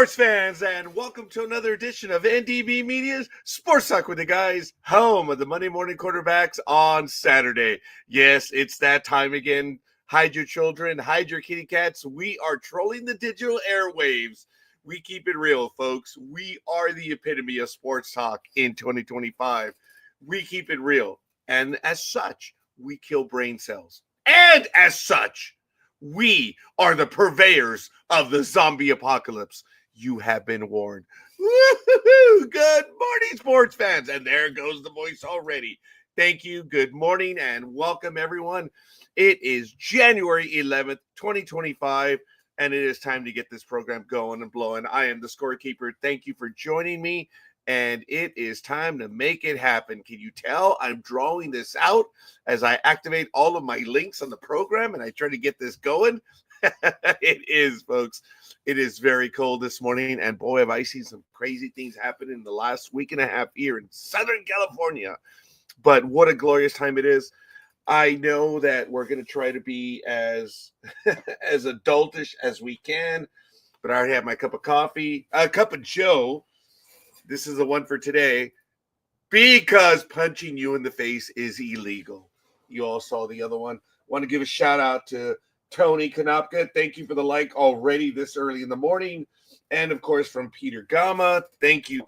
sports fans, and welcome to another edition of NDB Media's Sports Talk with the Guys, home of the Monday morning quarterbacks on Saturday. Yes, it's that time again. Hide your children, hide your kitty cats. We are trolling the digital airwaves. We keep it real, folks. We are the epitome of sports talk in 2025. We keep it real. And as such, we kill brain cells. And as such, we are the purveyors of the zombie apocalypse. You have been warned. Woo-hoo-hoo! Good morning, sports fans. And there goes the voice already. Thank you. Good morning and welcome, everyone. It is January 11th, 2025, and it is time to get this program going and blowing. I am the scorekeeper. Thank you for joining me, and it is time to make it happen. Can you tell I'm drawing this out as I activate all of my links on the program and I try to get this going? It is, folks. It is very cold this morning, and boy, have I seen some crazy things happen in the last week and a half here in Southern California. But what a glorious time it is. I know that we're going to try to be as as adultish as we can, but I already have my cup of coffee, a cup of Joe. This is the one for today because punching you in the face is illegal. You all saw the other one. Want to give a shout out to Tony Konopka. Thank you for the like already this early in the morning. And of course, from Peter Gama. Thank you.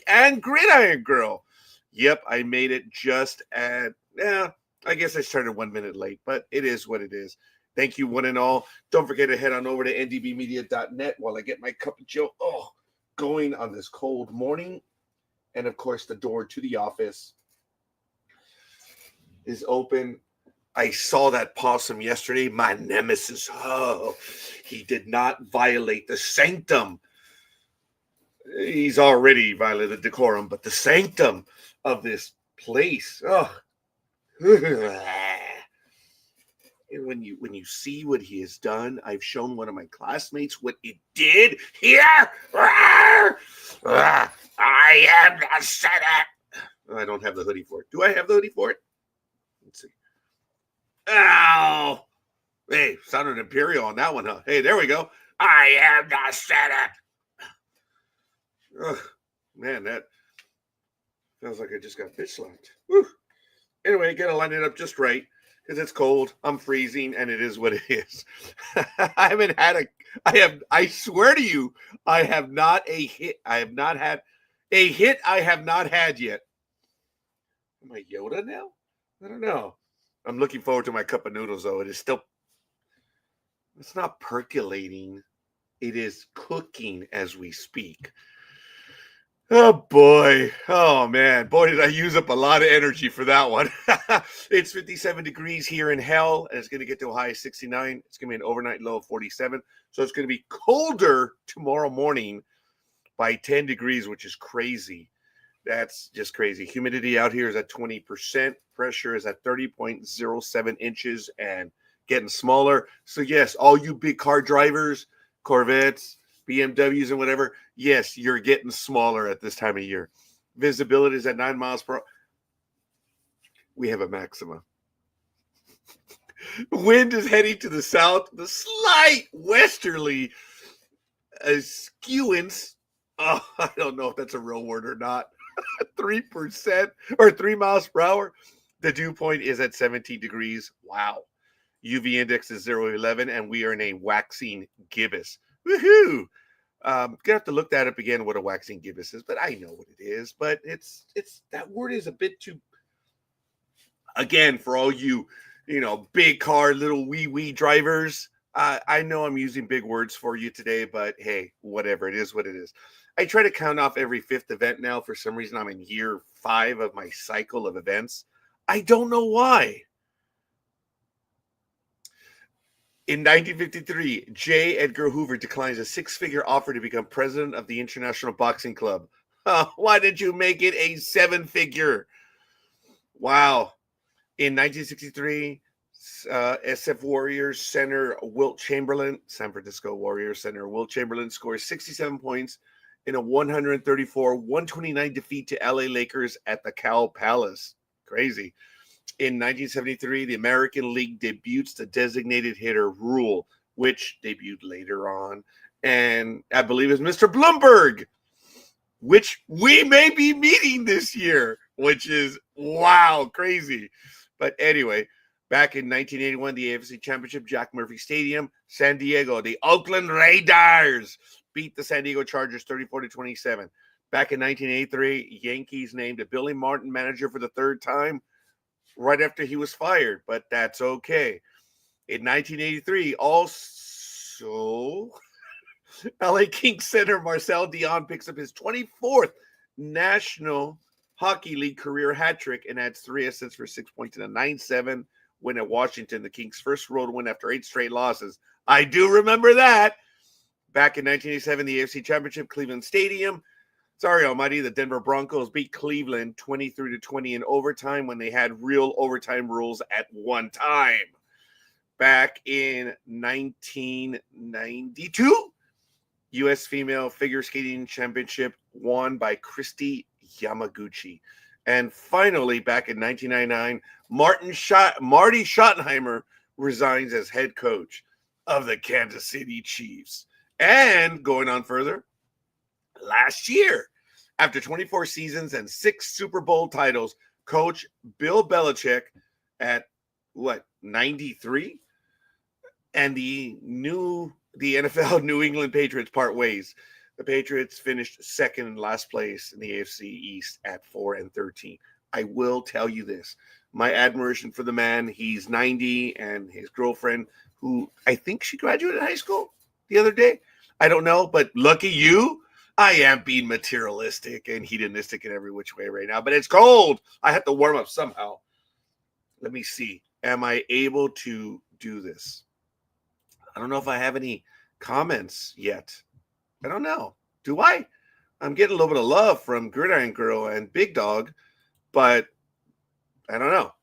And Gridiron Girl. Yep, I made it just at, I guess I started 1 minute late, but it is what it is. Thank you, one and all. Don't forget to head on over to ndbmedia.net while I get my cup of Joe going on this cold morning. And of course, the door to the office is open. I saw that possum yesterday, my nemesis. Oh, he did not violate the sanctum. He's already violated decorum, but the sanctum of this place. Oh. And when you see what he has done, I've shown one of my classmates what it did here. I am the Senate. I don't have the hoodie for it. Do I have the hoodie for it? Let's see. Ow! Hey, sounded imperial on that one, huh? Hey, there we go. I am the Senate. Ugh, man, that feels like I just got bitch slapped. Whew. Anyway, gotta line it up just right because it's cold. I'm freezing, and it is what it is. I swear to you, I have not had a hit I have not had yet. Am I Yoda now? I don't know. I'm looking forward to my cup of noodles, though. It's not percolating. It is cooking as we speak. Oh, boy. Oh, man. Boy, did I use up a lot of energy for that one. It's 57 degrees here in hell, and it's going to get to a high of 69. It's going to be an overnight low of 47. So it's going to be colder tomorrow morning by 10 degrees, which is crazy. That's just crazy. Humidity out here is at 20%. Pressure is at 30.07 inches and getting smaller. So, yes, all you big car drivers, Corvettes, BMWs and whatever, yes, you're getting smaller at this time of year. Visibility is at 9 miles per hour. We have a maxima. Wind is heading to the south. The slight westerly skewance. Oh, I don't know if that's a real word or not. 3% or 3 miles per hour. The dew point is at 17 degrees. Wow. UV index is 0.11, and we are in a waxing gibbous. Woohoo! Gonna have to look that up again, what a waxing gibbous is, but I know what it is. But it's that word is a bit too, again, for all you big car little wee drivers. I know I'm using big words for you today, but hey, whatever, it is what it is. I try to count off every fifth event now. For some reason, I'm in year 5 of my cycle of events. I don't know why. In 1953, J. Edgar Hoover declines a 6-figure offer to become president of the International Boxing Club. Why did you make it a 7-figure? Wow. In 1963, SF Warriors center Wilt Chamberlain, San Francisco Warriors center Wilt Chamberlain scores 67 points in a 134-129 defeat to LA Lakers at the Cow Palace. Crazy. In 1973, the American League debuts the designated hitter rule, which debuted later on and I believe it's Mr. Bloomberg, which we may be meeting this year, which is wow, crazy. But anyway, back in 1981, the AFC Championship, Jack Murphy Stadium, San Diego, the Oakland Raiders beat the San Diego Chargers 34-27. Back in 1983, Yankees named a Billy Martin manager for the third time right after he was fired, but that's okay. In 1983, also, LA Kings center Marcel Dion picks up his 24th National Hockey League career hat trick and adds 3 assists for 6 points in a 9-7 win at Washington, the Kings' first road win after 8 straight losses. I do remember that. Back in 1987, the AFC Championship, Cleveland Stadium. Sorry, Almighty, the Denver Broncos beat Cleveland 23-20 in overtime when they had real overtime rules at one time. Back in 1992, U.S. Female Figure Skating Championship won by Christy Yamaguchi. And finally, back in 1999, Marty Schottenheimer resigns as head coach of the Kansas City Chiefs. And going on further, last year, after 24 seasons and 6 Super Bowl titles, Coach Bill Belichick at 93? And the NFL New England Patriots part ways. The Patriots finished second in last place in the AFC East at 4-13. I will tell you this. My admiration for the man, he's 90, and his girlfriend, who I think she graduated high school the other day. I don't know, but lucky you. I am being materialistic and hedonistic in every which way right now, but it's cold. I have to warm up somehow. Let me see. Am I able to do this? I don't know if I have any comments yet. I don't know. Do I? I'm getting a little bit of love from Gridiron Girl and Big Dog, but I don't know.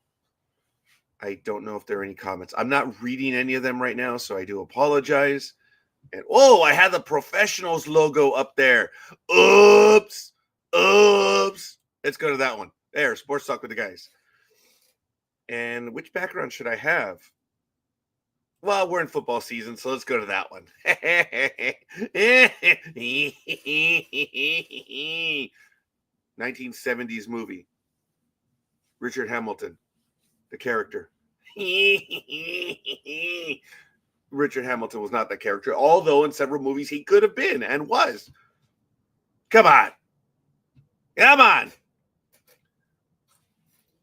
I don't know if there are any comments. I'm not reading any of them right now, so I do apologize. And I had the Professionals logo up there. Oops. Let's go to that one. There, Sports Talk with the Guys. And which background should I have? Well, we're in football season, so let's go to that one. 1970s movie. Richard Hamilton, the character. Richard Hamilton was not that character, although in several movies he could have been and was. Come on.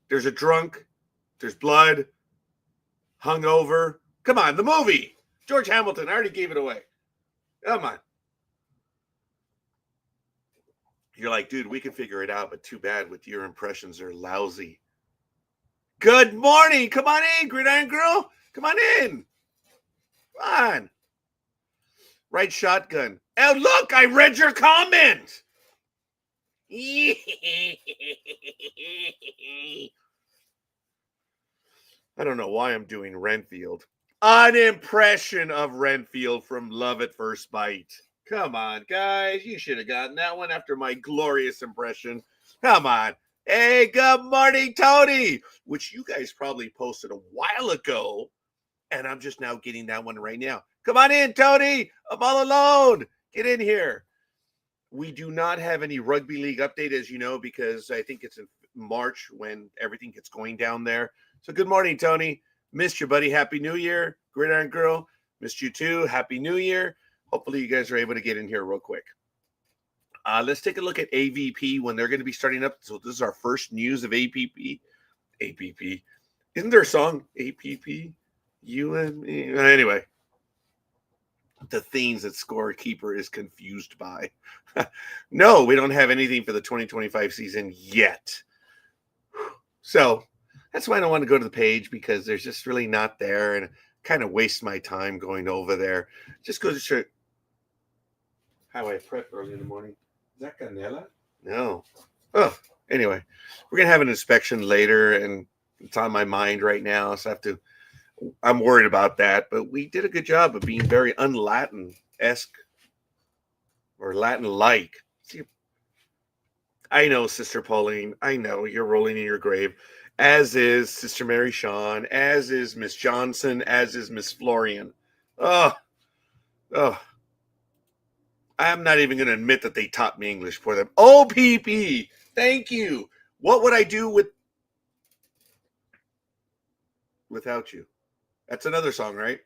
There's a drunk. There's blood. Hungover. Come on, the movie. George Hamilton. I already gave it away. Come on. You're like, dude, we can figure it out, but too bad with your impressions are lousy. Good morning. Come on in, Gridiron Girl. Come on in. Come on. Right shotgun. Oh, look, I read your comment. I don't know why I'm doing Renfield. An impression of Renfield from Love at First Bite. Come on, guys. You should have gotten that one after my glorious impression. Come on. Hey, good morning, Tony. Which you guys probably posted a while ago. And I'm just now getting that one right now. Come on in, Tony. I'm all alone. Get in here. We do not have any rugby league update, as you know, because I think it's in March when everything gets going down there. So good morning, Tony. Missed you, buddy. Happy New Year. Gridiron Girl. Missed you too. Happy New Year. Hopefully you guys are able to get in here real quick. Let's take a look at AVP when they're going to be starting up. So this is our first news of APP. APP. Isn't there a song? APP? You and me. Anyway, the things that Scorekeeper is confused by. No, we don't have anything for the 2025 season yet. So that's why I don't want to go to the page, because there's just really not there, and kind of waste my time going over there. Just go to show how I prep early in the morning. Is that Canela? No. Oh, anyway, we're going to have an inspection later, and it's on my mind right now, so I'm worried about that, but we did a good job of being very un-Latin-esque or Latin-like. See, I know, Sister Pauline. I know you're rolling in your grave, as is Sister Mary Shawn, as is Miss Johnson, as is Miss Florian. Oh. I'm not even going to admit that they taught me English for them. OPP. Thank you. What would I do without you? That's another song, right?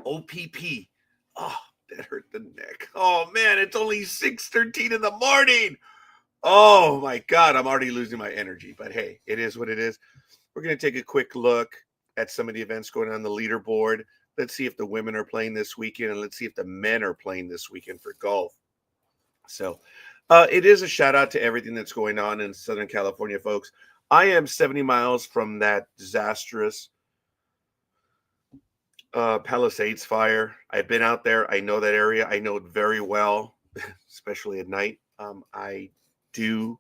OPP. Oh, that hurt the neck. Oh man, it's only 6:13 in the morning. Oh my God, I'm already losing my energy. But hey, it is what it is. We're going to take a quick look at some of the events going on the leaderboard. Let's see if the women are playing this weekend, and let's see if the men are playing this weekend for golf. So it is a shout out to everything that's going on in Southern California, folks. I am 70 miles from that disastrous Palisades fire. I've been out there. I know that area. I know it very well, especially at night. I do.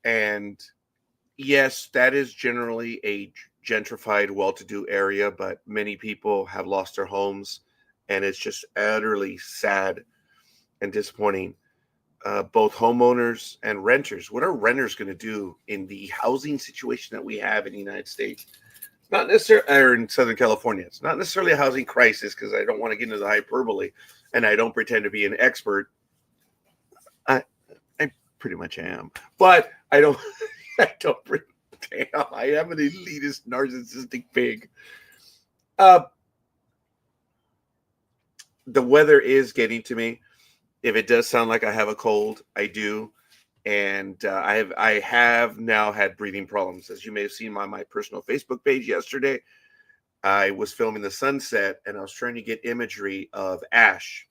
And yes, that is generally a gentrified, well-to-do area, but many people have lost their homes, and it's just utterly sad and disappointing. Both homeowners and renters. What are renters going to do in the housing situation that we have in the United States? Not necessarily, or in Southern California. It's not necessarily a housing crisis, because I don't want to get into the hyperbole, and I don't pretend to be an expert. I pretty much am, but I don't. I don't. Damn, I am an elitist, narcissistic pig. The weather is getting to me. If it does sound like I have a cold, I do, and I have now had breathing problems, as you may have seen on my personal Facebook page yesterday. I was filming the sunset, and I was trying to get imagery of ash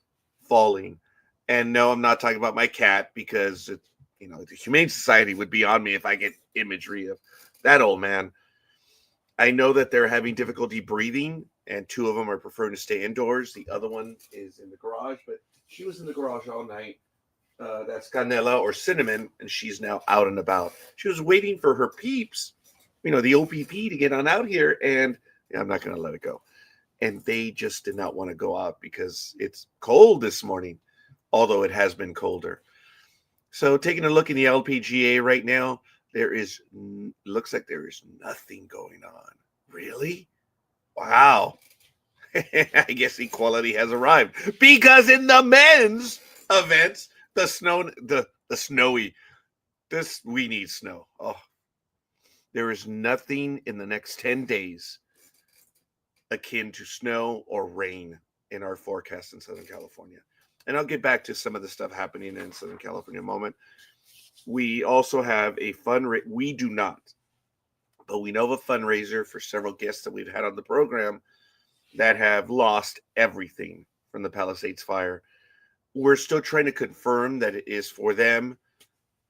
falling. And no, I'm not talking about my cat, because the Humane Society would be on me if I get imagery of that old man. I know that they're having difficulty breathing, and two of them are preferring to stay indoors. The other one is in the garage, but she was in the garage all night. That's Canela, or Cinnamon, and she's now out and about. She was waiting for her peeps, the OPP, to get on out here, and I'm not going to let it go. And they just did not want to go out because it's cold this morning, although it has been colder. So taking a look in the LPGA right now, looks like there is nothing going on. Really? Wow. I guess equality has arrived, because in the men's events, we need snow. Oh, there is nothing in the next 10 days akin to snow or rain in our forecast in Southern California. And I'll get back to some of the stuff happening in Southern California in a moment. We also have a we do not, but we know of a fundraiser for several guests that we've had on the program that have lost everything from the Palisades fire. We're still trying to confirm that it is for them.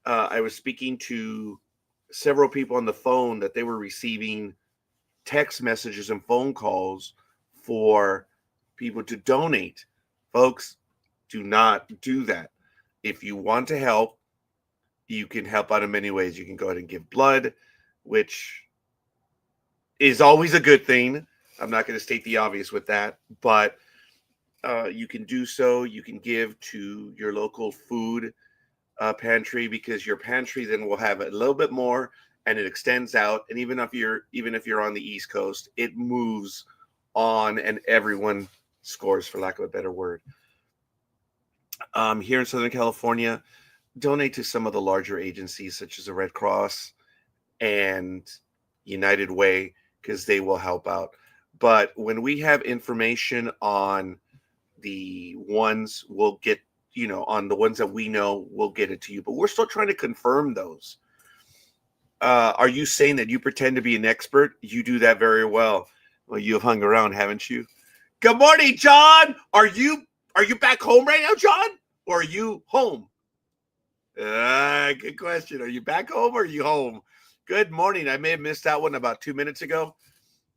I was speaking to several people on the phone that they were receiving text messages and phone calls for people to donate. Folks, do not do that. If you want to help, you can help out in many ways. You can go ahead and give blood, which is always a good thing. I'm not going to state the obvious with that, but you can do so. You can give to your local food pantry, because your pantry then will have a little bit more, and it extends out. And even if you're on the East Coast, it moves on, and everyone scores, for lack of a better word. Here in Southern California, donate to some of the larger agencies such as the Red Cross and United Way, because they will help out. But when we have information on the ones, we'll get, on the ones that we know, we'll get it to you. But we're still trying to confirm those. Are you saying that you pretend to be an expert? You do that very well. Well, you have hung around, haven't you? Good morning, John. Are you back home right now, John? Or are you home? Good question. Are you back home or are you home? Good morning. I may have missed that one about 2 minutes ago.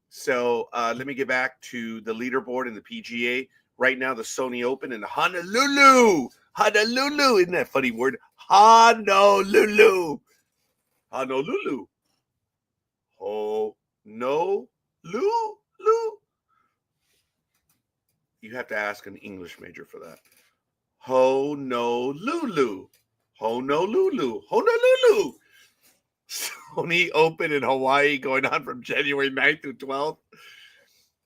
So let me get back to the leaderboard in the PGA. Right now, the Sony Open in Honolulu. Honolulu. Isn't that a funny word? Honolulu. Honolulu. Honolulu. You have to ask an English major for that. Honolulu. Honolulu. Honolulu. Sony Open in Hawaii going on from January 9th through 12th.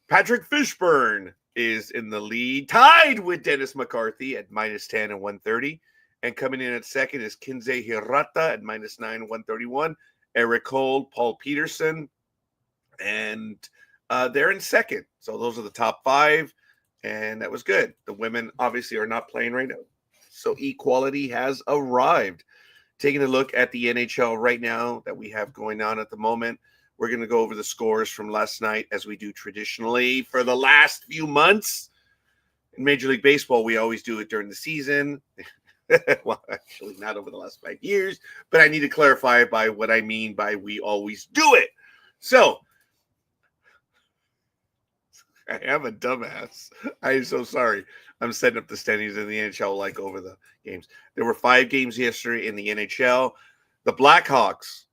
Patrick Fishburne is in the lead, tied with Dennis McCarthy at -10 and 130. And coming in at second is Kinsey Hirata at -9, 131. Eric Cole, Paul Peterson, and they're in second. So those are the top five, and that was good. The women obviously are not playing right now, so equality has arrived. Taking a look at the NHL right now that we have going on at the moment, we're going to go over the scores from last night as we do traditionally for the last few months. In Major League Baseball, we always do it during the season. Well, actually, not over the last 5 years, but I need to clarify by what I mean by we always do it. So, I am a dumbass. I am so sorry. I'm setting up the standings in the NHL like over the games. There were 5 games yesterday in the NHL. The Blackhawks,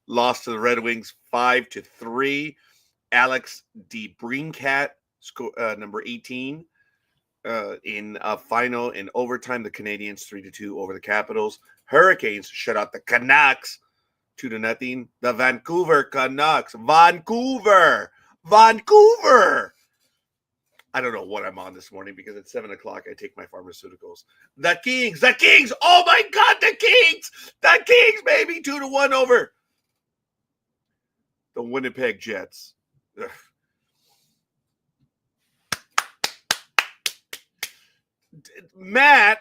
lost to the Red Wings 5-3. Alex DeBrincat, number 18, in a final in overtime. The Canadiens 3-2 over the Capitals. Hurricanes shut out the Canucks 2-0. The Vancouver Canucks, Vancouver. I don't know what I'm on this morning because at 7 o'clock I take my pharmaceuticals. The Kings. Oh my God, the Kings, baby, 2-1 over the Winnipeg Jets. Ugh. Matt,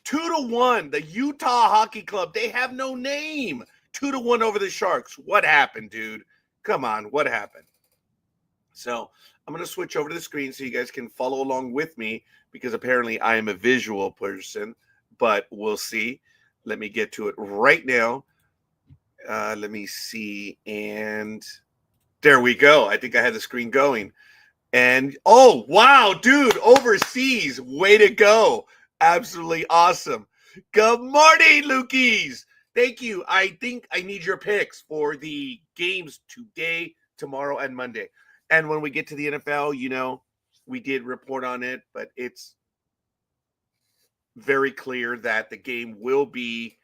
2-1. The Utah Hockey Club. They have no name. 2-1 over the Sharks. What happened, dude? Come on, what happened? So I'm going to switch over to the screen so you guys can follow along with me because apparently I am a visual person, but we'll see. Let me get to it right now. Let me see. And there we go. I think I had the screen going. And, oh, wow, dude, overseas. Way to go. Absolutely awesome. Good morning, Lukies. Thank you. I think I need your picks for the games today, tomorrow, and Monday. And when we get to the NFL, we did report on it, but it's very clear that the game will be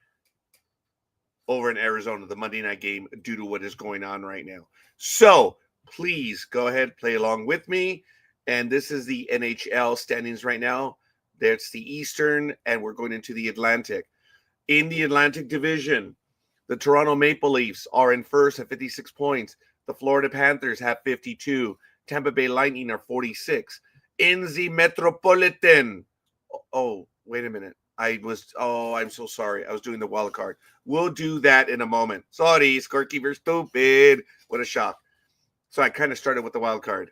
over in Arizona, the Monday night game, due to what is going on right now. So please go ahead, play along with me. And this is the NHL standings right now. That's the Eastern, and we're going into the Atlantic. In the Atlantic Division, the Toronto Maple Leafs are in first at 56 points. The Florida Panthers have 52. Tampa Bay Lightning are 46. In the Metropolitan. Oh, wait a minute. I'm so sorry. I was doing the wild card. We'll do that in a moment. Sorry, scorekeeper stupid. What a shock. So I kind of started with the wild card.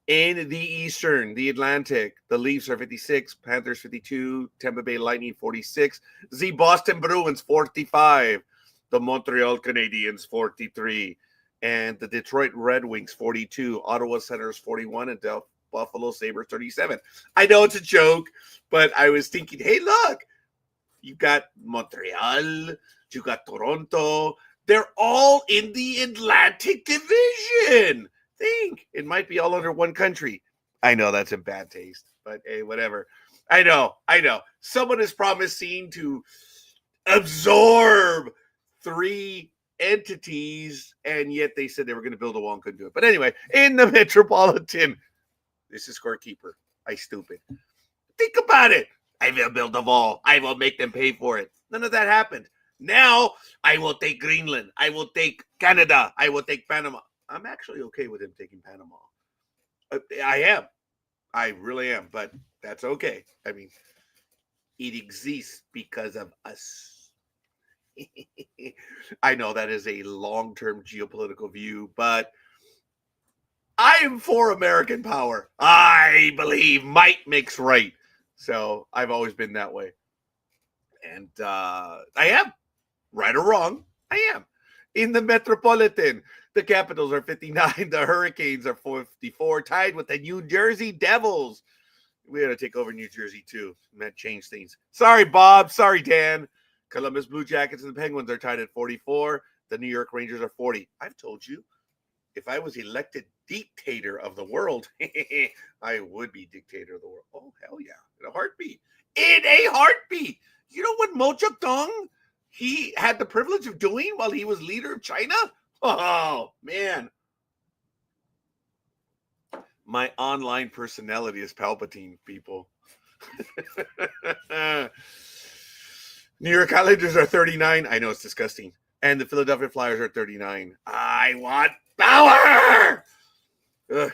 In the Eastern, the Atlantic, the Leafs are 56, Panthers 52, Tampa Bay Lightning 46, the Boston Bruins 45, the Montreal Canadiens 43, and the Detroit Red Wings 42, Ottawa Senators 41, and Buffalo Sabres 37. I know it's a joke, but I was thinking, hey, look, you got Montreal, you got Toronto. They're all in the Atlantic Division. Think it might be all under one country. I know that's in bad taste, but hey, whatever. I know. Someone is promising to absorb 3 entities, and yet they said they were going to build a wall and couldn't do it. But anyway, in the Metropolitan, this is scorekeeper. I stupid. Think about it. I will build a wall. I will make them pay for it. None of that happened. Now I will take Greenland. I will take Canada. I will take Panama. I'm actually okay with him taking Panama. I am. I really am, but that's okay. I mean, it exists because of us. I know that is a long-term geopolitical view, but I am for American power. I believe might makes right. So I've always been that way. And I am. Right or wrong, I am. In the Metropolitan, the Capitals are 59. The Hurricanes are 54, tied with the New Jersey Devils. We got to take over New Jersey, too. And that changed things. Sorry, Bob. Sorry, Dan. Columbus Blue Jackets and the Penguins are tied at 44. The New York Rangers are 40. I've told you, if I was elected dictator of the world, I would be dictator of the world. Oh, hell yeah. In a heartbeat. In a heartbeat. You know what Mo Zedong, he had the privilege of doing while he was leader of China? Oh, man. My online personality is Palpatine, people. New York Islanders are 39. I know it's disgusting. And the Philadelphia Flyers are 39. I want power! Ugh.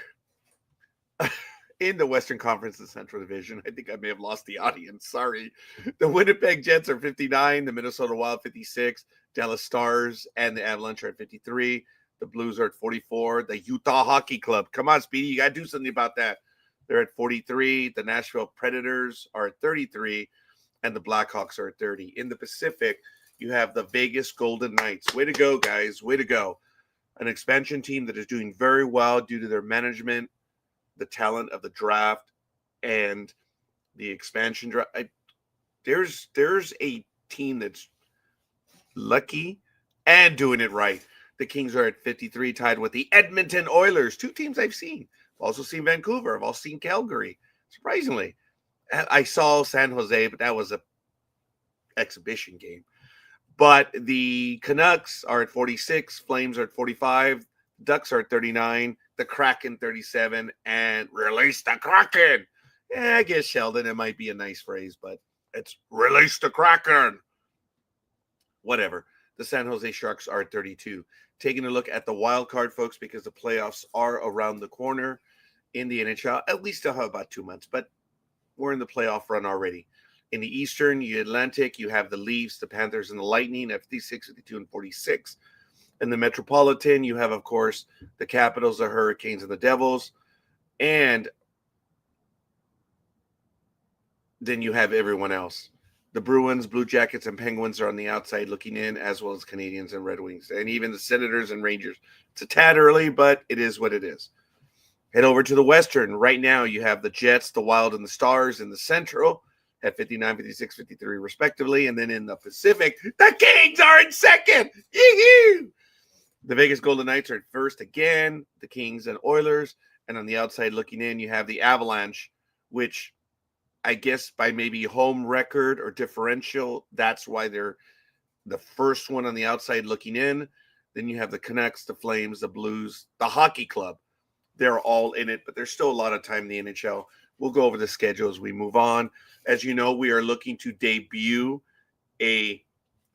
In the Western Conference and Central Division, I think I may have lost the audience. Sorry. The Winnipeg Jets are 59. The Minnesota Wild 56. Dallas Stars and the Avalanche are at 53. The Blues are at 44. The Utah Hockey Club. Come on, Speedy. You got to do something about that. They're at 43. The Nashville Predators are at 33. And the Blackhawks are at 30. In the Pacific, you have the Vegas Golden Knights. Way to go, guys. Way to go. An expansion team that is doing very well due to their management, the talent of the draft, and the expansion draft. There's a team that's lucky and doing it right. The Kings are at 53, tied with the Edmonton Oilers. Two teams I've seen. I've also seen Vancouver. I've also seen Calgary. Surprisingly, I saw San Jose, but that was a exhibition game. But the Canucks are at 46, Flames are at 45, Ducks are at 39, the Kraken 37, and release the Kraken. Yeah, I guess, Sheldon, it might be a nice phrase, but it's release the Kraken. Whatever. The San Jose Sharks are at 32. Taking a look at the wild card, folks, because the playoffs are around the corner in the NHL. At least they'll have about 2 months, but we're in the playoff run already. In the Eastern, the Atlantic, you have the Leafs, the Panthers, and the Lightning at 56, 52, and 46. In the Metropolitan, you have, of course, the Capitals, the Hurricanes, and the Devils. And then you have everyone else. The Bruins, Blue Jackets, and Penguins are on the outside looking in, as well as Canadians and Red Wings, and even the Senators and Rangers. It's a tad early, but it is what it is. Head over to the Western. Right now, you have the Jets, the Wild, and the Stars in the Central at 59, 56, 53, respectively. And then in the Pacific, the Kings are in second. Yee-hoo! The Vegas Golden Knights are at first again, the Kings and Oilers. And on the outside looking in, you have the Avalanche, which I guess by maybe home record or differential, that's why they're the first one on the outside looking in. Then you have the Canucks, the Flames, the Blues, the Hockey Club. They're all in it, but there's still a lot of time in the NHL. We'll go over the schedule as we move on. As you know, we are looking to debut a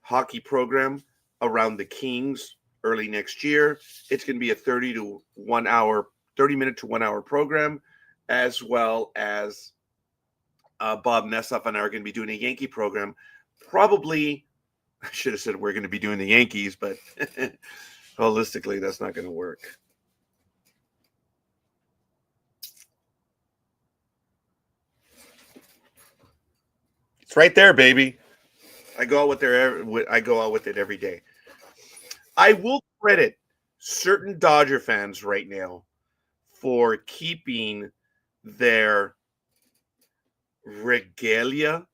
hockey program around the Kings early next year. It's going to be a 30 minute to 1 hour program, as well as Bob Nesshoff and I are going to be doing a Yankee program. Probably, I should have said we're going to be doing the Yankees, but holistically, that's not going to work. It's right there, baby. I go out with it every day. I will credit certain Dodger fans right now for keeping their regalia,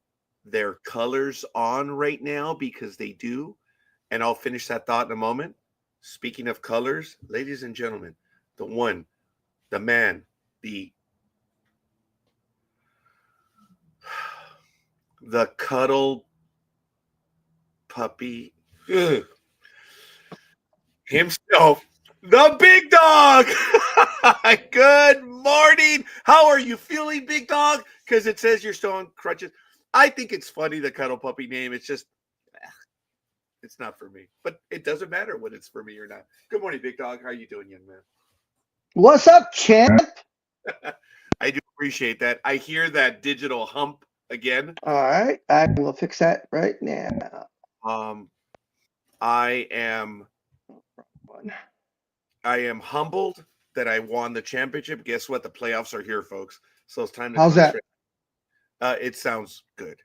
their colors on right now, because they do. And I'll finish that thought in a moment. Speaking of colors, ladies and gentlemen, the one, the man, the cuddle puppy himself, the Big Dog. Good morning. How are you feeling, Big Dog? Because it says you're still on crutches. I think it's funny, the cuddle puppy name. It's just, it's not for me. But it doesn't matter when it's for me or not. Good morning, Big Dog. How are you doing, young man? What's up, champ? I do appreciate that. I hear that digital hump again. All right, I will fix that right now. I am humbled that I won the championship. Guess what? The playoffs are here, folks. So it's time to. How's that? It sounds good.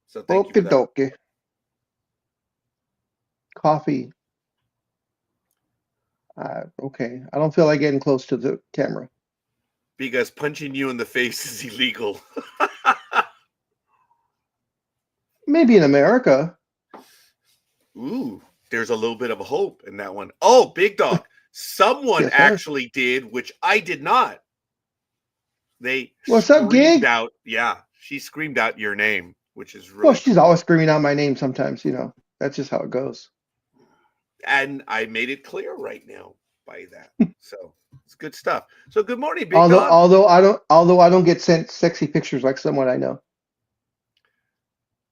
So thank you for that. Okie dokie. Coffee. Okay. I don't feel like getting close to the camera. Because punching you in the face is illegal. Maybe in America. Ooh, there's a little bit of hope in that one. Oh, Big Dog. Someone actually did, which I did not. What's up, Gig? Yeah, she screamed out your name, which is really. Well, she's always screaming out my name sometimes, That's just how it goes. And I made it clear right now by that. So It's good stuff. So good morning, Big Although Dog. although I don't get sent sexy pictures like someone I know.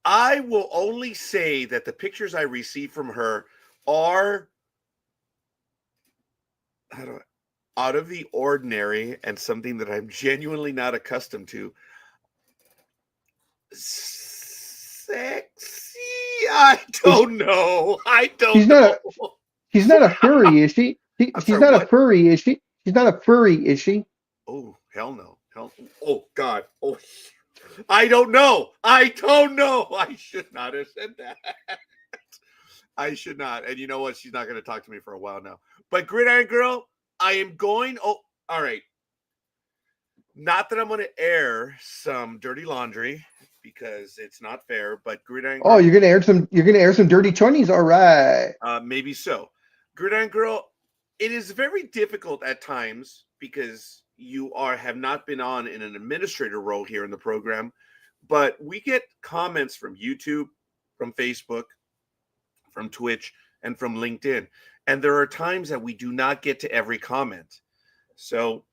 I will only say that the pictures I receive from her are out of the ordinary and something that I'm genuinely not accustomed to. Sexy? I don't know. I don't She's know. she's not a furry, is she? I'm She's sorry, not a what? furry, is she? She's not a furry, is she? Oh, hell no. Oh, God. Oh, I don't know. I don't know. I should not have said that. I should not. And you know what? She's not going to talk to me for a while now. But Gridiron Girl, I am going. Oh, all right. Not that I'm going to air some dirty laundry because it's not fair. But Gridiron Oh, Girl, you're gonna air some dirty 20s. All right. maybe so. Gridiron Girl, it is very difficult at times because you have not been on in an administrator role here in the program. But we get comments from YouTube, from Facebook, from Twitch, and from LinkedIn. And there are times that we do not get to every comment. So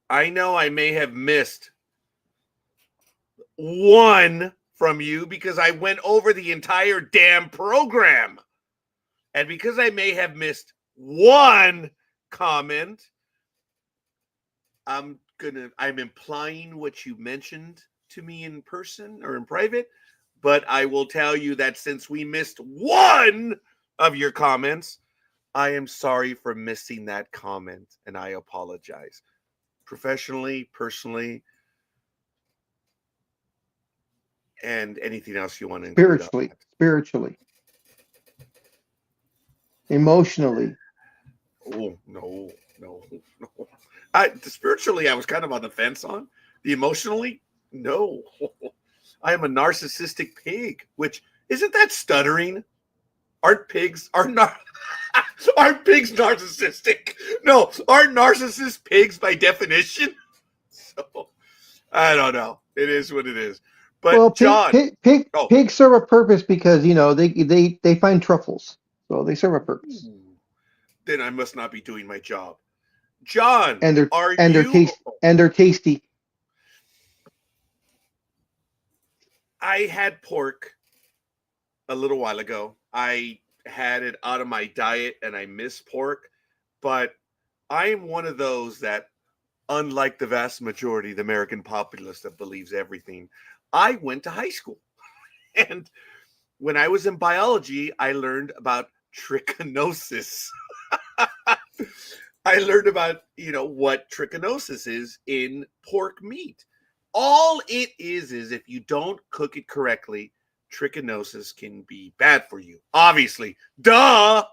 I know I may have missed one from you because I went over the entire damn program. And because I may have missed one comment, I'm implying what you mentioned to me in person or in private, but I will tell you that since we missed one of your comments, I am sorry for missing that comment and I apologize. Professionally, personally, and anything else you want to include. Spiritually, emotionally. Oh, no. Spiritually, I was kind of on the fence on. The emotionally, no. I am a narcissistic pig, which isn't that stuttering? Aren't pigs narcissistic? No, aren't narcissists pigs by definition? So I don't know. It is what it is. But Well, John, pigs serve a purpose because they find truffles, so they serve a purpose. Then I must not be doing my job. John, And they're are and they're you? tasty. I had pork a little while ago. I had it out of my diet and I miss pork, but I am one of those that, unlike the vast majority of the American populace that believes everything, I went to high school. And when I was in biology, I learned about trichinosis. I learned about, what trichinosis is in pork meat. All it is if you don't cook it correctly, trichinosis can be bad for you. Obviously, duh.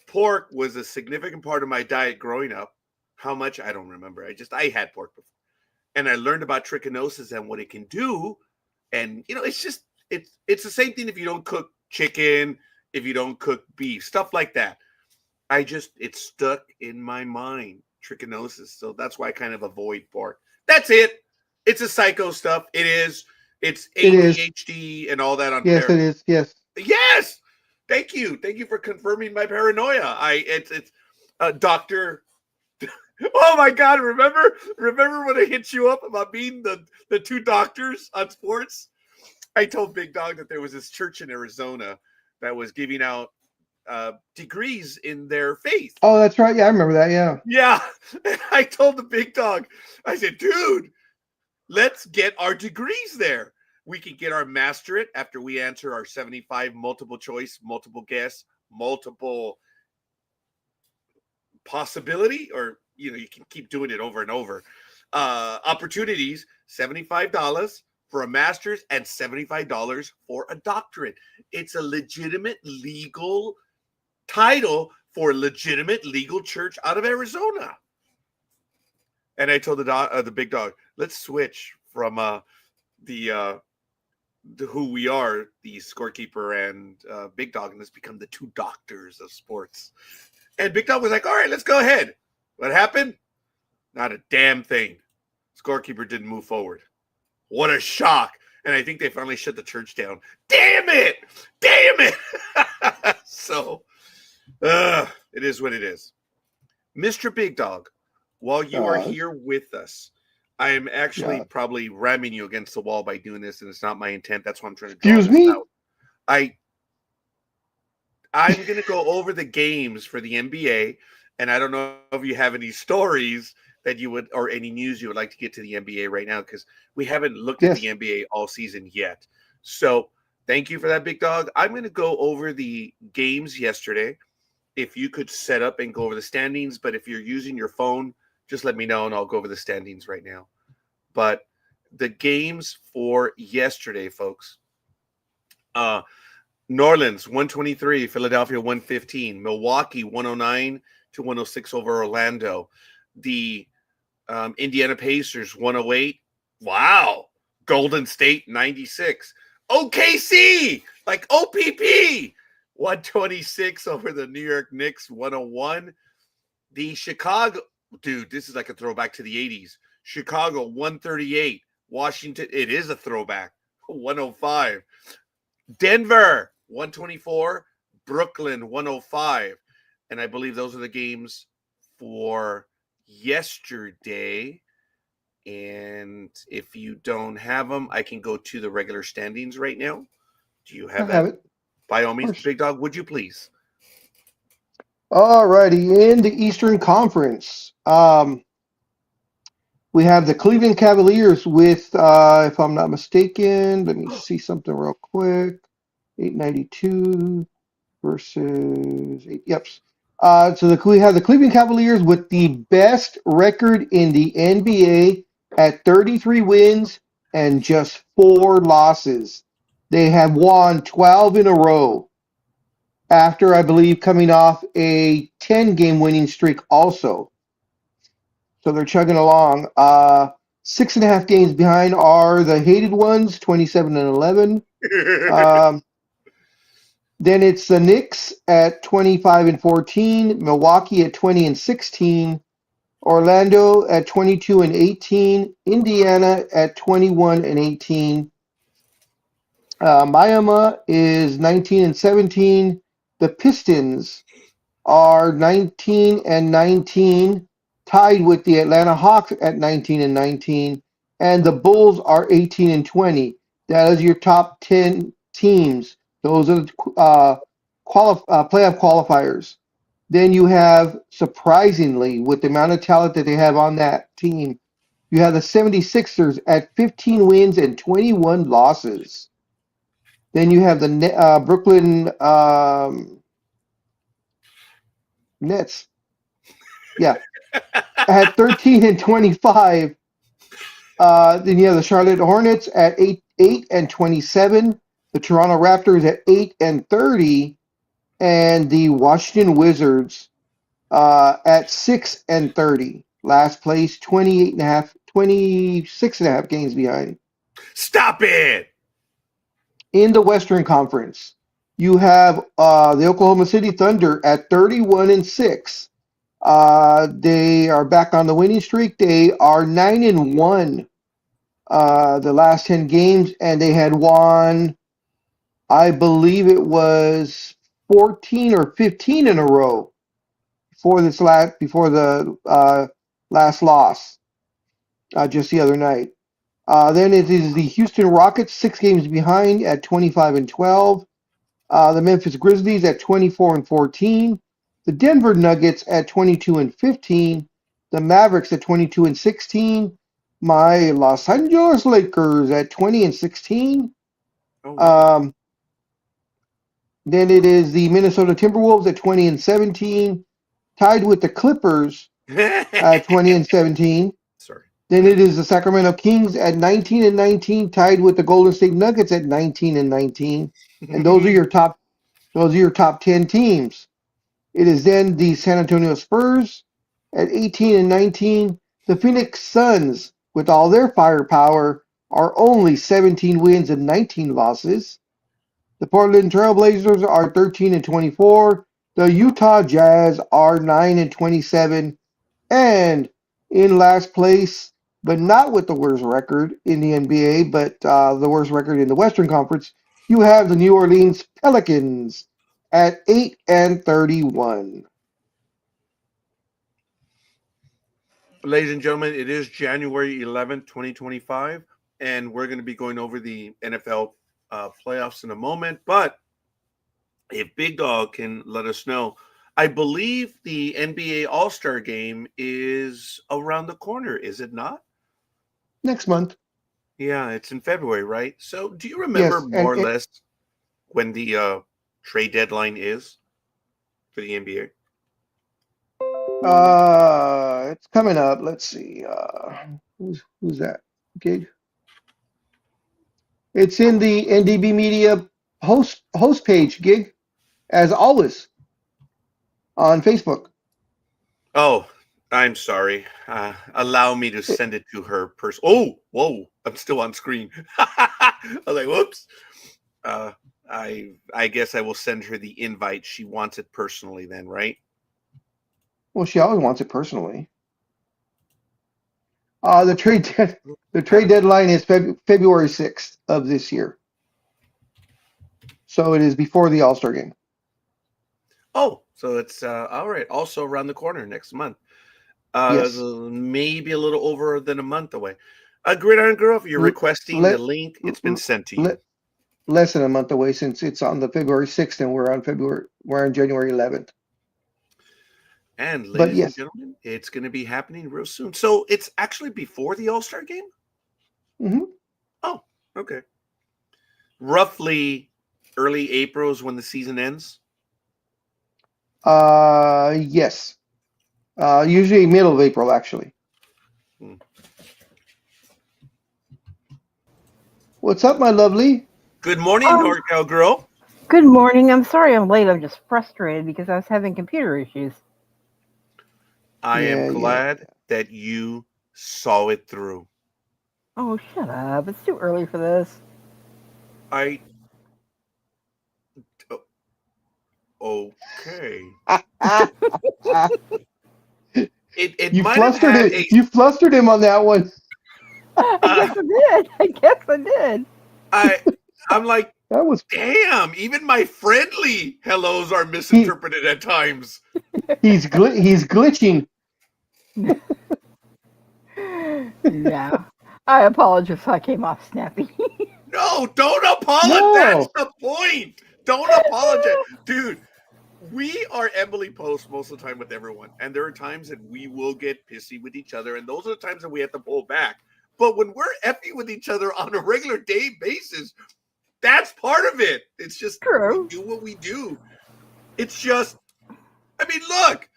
Pork was a significant part of my diet growing up. How much? I don't remember. I had pork before. And I learned about trichinosis and what it can do. And, it's the same thing if you don't cook chicken, if you don't cook beef, stuff like that. It's stuck in my mind, trichinosis. So that's why I kind of avoid pork. That's it. It's a psycho stuff. It is. It's ADHD and all that on Yes, it is. Yes. Yes. Thank you. Thank you for confirming my paranoia. It's Dr. Oh my God. Remember when I hit you up about being the two doctors on sports? I told Big Dog that there was this church in Arizona that was giving out degrees in their faith. Oh, that's right. Yeah, I remember that. Yeah. Yeah. And I told the Big Dog, I said, dude, let's get our degrees there. We can get our masterate after we answer our 75 multiple choice, multiple guess, multiple possibility, or you can keep doing it over and over. Opportunities, $75 for a master's and $75 for a doctorate. It's a legitimate legal title for a legitimate legal church out of Arizona. And I told the Big Dog, let's switch from the who we are, the scorekeeper and Big Dog, and let's become the two doctors of sports. And Big Dog was like, all right, let's go ahead. What happened? Not a damn thing. Scorekeeper didn't move forward. What a shock. And I think they finally shut the church down. Damn it. So, it is what it is. Mr. Big Dog, while you are Uh, here with us, I am actually yeah. probably ramming you against the wall by doing this, and it's not my intent. That's why I'm trying to draw Excuse this me? out. I'm going to go over the games for the NBA, and I don't know if you have any stories that you would, or any news you would like to get to the NBA right now, because we haven't looked at the Yes. NBA all season yet. So thank you for that, Big Dog. I'm going to go over the games yesterday. If you could set up and go over the standings, but if you're using your phone, just let me know and I'll go over the standings right now. But the games for yesterday, folks. New Orleans 123, Philadelphia 115, Milwaukee 109 to 106 over Orlando. The Indiana Pacers 108. Wow. Golden State 96. OKC, like OPP, 126 over the New York Knicks 101. The Chicago, dude, this is like a throwback to the 80s. Chicago 138. Washington, it is a throwback, 105. Denver 124, Brooklyn 105. And I believe those are the games for yesterday. And if you don't have them, I can go to the regular standings right now. Do you I have have that? it. By all Of means, course. Big Dog, would you please? Alrighty, in the Eastern Conference, we have the Cleveland Cavaliers with, if I'm not mistaken, let me see something real quick. 892 versus yep. We have the Cleveland Cavaliers with the best record in the NBA at 33 wins and just 4 losses. They have won 12 in a row after, I believe, coming off a 10-game winning streak also. So they're chugging along. 6.5 games behind are the hated ones, 27 and 11. Then it's the Knicks at 25 and 14, Milwaukee at 20 and 16, Orlando at 22 and 18, Indiana at 21 and 18. Miami is 19 and 17. The Pistons are 19 and 19, tied with the Atlanta Hawks at 19 and 19, and the Bulls are 18 and 20. That is your top 10 teams. Those are the playoff qualifiers. Then you have, surprisingly, with the amount of talent that they have on that team, you have the 76ers at 15 wins and 21 losses. Then you have the Brooklyn Nets. Yeah, at 13 and 25. Then you have the Charlotte Hornets at 8 and 27. The Toronto Raptors at 8 and 30. And the Washington Wizards at 6 and 30. Last place, 26.5 games behind. Stop it! In the Western Conference, you have the Oklahoma City Thunder at 31 and 6. They are back on the winning streak. They are 9 and 1 the last 10 games, and they had won, I believe it was 14 or 15 in a row before the last loss just the other night. Then it is the Houston Rockets, 6 games behind at 25 and 12. The Memphis Grizzlies at 24 and 14. The Denver Nuggets at 22 and 15. The Mavericks at 22 and 16. My Los Angeles Lakers at 20 and 16. Oh, Then it is the Minnesota Timberwolves at 20 and 17, tied with the Clippers at 20 and 17. Sorry. Then it is the Sacramento Kings at 19 and 19, tied with the Golden State Nuggets at 19 and 19. And those are your top 10 teams. It is then the San Antonio Spurs at 18 and 19. The Phoenix Suns, with all their firepower, are only 17 wins and 19 losses. The Portland Trailblazers are 13 and 24. The Utah Jazz are 9 and 27. And in last place, but not with the worst record in the NBA, but the worst record in the Western Conference, you have the New Orleans Pelicans at 8 and 31. ladies and gentlemen, it is January 11th, 2025, and we're going to be going over the NFL playoffs in a moment. But if Big Dog can let us know, I believe the NBA All-Star game is around the corner, is it not? Next month. Yeah, it's in February, right? So do you remember Yes, more or less when the trade deadline is for the NBA? It's coming up. Let's see. Who's that? Gig. It's in the NDB Media host page, Gig, as always on Facebook. Oh, I'm sorry. Allow me to send it to her person. Oh, whoa! I'm still on screen. I was like, whoops. I guess I will send her the invite. She wants it personally, then, right? Well, she always wants it personally. The trade deadline is February 6th of this year. So it is before the All-Star game. Oh, so it's all right. Also around the corner next month. Yes. Maybe a little over than a month away. Gridiron Girl, if you're requesting the link, it's been sent to you. Less than a month away since it's on the February 6th and we're on January 11th. And ladies and gentlemen, it's going to be happening real soon. So it's actually before the All-Star game? Mm-hmm. Oh, okay. Roughly early April is when the season ends? Yes. Usually middle of April, actually. What's up, my lovely? Good morning, NorCal girl. Good morning. I'm sorry I'm late. I'm just frustrated because I was having computer issues. I am glad that you saw it through. Oh, shut up. It's too early for this. Okay. You flustered him on that one. I guess I did. I'm like, that was damn. Even my friendly hellos are misinterpreted at times. He's glitching. Yeah. I apologize if I came off snappy. No, don't apologize. No. That's the point. Don't apologize. Dude, we are Emily Post most of the time with everyone. And there are times that we will get pissy with each other. And those are the times that we have to pull back. But when we're effing with each other on a regular day basis, that's part of it. It's just true. We do what we do. It's just, I mean, look,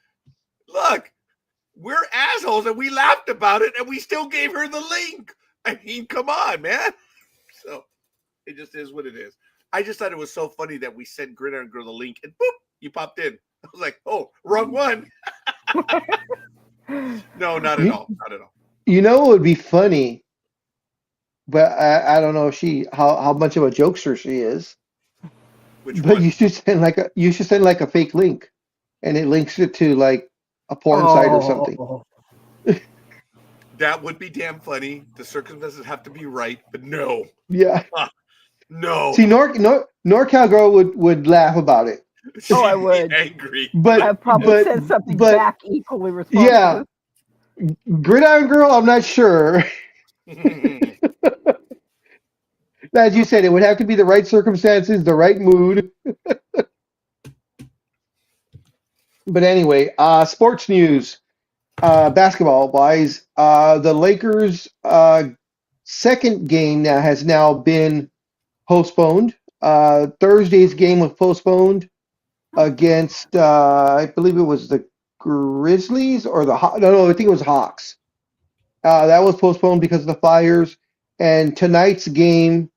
we're assholes and we laughed about it and we still gave her the link. I mean, come on, man. So it just is what it is. I just thought it was so funny that we sent Gridiron Girl the link and boop, you popped in. I was like, oh, wrong one. No, not at all. Not at all. You know, it would be funny, but I don't know how much of a jokester she is. Which one? You should send like a fake link, and it links it to like a porn site or something. That would be damn funny. The circumstances have to be right, but no. Yeah. No. See, NorCal Girl would laugh about it. Oh, I would. Angry. But I'd probably send something back equally responsive. Yeah. Gridiron Girl, I'm not sure. As you said, it would have to be the right circumstances, the right mood. But anyway, sports news, basketball-wise, the Lakers' second game has now been postponed. Thursday's game was postponed against, I believe it was the Grizzlies or I think it was Hawks. That was postponed because of the fires. And tonight's game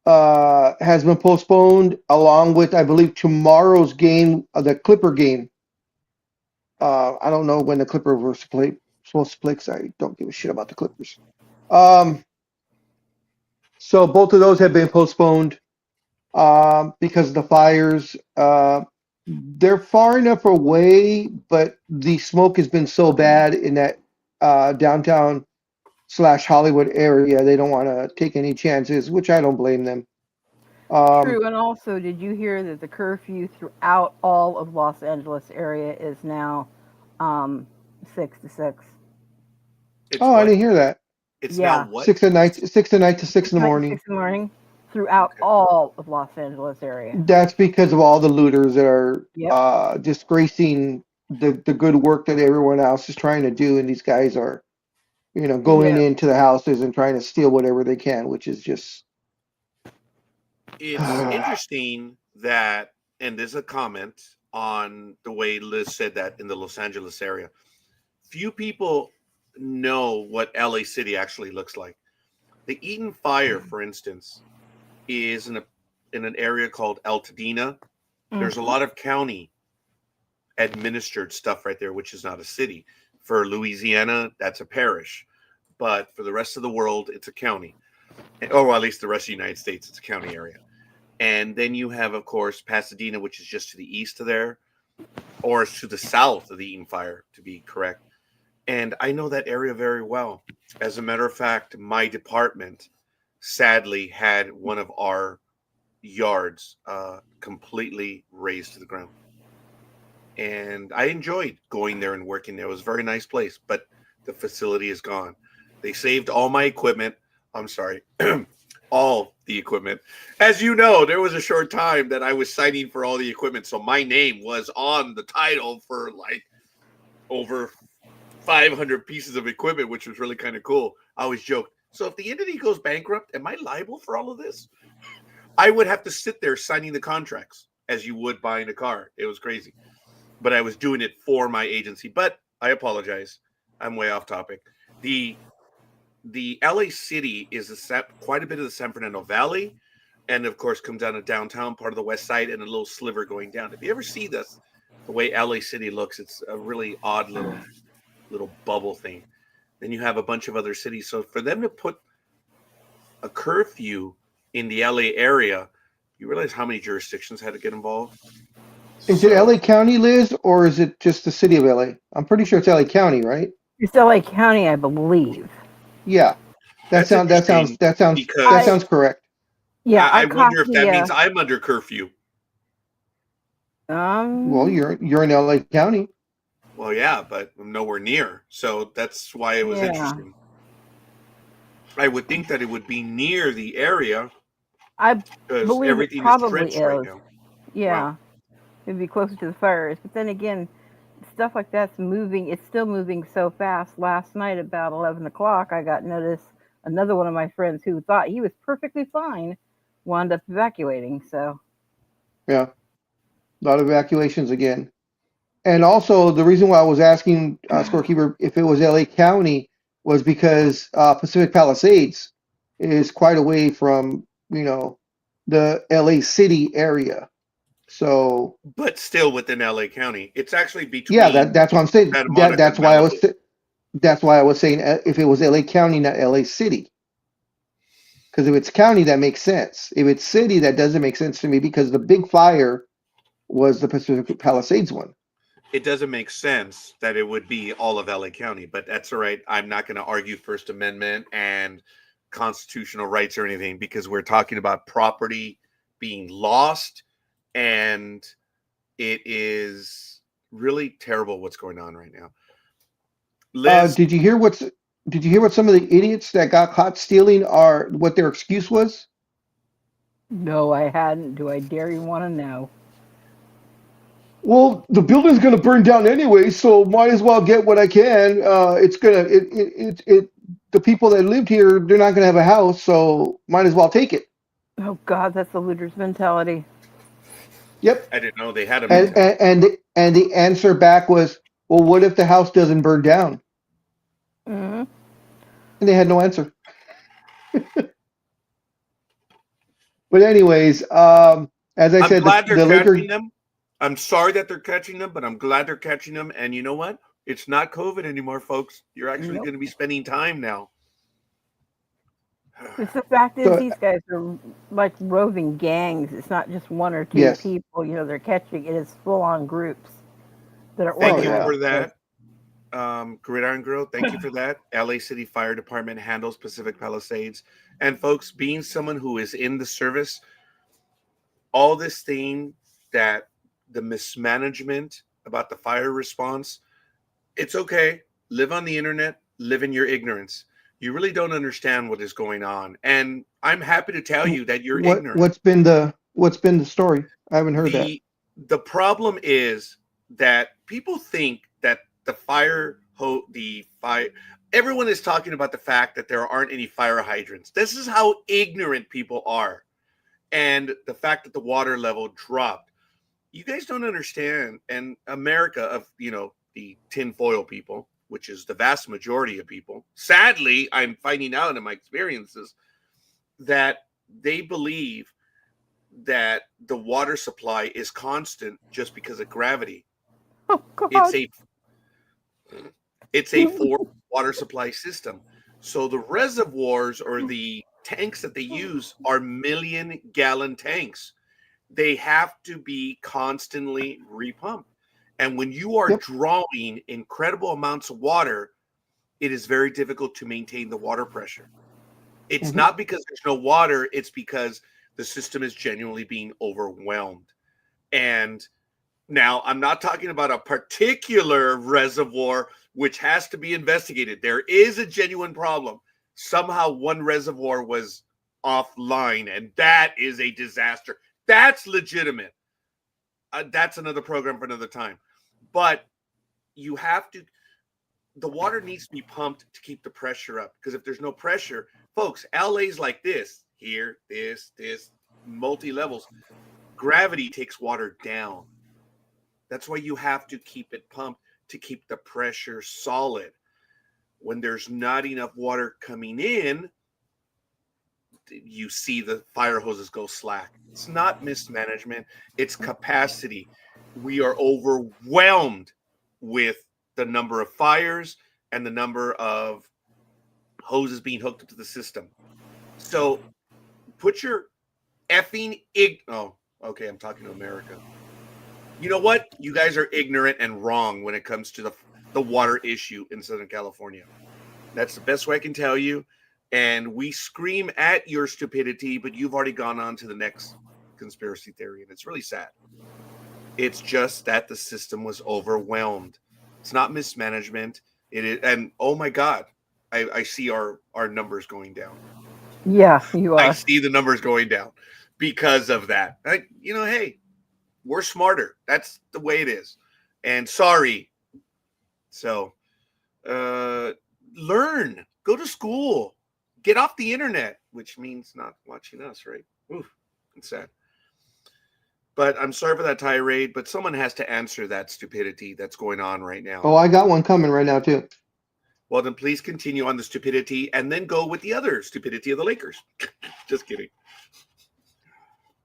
has been postponed along with, I believe, tomorrow's game, the Clipper game. I don't know when the Clippers were supposed to play because I don't give a shit about the Clippers. So both of those have been postponed because of the fires. They're far enough away, but the smoke has been so bad in that downtown / Hollywood area. They don't want to take any chances, which I don't blame them. True, and also, did you hear that the curfew throughout all of Los Angeles area is now 6 to 6? It's Oh, I what? didn't hear that. It's Yeah. now what? 6 at night, 6 at night to 6 in the morning. 6 in the morning throughout Okay. all of Los Angeles area. That's because of all the looters that are Yep. disgracing the good work that everyone else is trying to do, and these guys are, going Yeah. into the houses and trying to steal whatever they can, which is just It's interesting that, and there's a comment on the way Liz said that in the Los Angeles area. Few people know what LA City actually looks like. The Eden Fire, for instance, is in an area called Altadena. There's a Mhm. lot of county administered stuff right there, which is not a city. For Louisiana, that's a parish. But for the rest of the world, it's a county. Or well, at least the rest of the United States, it's a county area. And then you have, of course, Pasadena, which is just to the east of there, or to the south of the Eden Fire, to be correct. And I know that area very well. As a matter of fact, my department sadly had one of our yards completely razed to the ground. And I enjoyed going there and working there. It was a very nice place, but the facility is gone. They saved all my equipment. I'm sorry, all the equipment. As you know, there was a short time that I was signing for all the equipment. So my name was on the title for like over 500 pieces of equipment, which was really kind of cool. I always joked. So if the entity goes bankrupt, am I liable for all of this? I would have to sit there signing the contracts as you would buying a car. It was crazy. But I was doing it for my agency. But I apologize. I'm way off topic. The LA City is quite a bit of the San Fernando Valley, and of course comes down to downtown, part of the West Side, and a little sliver going down. If you ever see this, the way LA City looks, it's a really odd little bubble thing. Then you have a bunch of other cities. So for them to put a curfew in the LA area, you realize how many jurisdictions had to get involved? Is it LA County, Liz, or is it just the city of LA? I'm pretty sure it's LA County, right? It's LA County, I believe. Yeah. That That's sounds interesting that because sounds correct. Yeah, I I caught wonder if that means I'm under curfew. Well, um you're in LA County. Well, yeah, but I'm nowhere near. So that's why it was yeah. interesting. I would think that it would be near the area I because believe it everything is probably trenched right is. now. Yeah. Wow. It'd be closer to the fires. But then again, stuff like that's moving. It's still moving so fast. Last night, about 11 o'clock, I got notice. Another one of my friends who thought he was perfectly fine wound up evacuating. So, Yeah. A lot of evacuations again. And also, the reason why I was asking Scorekeeper if it was LA County was because Pacific Palisades is quite away from, the LA City area. So, But still within LA County. It's actually between yeah, that's what I'm saying. Santa Monica That's and why Malibu. that's why I was saying if it was LA County, not LA City. Because if it's county, that makes sense. If it's city, that doesn't make sense to me because the big fire was the Pacific Palisades one. It doesn't make sense that it would be all of LA County, but that's all right. I'm not going to argue First Amendment and constitutional rights or anything because we're talking about property being lost, and it is really terrible what's going on right now. Liz, Did you hear what some of the idiots that got caught stealing what their excuse was? no, I hadn't. Do I dare you want to know? Well, the building's going to burn down anyway, so might as well get what I can. It's gonna the people that lived here, they're not going to have a house, so might as well take it. Oh, God, that's the looters' mentality. Yep. I didn't know they had a And mentality. and the answer back was, well, what if the house doesn't burn down? hmm And they had no answer. But anyways, as I I'm said, glad they're the catching liquor. them. I'm sorry that they're catching them, but I'm glad they're catching them. And you know what? It's not COVID anymore, folks. You're actually Nope. going to be spending time now. Just the fact is, So these guys are like roving gangs. It's not just one or two yes. people. They're catching it is full on groups that are Thank Oh you organized. yeah. for that, Gridiron Girl. Thank you for that. LA City Fire Department handles Pacific Palisades. And folks, being someone who is in the service, all this thing that the mismanagement about the fire response, it's okay. Live on the internet, live in your ignorance. You really don't understand what is going on. And I'm happy to tell you that you're ignorant. What's been the story? I haven't heard that. The problem is that people think that everyone is talking about the fact that there aren't any fire hydrants. This is how ignorant people are. And the fact that the water level dropped. You guys don't understand. And America, of the tinfoil people, which is the vast majority of people, sadly, I'm finding out in my experiences that they believe that the water supply is constant just because of gravity. Oh, God. It's a forced water supply system. So the reservoirs or the tanks that they use are million-gallon tanks. They have to be constantly repumped. And when you are drawing incredible amounts of water, it is very difficult to maintain the water pressure. It's not because there's no water, it's because the system is genuinely being overwhelmed. And now I'm not talking about a particular reservoir which has to be investigated. There is a genuine problem. Somehow one reservoir was offline, and that is a disaster. That's legitimate. That's another program for another time. But you have to, the water needs to be pumped to keep the pressure up. Because if there's no pressure, folks, LA's like this, here, this, multi-levels. Gravity takes water down. That's why you have to keep it pumped to keep the pressure solid. When there's not enough water coming in, you see the fire hoses go slack. It's not mismanagement, it's capacity. We are overwhelmed with the number of fires and the number of hoses being hooked up to the system. So put your effing okay, I'm talking to America. You know what? You guys are ignorant and wrong when it comes to the water issue in Southern California. That's the best way I can tell you. And we scream at your stupidity, but you've already gone on to the next conspiracy theory, and it's really sad. It's just that the system was overwhelmed. It's not mismanagement. It is, and oh my God, I see our numbers going down. Yeah, you are. I see the numbers going down because of that. Hey, we're smarter. That's the way it is. And sorry. So, learn. Go to school. Get off the internet, which means not watching us, right? Oof, it's sad. But I'm sorry for that tirade, but someone has to answer that stupidity that's going on right now. Oh, I got one coming right now, too. Well, then please continue on the stupidity and then go with the other stupidity of the Lakers. Just kidding.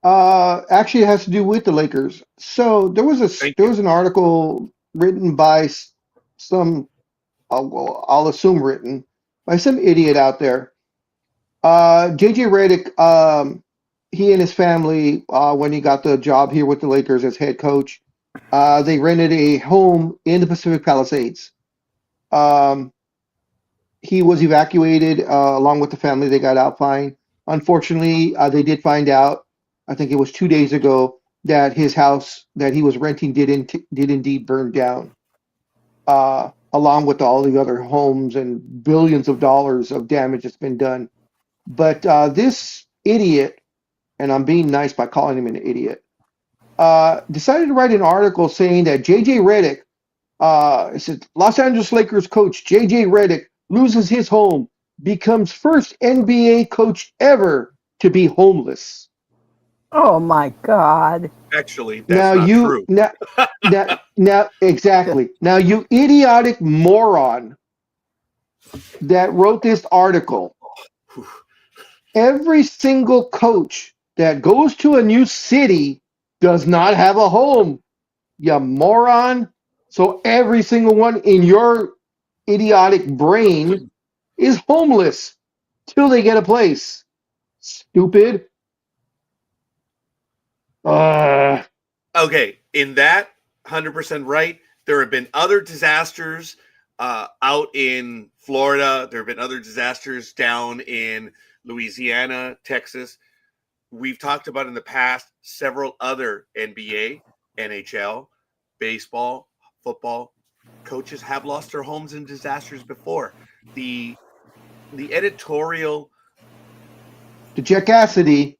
Actually, it has to do with the Lakers. So there was an article written by some, I'll assume written by some idiot out there. JJ Redick, he and his family, when he got the job here with the Lakers as head coach, they rented a home in the Pacific Palisades. He was evacuated along with the family. They got out fine. Unfortunately, they did find out, I think it was 2 days ago, that his house that he was renting did indeed burn down, along with all the other homes and billions of dollars of damage that's been done. But this idiot, and I'm being nice by calling him an idiot, decided to write an article saying that JJ Redick, it said Los Angeles Lakers coach JJ Redick loses his home, becomes first NBA coach ever to be homeless. Oh my God! Actually, that's not true. Now, exactly. Now, you idiotic moron that wrote this article. Every single coach that goes to a new city does not have a home, you moron. So every single one in your idiotic brain is homeless till they get a place. Stupid. Okay, in that, 100% right. There have been other disasters out in Florida. There have been other disasters down in Louisiana, Texas. We've talked about in the past several other NBA, NHL, baseball, football, Coaches have lost their homes in disasters before. The editorial. The Jack Cassidy.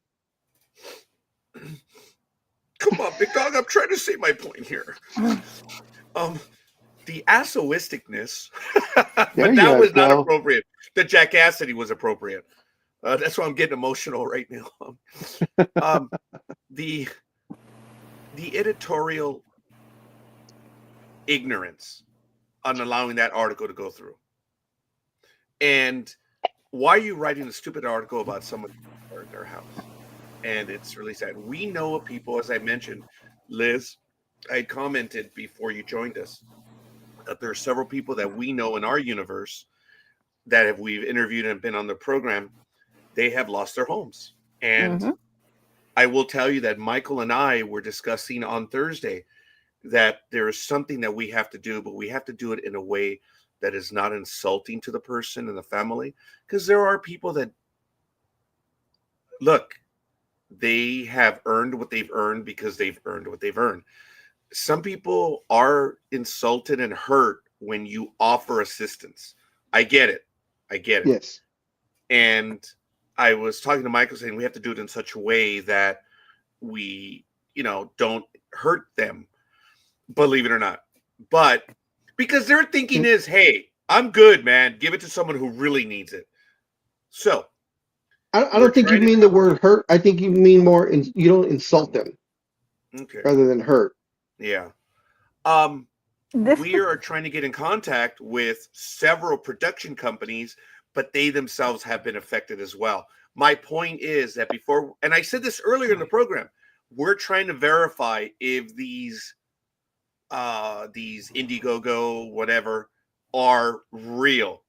Come on, big dog. I'm trying to say my point here. The assoisticness, but that was not appropriate. The Jack Cassidy was appropriate. That's why I'm getting emotional right now. The editorial ignorance on allowing that article to go through. And why are you writing a stupid article about someone in their house? And it's really sad. We know of people, as I mentioned, Liz, I commented before you joined us, that there are several people that we know in our universe that we've interviewed and been on the program, they have lost their homes. And I will tell you that Michael and I were discussing on Thursday that there is something that we have to do, but we have to do it in a way that is not insulting to the person and the family. Because there are people that, look, they have earned what they've earned because they've earned what they've earned. Some people are insulted and hurt when you offer assistance. I get it. Yes. And I was talking to Michael saying we have to do it in such a way that we, don't hurt them, believe it or not. But because their thinking is, hey, I'm good, man. Give it to someone who really needs it. So I don't think you mean the word hurt. I think you mean more, you don't insult them. Okay. Rather than hurt. Yeah. We are trying to get in contact with several production companies, but they themselves have been affected as well. My point is that before, and I said this earlier in the program, we're trying to verify if these Indiegogo, whatever, are real.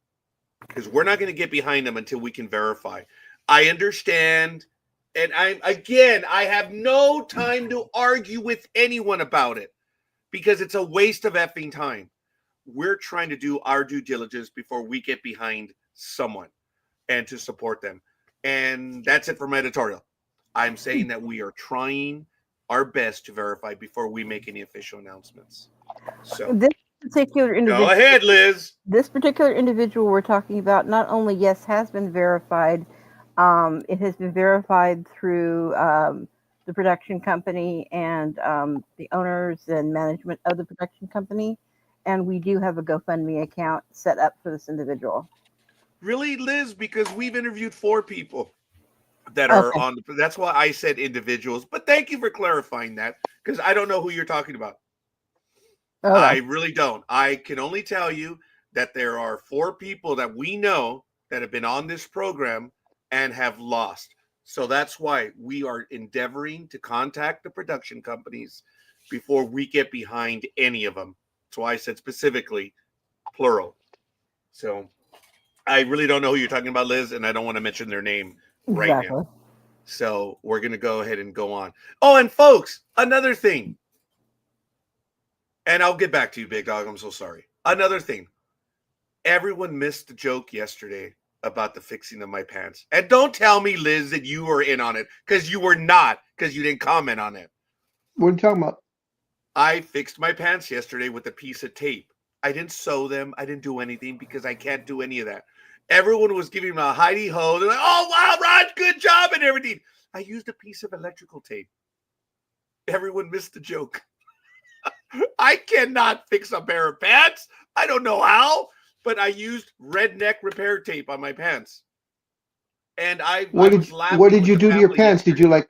Because we're not going to get behind them until we can verify. I understand. And I have no time to argue with anyone about it because it's a waste of effing time. We're trying to do our due diligence before we get behind someone and to support them. And that's it for my editorial. I'm saying that we are trying our best to verify before we make any official announcements. So this particular individual, go ahead, Liz. This particular individual we're talking about not only, yes, has been verified, it has been verified through the production company and the owners and management of the production company. And we do have a GoFundMe account set up for this individual. Really, Liz? Because we've interviewed 4 people that are on. That's why I said individuals. But thank you for clarifying that because I don't know who you're talking about. Okay. I really don't. I can only tell you that there are 4 people that we know that have been on this program and have lost. So that's why we are endeavoring to contact the production companies before we get behind any of them. That's why I said specifically plural. So I really don't know who you're talking about, Liz, and I don't want to mention their name right now. So we're going to go ahead and go on. Oh, and folks, another thing. And I'll get back to you, Big Dog. I'm so sorry. Another thing. Everyone missed the joke yesterday about the fixing of my pants. And don't tell me, Liz, that you were in on it, because you were not, because you didn't comment on it. What are you talking about? I fixed my pants yesterday with a piece of tape. I didn't sew them. I didn't do anything because I can't do any of that. Everyone was giving me a hidey ho. They're like, oh, wow, Raj, good job and everything. I used a piece of electrical tape. Everyone missed the joke. I cannot fix a pair of pants. I don't know how, but I used redneck repair tape on my pants. And what did you do to your pants? Yesterday.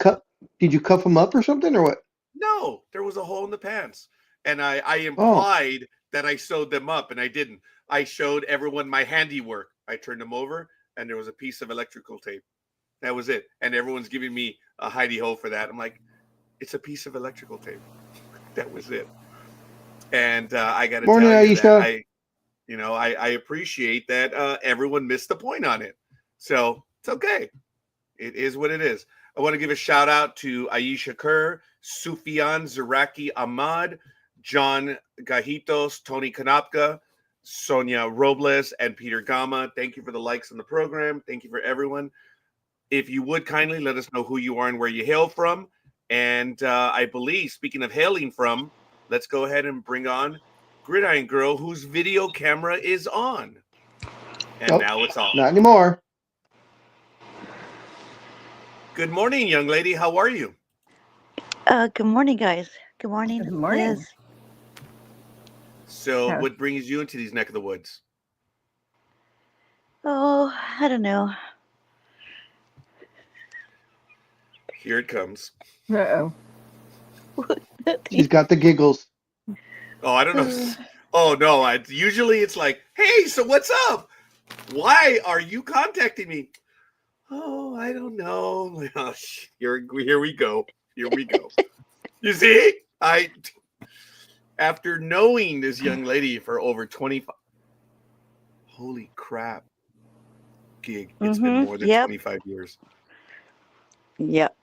Did you cuff them up or something or what? No, there was a hole in the pants. And I implied that I sewed them up, and I didn't. I showed everyone my handiwork. I turned them over, and there was a piece of electrical tape. That was it. And everyone's giving me a hidey ho for that. I'm like, it's a piece of electrical tape. That was it. And I got to tell you that I appreciate that everyone missed the point on it. So it's okay. It is what it is. I want to give a shout out to Aisha Kerr, Sufyan Zaraki Ahmad, John Gajitos, Tony Kanapka, Sonia Robles, and Peter Gama. Thank you for the likes on the program. Thank you for everyone. If you would kindly let us know who you are and where you hail from. And I believe, speaking of hailing from, let's go ahead and bring on Gridiron Girl, whose video camera is on. And Nope, now it's off. not anymore. Good morning, young lady. How are you? Good morning, guys. Good morning, Good morning. Liz. So, How's- what brings you into these neck of the woods? Oh, I don't know. Here it comes. Uh-oh. She's got the giggles. Oh, I don't know. Oh no! Usually it's like, "Hey, so what's up? Why are you contacting me?" Oh, I don't know. Oh, here we go. Here we go. You see, after knowing this young lady for over 25. Holy crap! Gig. It's been more than Yep. 25 years. Yep.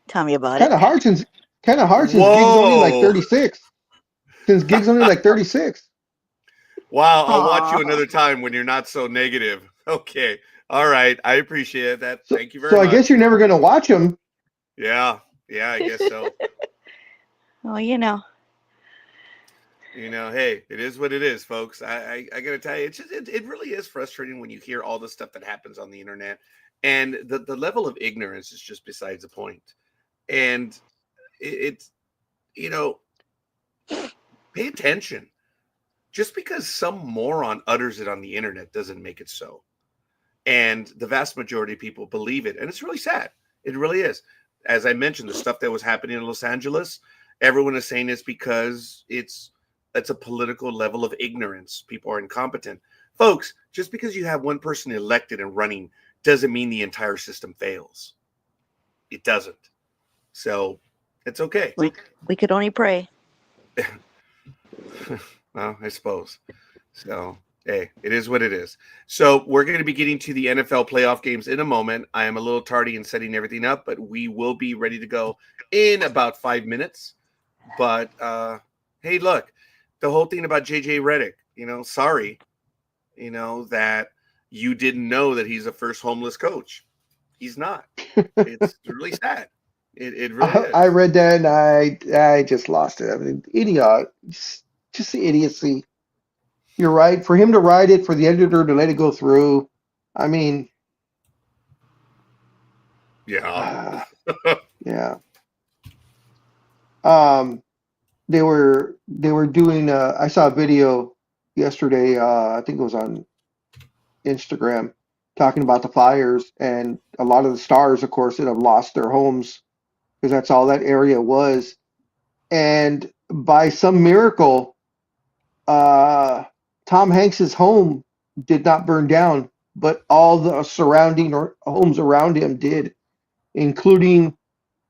Tell me about Kind it. of hard since Gig's only like Whoa. 36. Since Gig's only like 36. Wow, I'll watch you Aw. another time when you're not so negative. Okay. All right. I appreciate that. So, Thank you very so much. I guess you're never going to watch him. Yeah, I guess so. Oh, you know. Hey, it is what it is, folks. I gotta tell you, it really is frustrating when you hear all the stuff that happens on the internet, and the level of ignorance is just besides the point. And it's pay attention. Just because some moron utters it on the internet doesn't make it so. And the vast majority of people believe it, and it's really sad. It really is. As I mentioned, the stuff that was happening in Los Angeles, everyone is saying it's because it's a political level of ignorance. People are incompetent. Folks, just because you have one person elected and running doesn't mean the entire system fails. It doesn't. So it's okay. We could only pray. Well, I suppose. So, hey, it is what it is. So we're going to be getting to the NFL playoff games in a moment. I am a little tardy in setting everything up, but we will be ready to go in about 5 minutes. But, hey, look, the whole thing about JJ Redick, sorry, that you didn't know that he's a first homeless coach. He's not. It's really sad. It really is. I read that and I just lost it. I mean, idiot. Just the idiocy. You're right. For him to write it, for the editor to let it go through. I mean, Yeah. yeah. They were doing. I saw a video yesterday. I think it was on Instagram, talking about the fires and a lot of the stars, of course, that have lost their homes because that's all that area was. And by some miracle, Tom Hanks's home did not burn down, but all the surrounding homes around him did, including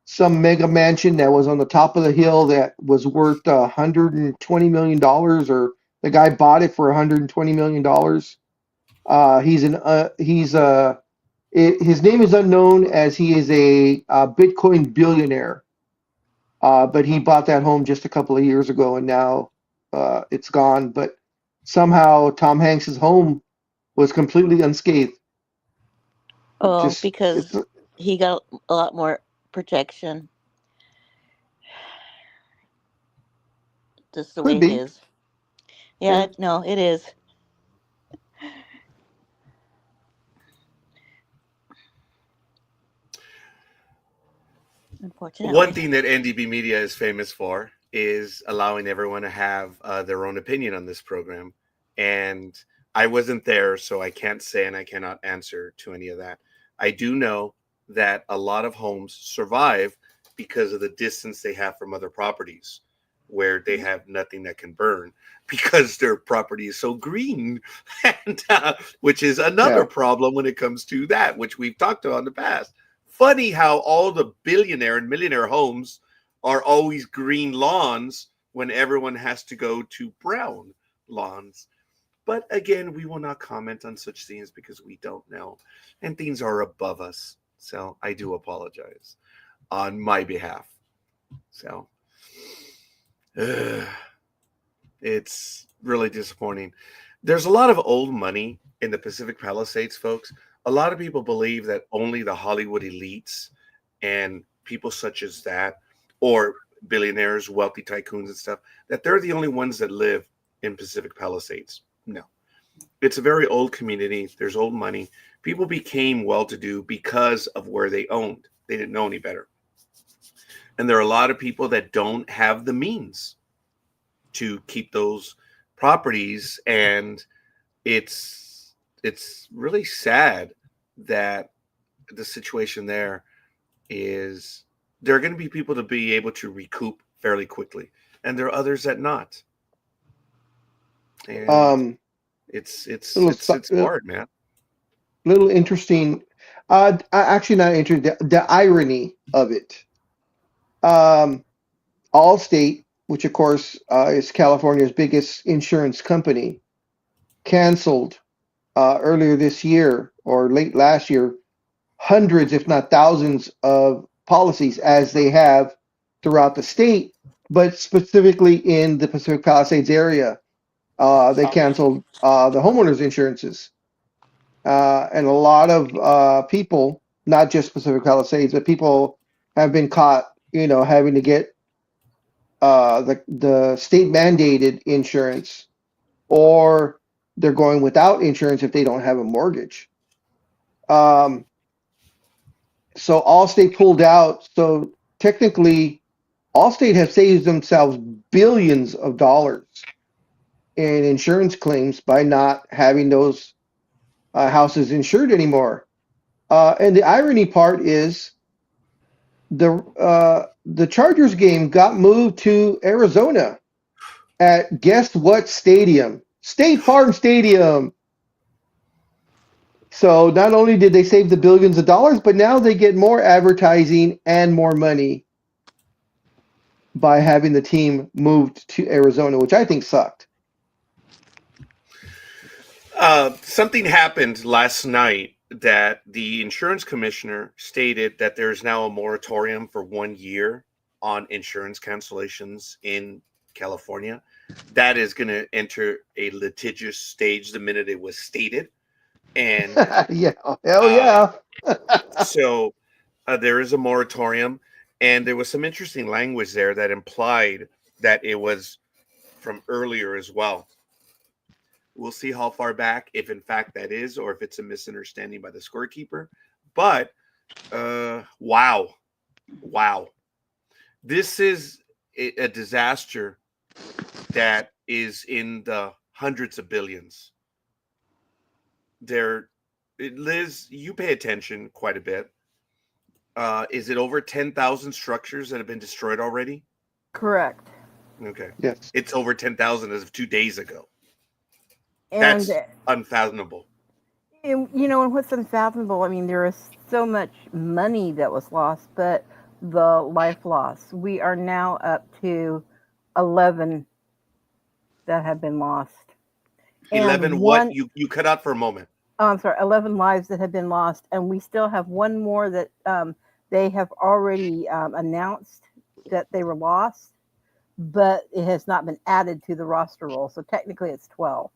some mega mansion that was on the top of the hill that was worth $120 million, or the guy bought it for $120 million. His name is unknown, as he is a Bitcoin billionaire. But he bought that home just a couple of years ago, and now it's gone. But somehow Tom Hanks's home was completely unscathed. Oh, Just- because it's- he got a lot more protection. Just the Could way be. it is. Yeah, no, it is. Unfortunately. One thing that NDB Media is famous for is allowing everyone to have their own opinion on this program. And I wasn't there, so I can't say and I cannot answer to any of that. I do know that a lot of homes survive because of the distance they have from other properties where they have nothing that can burn because their property is so green, and which is another Yeah. problem when it comes to that, which we've talked about in the past. Funny how all the billionaire and millionaire homes are always green lawns when everyone has to go to brown lawns. But again, we will not comment on such things because we don't know, and things are above us. So I do apologize on my behalf. So it's really disappointing. There's a lot of old money in the Pacific Palisades, folks. A lot of people believe that only the Hollywood elites and people such as that, or billionaires, wealthy tycoons and stuff, that they're the only ones that live in Pacific Palisades. No. It's a very old community. There's old money. People became well-to-do because of where they owned. They didn't know any better. And there are a lot of people that don't have the means to keep those properties. And it's really sad that the situation there is there are going to be people to be able to recoup fairly quickly. And there are others that not. And it's hard, man. Little interesting. Actually, not interesting. The irony of it. Allstate, which of course is California's biggest insurance company, canceled earlier this year or late last year hundreds, if not thousands, of policies as they have throughout the state, but specifically in the Pacific Palisades area. They canceled the homeowners insurances. And a lot of people, not just Pacific Palisades, but people have been caught, having to get the state mandated insurance, or they're going without insurance if they don't have a mortgage. So Allstate pulled out. So technically, Allstate has saved themselves billions of dollars in insurance claims by not having those houses insured anymore. And the irony part is the Chargers game got moved to Arizona at guess what stadium? State Farm Stadium. So not only did they save the billions of dollars, but now they get more advertising and more money by having the team moved to Arizona, which I think sucked. Something happened last night that the insurance commissioner stated that there's now a moratorium for 1 year on insurance cancellations in California. That is going to enter a litigious stage the minute it was stated. And yeah, hell yeah. So there is a moratorium, and there was some interesting language there that implied that it was from earlier as well. We'll see how far back, if in fact that is, or if it's a misunderstanding by the scorekeeper. But wow. This is a disaster that is in the hundreds of billions. Liz, you pay attention quite a bit. Is it over 10,000 structures that have been destroyed already? Correct. Okay. Yes. It's over 10,000 as of 2 days ago. And That's unfathomable. and what's unfathomable? I mean, there is so much money that was lost, but the life loss. We are now up to 11 that have been lost. 11 And what? one- You cut out for a moment. Oh, I'm sorry, 11 lives that have been lost, and we still have one more that they have already announced that they were lost, but it has not been added to the roster roll. So technically, it's 12.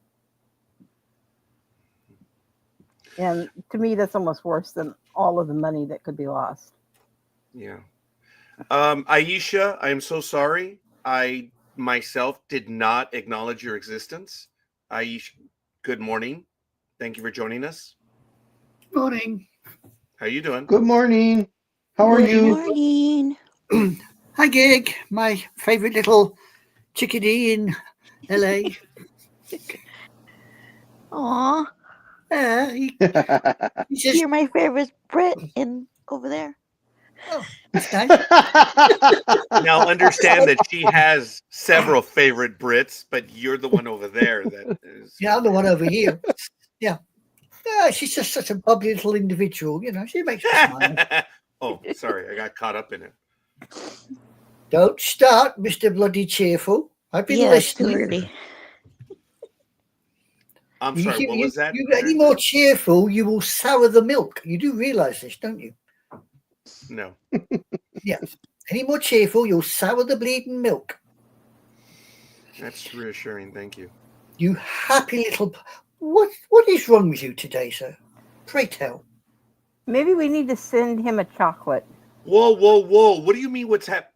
And to me, that's almost worse than all of the money that could be lost. Yeah. Aisha, I am so sorry. I myself did not acknowledge your existence. Aisha, good morning. Thank you for joining us. Morning. How you doing? Good morning. How are Good you? morning. Hi, Gig, my favorite little chickadee in LA. Aw, He just, you're my favorite Brit in over there. that's nice. Now understand that she has several favorite Brits, but you're the one over there that is. Yeah, I'm the one over here. Yeah. She's just such a bubbly little individual, she makes me smile. Oh, sorry, I got caught up in it. Don't start, Mr. Bloody Cheerful. I've been Yeah, it's too listening. early. I'm sorry, what was that? You get any more cheerful, you will sour the milk. You do realize this, don't you? No. Yes. Any more cheerful, you'll sour the bleeding milk. That's reassuring, thank you. You happy little... What is wrong with you today, sir? Pray tell. Maybe we need to send him a chocolate. Whoa. What do you mean what's happening?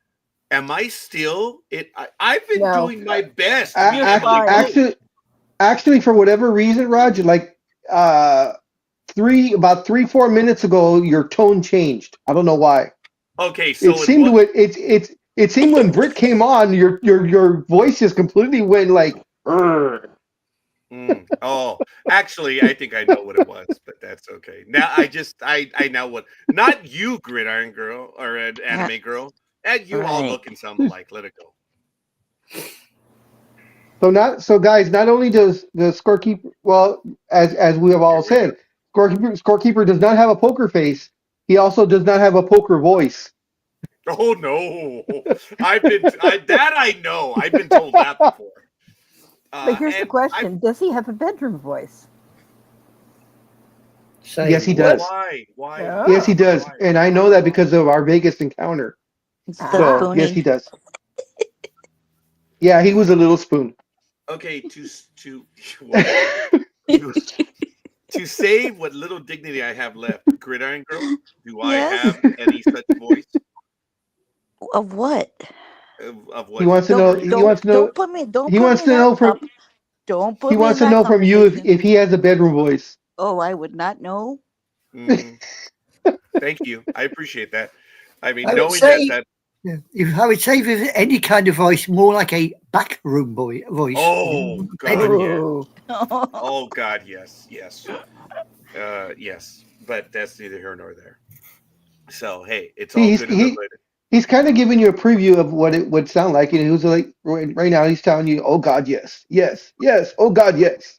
Am I still it? I've been No. doing my best. A- to be You're Emily fine. Grote. actually, for whatever reason, Roger, like about 3-4 minutes ago, your tone changed. I don't know why. Okay, so It seemed it seemed when Britt came on, your voice just completely went like. "Urgh." Oh, actually, I think I know what it was, but that's okay. Now I know what. Not you, Gridiron Girl or an Anime Girl, and you all Right. look and sound alike. Let it go. So guys, not only does the scorekeeper, well, as we have all said, scorekeeper does not have a poker face. He also does not have a poker voice. Oh no, I know. I've been told that before. But here's the and question: does he have a bedroom voice? Say Yes, he what? does. Why? Yeah. Yes, he does, Why? and I know that because of our Vegas encounter. It's Ah. the So spooning. yes, he does. Yeah, he was a little spoon. Okay, to save what little dignity I have left, Gridiron Girl, do I Yes? have any such voice Of what? of what? He wants to know. Don't He wants to know. don't put me don't He put wants me to in know that from. don't put He me wants in to that know from you conversation. if he has a bedroom voice. Oh, I would not know. Mm, thank you. I appreciate that. I mean, I would knowing say- that Yeah. I would say if it's any kind of voice, more like a backroom voice. oh God, Bedroom. yeah. Oh. Oh God, yes. Yes. But that's neither here nor there. So hey, it's all He's good in the hood. he's kind of giving you a preview of what it would sound like, and he was like, right now he's telling you, "Oh God, yes, yes, yes. Oh God, yes."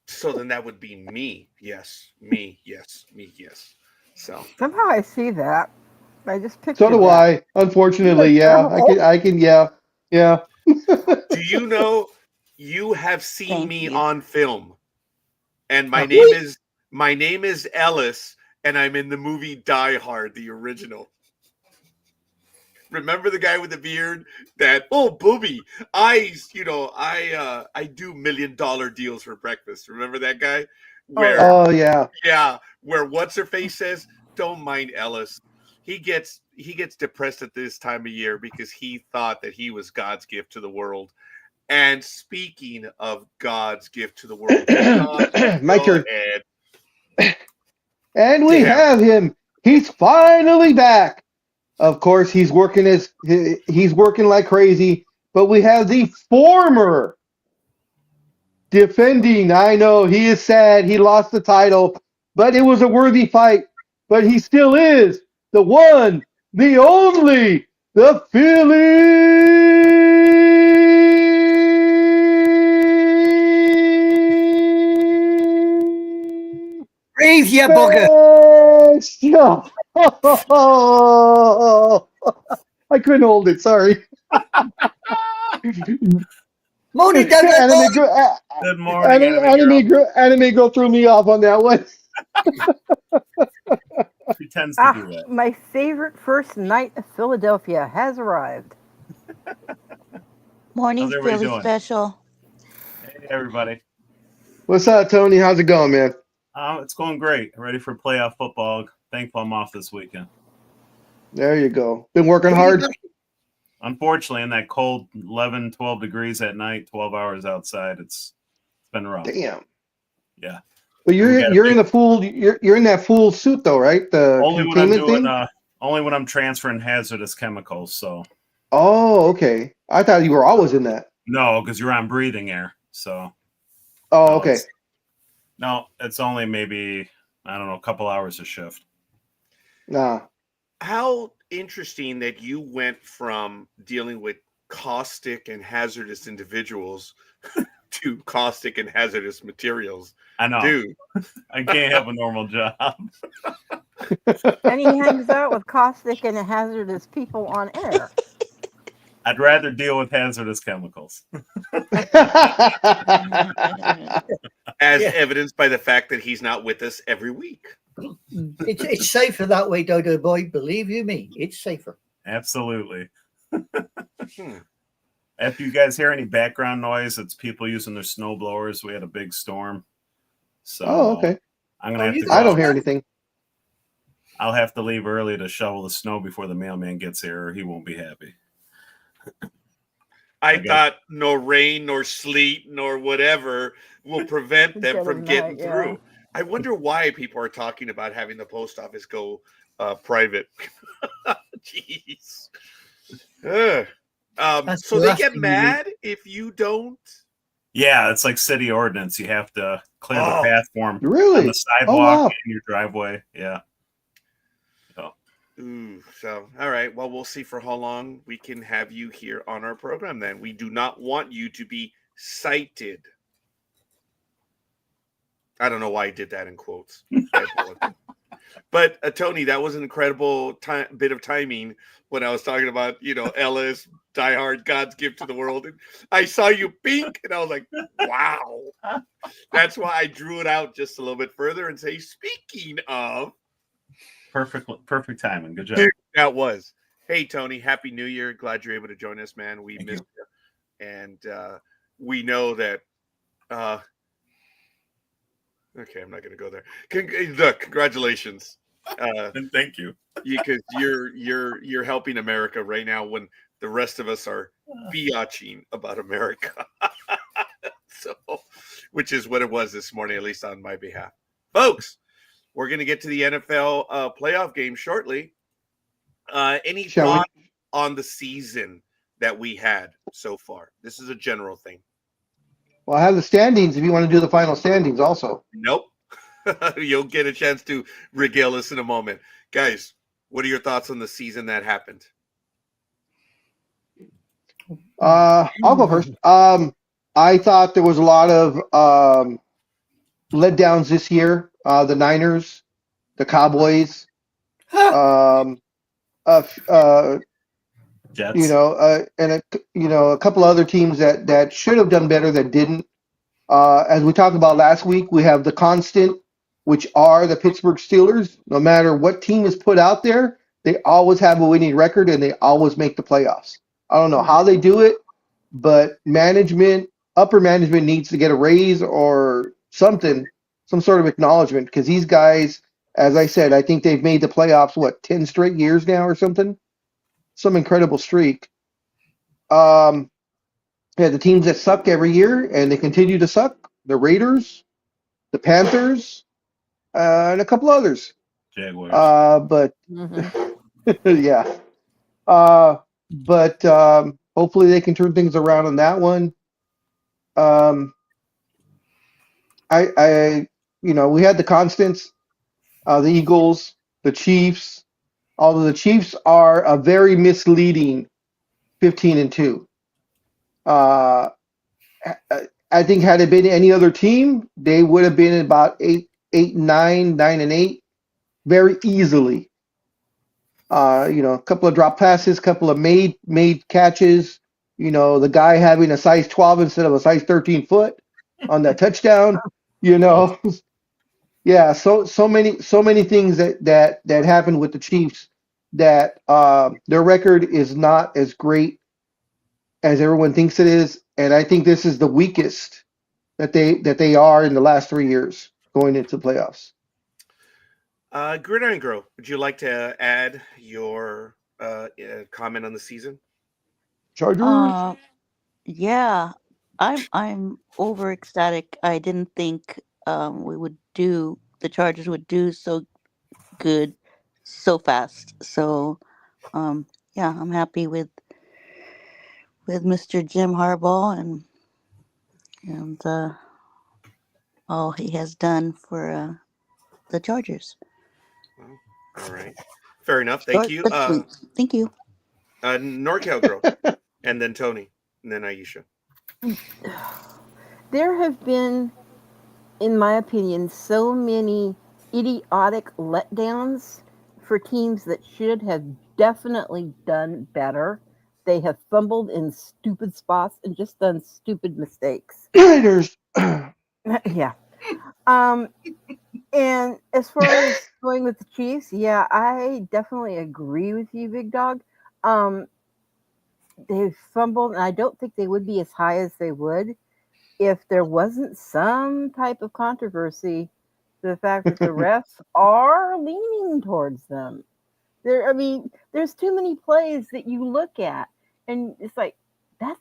So then that would be me. Yes. Me, yes. Me, yes. So Somehow I see that. I just pictured So do that. I. Unfortunately, yeah. I can. Yeah. do you know you have seen Thank me you. on film? And my Oh, name is Ellis, and I'm in the movie Die Hard, the original. Remember the guy with the beard? That booby, I do $1 million deals for breakfast. Remember that guy? Where Oh yeah. where what's her face says, "Don't mind Ellis." He gets depressed at this time of year because he thought that he was God's gift to the world. And speaking of God's gift to the world, John, My go turn. ahead. And we Damn. have him. He's finally back. Of course, he's working like crazy. But we have the former defending. I know he is sad. He lost the title, but it was a worthy fight. But he still is the one, the only, the Philly. breathe, you bugger. Special. I couldn't hold it. Sorry. Morning, Dodo Anime boy. girl, Good morning, anime girl. anime girl threw me off on that one. She tends to do that. My favorite first night of Philadelphia has arrived. Morning, How's everybody Philly doing? special. Hey, everybody. What's up, Tony? How's it going, man? It's going great. Ready for playoff football. Thankful I'm off this weekend. There you go. Been working hard. Unfortunately, in that cold 11, 12 degrees at night, 12 hours outside, it's been rough. Damn. Yeah. But We got a you're big- in the full you're in that full suit though, right? The Only when I'm containment doing, thing. only when I'm transferring hazardous chemicals. So Oh, okay. I thought you were always in that. no, because you're on breathing air. So Oh, no, okay. it's only maybe, I don't know, a couple hours a shift. Nah. How interesting that you went from dealing with caustic and hazardous individuals to caustic and hazardous materials. I know. Dude, I can't have a normal job. And he hangs out with caustic and hazardous people on air. I'd rather deal with hazardous chemicals. as Yeah. evidenced by the fact that he's not with us every week. It's safer that way, Dodo boy. Believe you me, it's safer. Absolutely. Hmm. If you guys hear any background noise, it's people using their snow blowers. We had a big storm. So Oh, okay. I'm gonna Oh, have you to got I go. don't hear anything. I'll have to leave early to shovel the snow before the mailman gets here, or he won't be happy. I Okay. thought no rain, nor sleet, nor whatever will prevent them Dead from of getting night, yeah. through. I wonder why people are talking about having the post office go private. Jeez. Ugh. That's So the they last get thing you need. mad if you don't. Yeah, it's like city ordinance. You have to clear the Oh, path for them on Really? the Oh sidewalk wow. and your driveway. Yeah. Ooh, so all right. Well, we'll see for how long we can have you here on our program. Then we do not want you to be cited. I don't know why I did that in quotes. I apologize. But Tony, that was an incredible bit of timing when I was talking about, Ellis, Die Hard, God's gift to the world. And I saw you pink, and I was like, wow. That's why I drew it out just a little bit further and say, speaking of. Perfect timing. Good job. That was. Hey, Tony, Happy New Year. Glad you're able to join us, man. We Thank missed you. And we know that. Okay, I'm not going to go there. Look, congratulations. Thank you. Because you're helping America right now when the rest of us are biatching about America. So, which is what it was this morning, at least on my behalf. Folks, we're going to get to the NFL playoff game shortly. Any Shall we? thought on the season that we had so far? This is a general thing. Well, I have the standings if you want to do the final standings also. Nope. You'll get a chance to regale us in a moment. Guys, what are your thoughts on the season that happened? I'll go first. I thought there was a lot of letdowns this year. The Niners, the Cowboys, Jets. and a couple other teams that should have done better that didn't. As we talked about last week, we have the constant, which are the Pittsburgh Steelers. No matter what team is put out there, they always have a winning record and they always make the playoffs. I don't know how they do it, but upper management needs to get a raise or something, some sort of acknowledgement, because these guys, as I said, I think they've made the playoffs, 10 straight years now or something? Some incredible streak. Yeah, the teams that suck every year and they continue to suck, the Raiders, the Panthers, and a couple others. Jaguars. But Mhm. yeah. But hopefully they can turn things around on that one. We had the constants, the Eagles, the Chiefs. Although the Chiefs are a very misleading 15-2. I think had it been any other team, they would have been about 9-8, very easily. A couple of drop passes, couple of made catches. The guy having a size 12 instead of a size 13 foot on that touchdown. Yeah. So many things that happened with the Chiefs that their record is not as great as everyone thinks it is, and I think this is the weakest that they are in the last 3 years going into playoffs. Gridiron Girl, would you like to add your comment on the season? Chargers. Yeah, I'm over ecstatic. I didn't think the Chargers would do so good so fast. So yeah, I'm happy with Mr. Jim Harbaugh and all he has done for the Chargers. Well, all right. Fair enough. Thank Short you. but sweet. Thank you. NorCal Girl, and then Tony, and then Aisha. There have been, in my opinion, so many idiotic letdowns for teams that should have definitely done better. They have fumbled in stupid spots and just done stupid mistakes. Raiders. Yeah. And as far as going with the Chiefs, yeah, I definitely agree with you, Big Dog. They've fumbled, and I don't think they would be as high as they would if there wasn't some type of controversy The fact that the refs are leaning towards them. I mean, there's too many plays that you look at, and it's like, that's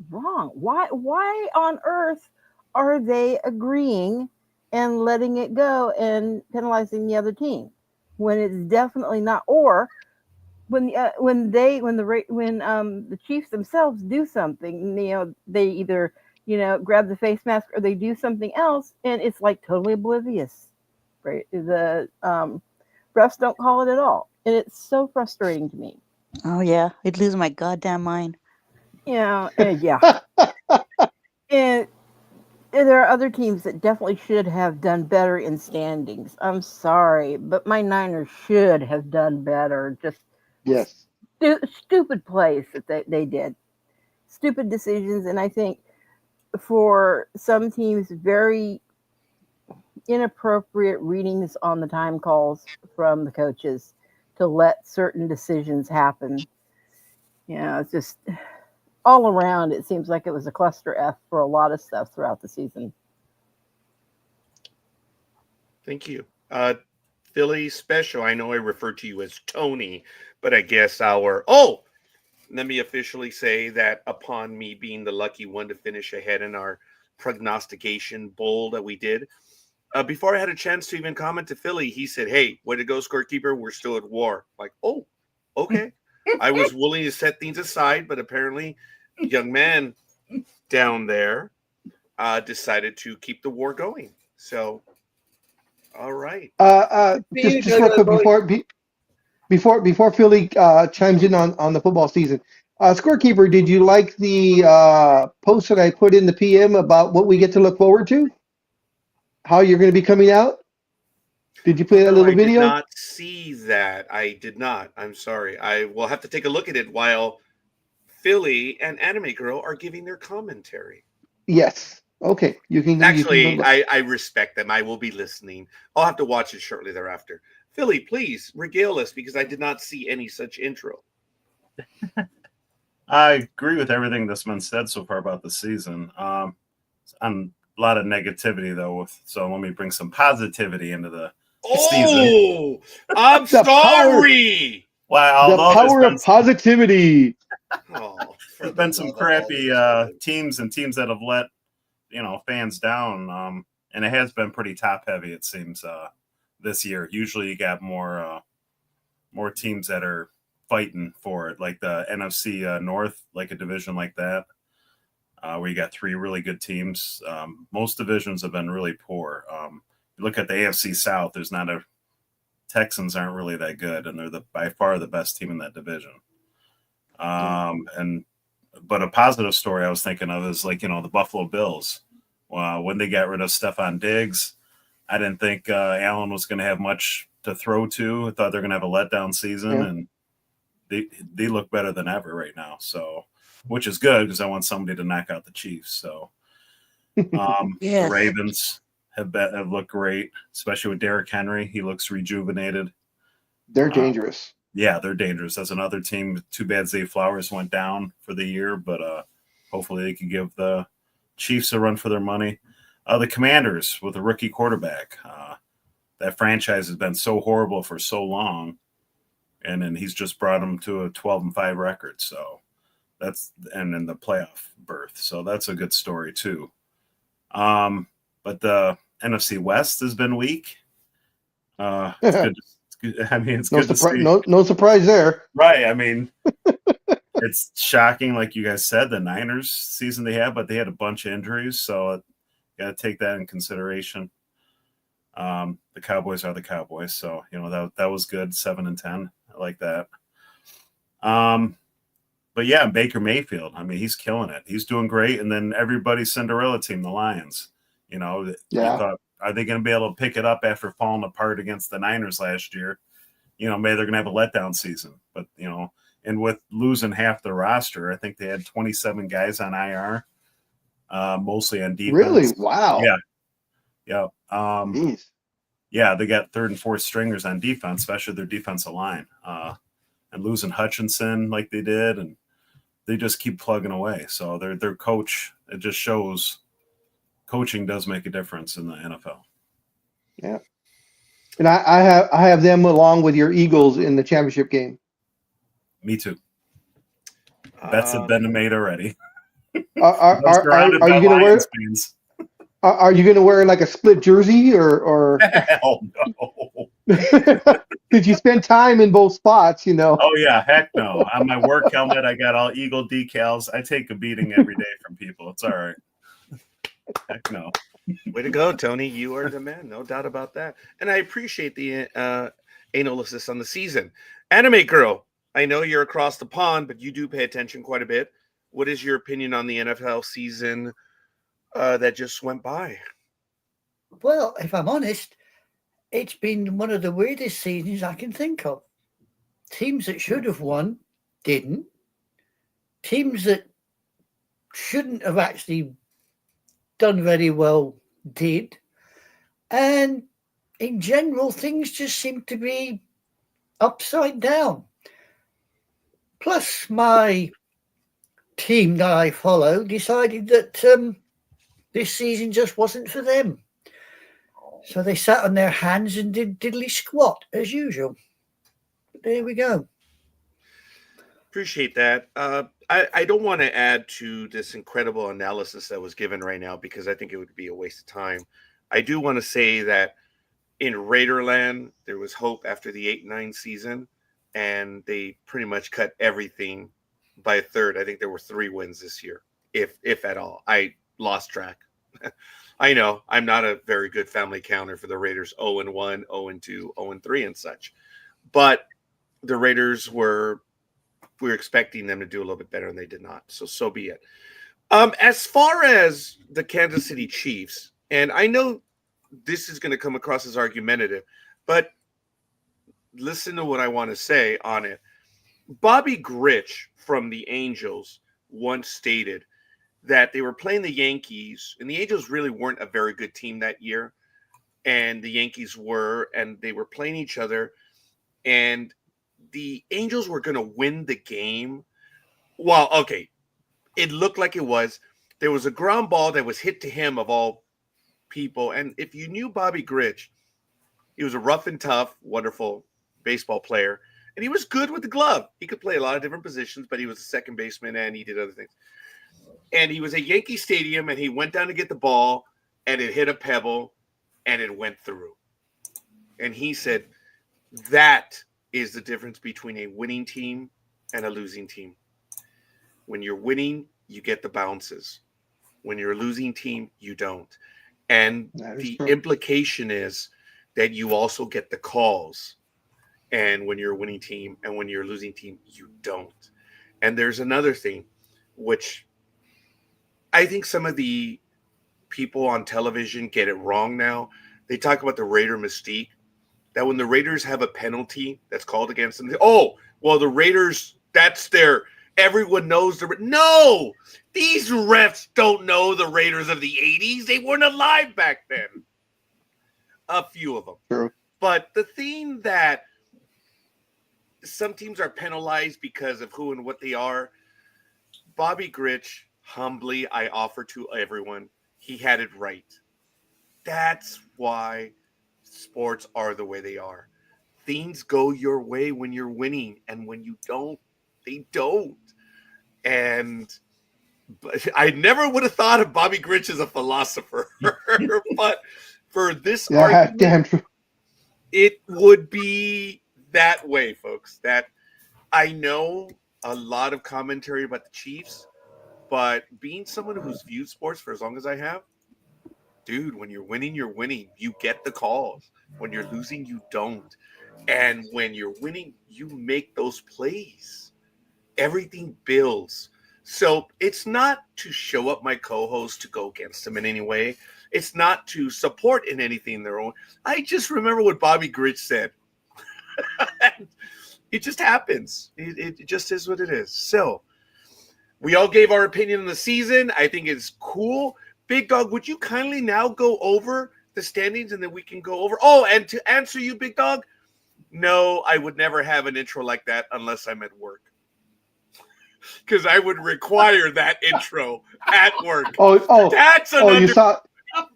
wrong. Why on earth are they agreeing and letting it go and penalizing the other team when it's definitely not? Or when the Chiefs themselves do something, they either grab the face mask or they do something else, and it's like totally oblivious. Right? The refs don't call it at all, and it's so frustrating to me. Oh yeah, I'd lose my goddamn mind. Yeah. And there are other teams that definitely should have done better in standings. I'm sorry, but my Niners should have done better. Just Yes. stupid plays that they did, stupid decisions, and I think for some teams, very inappropriate readings on the time calls from the coaches to let certain decisions happen. It's just all around. It seems like it was a cluster F for a lot of stuff throughout the season. Thank you. Philly Special, I know I referred to you as Tony, but I guess let me officially say that upon me being the lucky one to finish ahead in our prognostication bowl that we did, before I had a chance to even comment to Philly, he said, "Hey, way to go, scorekeeper. We're still at war." Like, oh, okay. I was willing to set things aside, but apparently, young man down there decided to keep the war going. So, all right. Just real quick before Philly chimes in on the football season. Scorekeeper, did you like the post that I put in the PM about what we get to look forward to? How you're going to be coming out? Did you play that little video? I did not see that. I did not. I'm sorry. I will have to take a look at it while Philly and Anime Girl are giving their commentary. Yes. Okay. You can Actually, I respect them. I will be listening. I'll have to watch it shortly thereafter. Philly, please regale us because I did not see any such intro. I agree with everything that's been said so far about the season. I'm a lot of negativity though, so let me bring some positivity into the season. I'm sorry. Well, the power of positivity. There's been some crappy teams that have let fans down, and it has been pretty top heavy. It seems this year. Usually, you got more teams that are fighting for it, like the NFC North, like a division like that. Where you got three really good teams. Most divisions have been really poor. You look at the AFC South, Texans aren't really that good, and they're by far the best team in that division. But a positive story I was thinking of is the Buffalo Bills. When they got rid of Stephon Diggs, I didn't think Allen was going to have much to throw to. I thought they're going to have a letdown season, and they look better than ever right now. So. Which is good because I want somebody to knock out the Chiefs. So, yes. The Ravens have looked great, especially with Derrick Henry. He looks rejuvenated. They're dangerous. Yeah, they're dangerous. That's another team. Too bad Zay Flowers went down for the year, but hopefully they can give the Chiefs a run for their money. The Commanders with a rookie quarterback. That franchise has been so horrible for so long, and then he's just brought them to a 12-5 record. So. And in the playoff berth. So that's a good story too. But the NFC West has been weak. It's good. It's good to see. No surprise there. Right. I mean, it's shocking, like you guys said, the Niners season they had, but they had a bunch of injuries. So got to take that in consideration. The Cowboys are the Cowboys. So, that was good. 7-10. I like that. But yeah, Baker Mayfield, I mean, he's killing it. He's doing great. And then everybody's Cinderella team, the Lions, you thought, are they going to be able to pick it up after falling apart against the Niners last year? Maybe they're going to have a letdown season. But, and with losing half the roster, I think they had 27 guys on IR, mostly on defense. Really? Wow. Yeah. Yeah, they got third and fourth stringers on defense, especially their defensive line. And losing Hutchinson like they did, and they just keep plugging away. So their coach, it just shows coaching does make a difference in the NFL. Yeah. And I have them along with your Eagles in the championship game. Me too. Bets have been made already. Are you gonna wear? Are you gonna wear like a split jersey or? Hell no. Did you spend time in both spots? You know. Oh yeah, heck no. On my work helmet, I got all Eagle decals. I take a beating every day from people. It's all right. Heck no. Way to go, Tony. You are the man. No doubt about that. And I appreciate the analysis on the season. Anime Girl, I know you're across the pond, but you do pay attention quite a bit. What is your opinion on the NFL season that just went by? Well, if I'm honest, it's been one of the weirdest seasons I can think of. Teams that should have won didn't. Teams that shouldn't have actually done very well did. And in general, things just seem to be upside down. Plus, my team that I follow decided that this season just wasn't for them. So they sat on their hands and did diddly squat as usual. But there we go. Appreciate that. I don't want to add to this incredible analysis that was given right now because I think it would be a waste of time. I do want to say that in Raiderland, there was hope after the 8-9 season, and they pretty much cut everything by a third. I think there were 3 wins this year, if at all. I lost track. I know I'm not a very good family counter for the Raiders. 0-1, 0-2, 0-3, and such. But the Raiders we were expecting them to do a little bit better, and they did not. So be it. As far as the Kansas City Chiefs, and I know this is going to come across as argumentative, but listen to what I want to say on it. Bobby Grich from the Angels once stated that they were playing the Yankees, and the Angels really weren't a very good team that year, and the Yankees were, and they were playing each other, and the Angels were going to win the game. Well, okay, it looked like it was. There was a ground ball that was hit to him of all people, and if you knew Bobby Grich, he was a rough and tough, wonderful baseball player, and he was good with the glove. He could play a lot of different positions, but he was a second baseman, and he did other things. And he was at Yankee Stadium, and he went down to get the ball, and it hit a pebble, and it went through. And he said, that is the difference between a winning team and a losing team. When you're winning, you get the bounces. When you're a losing team, you don't. And the implication is that you also get the calls. And when you're a winning team and when you're a losing team, you don't. And there's another thing, which I think some of the people on television get it wrong now. They talk about the Raider mystique, that when the Raiders have a penalty that's called against them, the Raiders, that's their, everyone knows no, these refs don't know the Raiders of the 80s. They weren't alive back then. A few of them. True. But the thing that some teams are penalized because of who and what they are, Bobby Grich, humbly, I offer to everyone, he had it right. That's why sports are the way they are. Things go your way when you're winning, and when you don't, they don't. And I never would have thought of Bobby Grich as a philosopher, but for this argument, damn true. It would be that way, folks. That I know a lot of commentary about the Chiefs, but being someone who's viewed sports for as long as I have, dude, when you're winning, you're winning. You get the calls. When you're losing, you don't. And when you're winning, you make those plays. Everything builds. So it's not to show up my co-host to go against them in any way. It's not to support in anything their own. I just remember what Bobby Grich said. It just happens. It just is what it is. So we all gave our opinion on the season. I think it's cool. Big Dog, would you kindly now go over the standings and then we can go over? Oh, and to answer you, Big Dog, no, I would never have an intro like that unless I'm at work. Because I would require that intro at work. Oh, that's another. You saw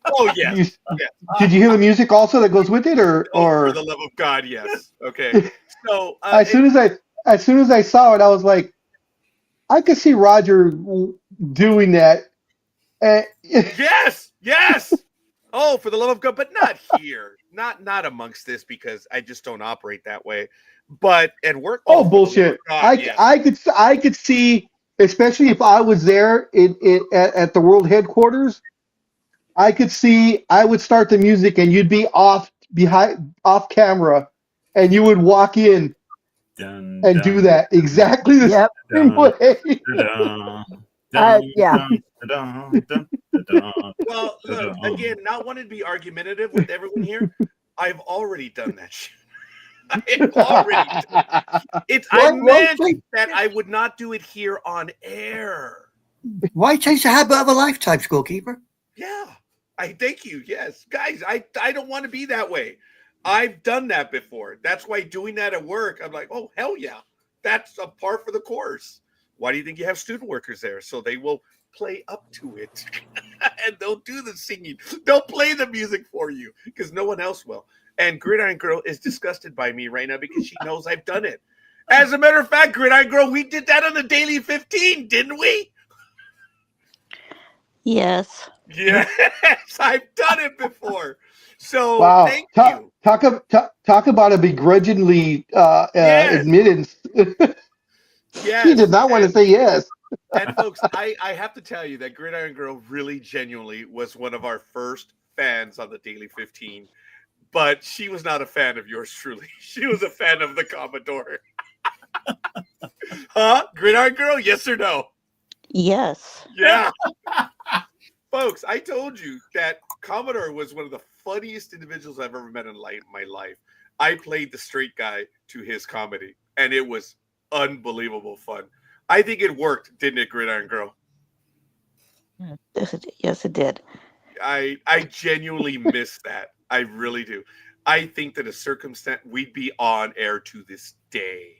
Oh yes. You- Yes. Did you hear the music also that goes with it, Oh, for or the love of God, yes. Okay. So as soon as I saw it, I was like, I could see Roger doing that. And, yes, yes. Oh, for the love of God, but not here. Not amongst this because I just don't operate that way. But at work, oh, for the love of bullshit! God, yes. I could see, especially if I was there at the world headquarters. I could see I would start the music and you'd be off camera, and you would walk in Dun, and do that exactly the Yep. same dun, way. dun, dun, Yeah. dun, dun, dun, dun, Well, look, dun. again, not wanting to be argumentative with everyone here. I've already done that shit. I have already done it. I meant that I would not do it here on air. Why change the habit of a lifetime, scorekeeper? Yeah. I thank you. Yes. Guys, I don't want to be that way. I've done that before. That's why doing that at work, I'm like, oh, hell yeah. That's a par for the course. Why do you think you have student workers there? So they will play up to it. And they'll do the singing. They'll play the music for you because no one else will. And Gridiron Girl is disgusted by me right now because she knows I've done it. As a matter of fact, Gridiron Girl, we did that on the Daily 15, didn't we? Yes. Yes, I've done it before. So Wow! thank you. Talk about a begrudgingly Yes. admittance. Yes. He did not want to say yes. And folks, I have to tell you that Gridiron Girl really genuinely was one of our first fans on the Daily 15. But she was not a fan of yours truly. She was a fan of the Commodore. Huh? Gridiron Girl, yes or no? Yes. Yeah. Folks, I told you that Commodore was one of the funniest individuals I've ever met in my life. I played the straight guy to his comedy, and it was unbelievable fun. I think it worked, didn't it, Gridiron Girl? Yes, it did. I genuinely miss that. I really do. I think that a circumstance we'd be on air to this day.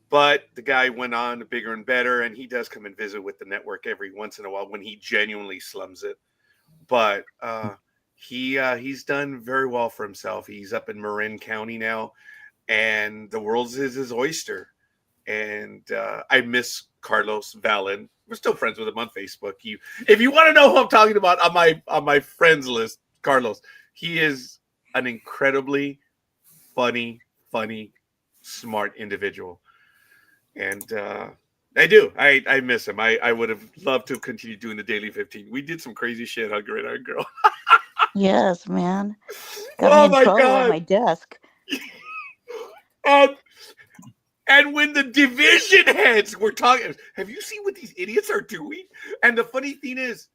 But the guy went on bigger and better, and he does come and visit with the network every once in a while when he genuinely slums it. But he's done very well for himself. He's up in Marin County now, and the world is his oyster. And I miss Carlos Valen. We're still friends with him on Facebook. If you want to know who I'm talking about on my friends list, Carlos, he is an incredibly funny, smart individual. And I do. I miss him. I would have loved to continue doing the Daily 15. We did some crazy shit on Gridiron Girl. Yes, man. Got Oh me in my trouble God. at my desk. And when the division heads were talking, have you seen what these idiots are doing? And the funny thing is,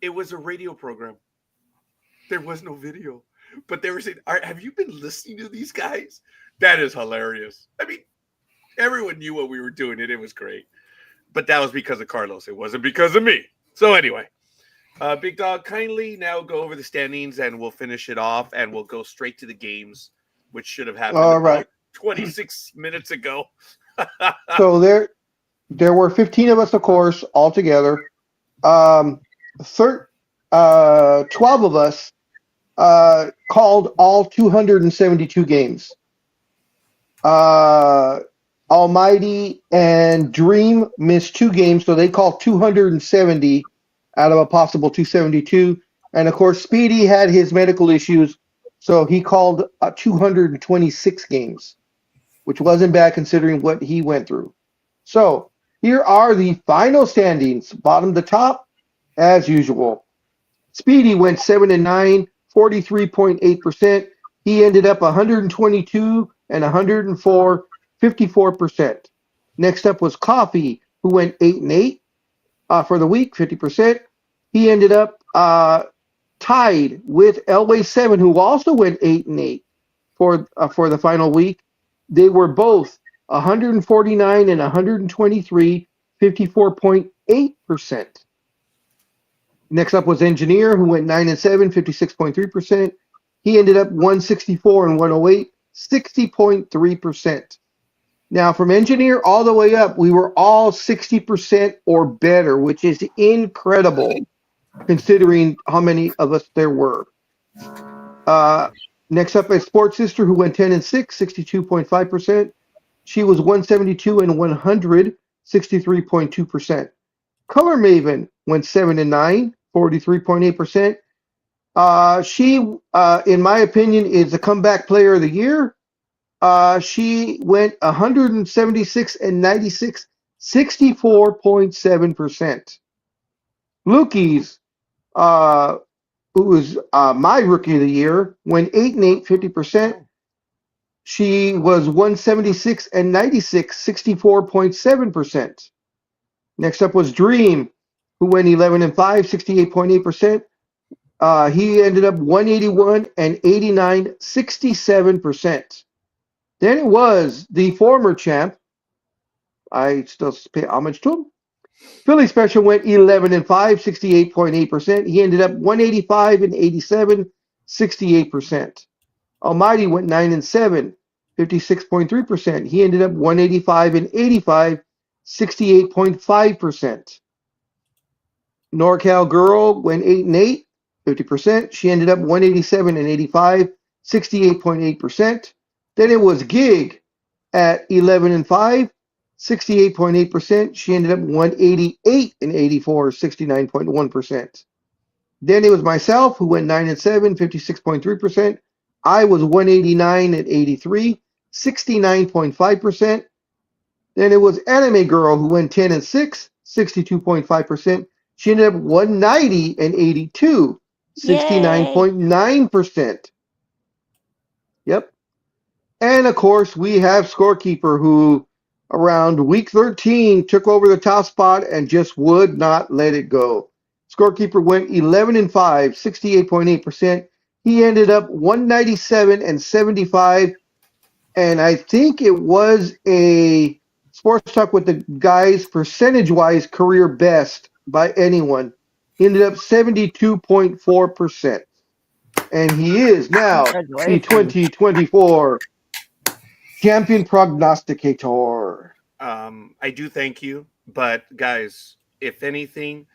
it was a radio program. There was no video. But they were saying, have you been listening to these guys? That is hilarious. I mean, everyone knew what we were doing, and it was great. But that was because of Carlos. It wasn't because of me. So anyway, Big Dog, kindly now go over the standings, and we'll finish it off, and we'll go straight to the games, which should have happened All right. 26 minutes ago. So there were 15 of us, of course, altogether. 12 of us called all 272 games. Almighty and Dream missed 2 games, so they called 270 out of a possible 272. And of course, Speedy had his medical issues, so he called 226 games, which wasn't bad considering what he went through. So here are the final standings, bottom to top, as usual. Speedy went 7-9, 43.8%. He ended up 122 and 104, 54%. Next up was Coffee, who went 8-8 for the week, 50%. He ended up tied with Elway 7, who also went 8-8 for the final week. They were both 149 and 123, 54.8%. Next up was Engineer, who went 9-7, 56.3%. He ended up 164 and 108, 60.3%. Now, from Engineer all the way up, we were all 60% or better, which is incredible. considering how many of us there were. Next up, a sports sister who went 10 and 6, 62.5%. She was 172 and 100, 63.2%. Color Maven went 7 and 9, 43.8%. She, in my opinion, is the comeback player of the year. She went 176 and 96, 64.7%. Lukey's, who was my rookie of the year, went 8 and 8, 50%. She was 176 and 96, 64.7%. Next up was Dream, who went 11 and 5, 68.8%. He ended up 181 and 89, 67%. Then it was the former champ. I still pay homage to him. Philly Special went 11 and 5, 68.8%. He ended up 185 and 87, 68%. Almighty went 9 and 7, 56.3%. He ended up 185 and 85, 68.5%. NorCal Girl went 8 and 8, 50%. She ended up 187 and 85, 68.8%. Then it was Gig at 11 and 5, 68.8%. She ended up 188 and 84, 69.1%. Then it was myself who went 9 and 7, 56.3%. I was 189 and 83, 69.5%. Then it was Anime Girl who went 10 and 6, 62.5%. She ended up 190 and 82, 69.9%. Yep. And of course, we have Scorekeeper, who around week 13 took over the top spot and just would not let it go. Scorekeeper went 11 and 5, 68.8%. He ended up 197 and 75. And I think it was a Sports Talk with the Guys percentage-wise career best by anyone. He ended up 72.4%. And he is now the Congratulations. 2024 champion prognosticator. I do thank you, but guys, if anything,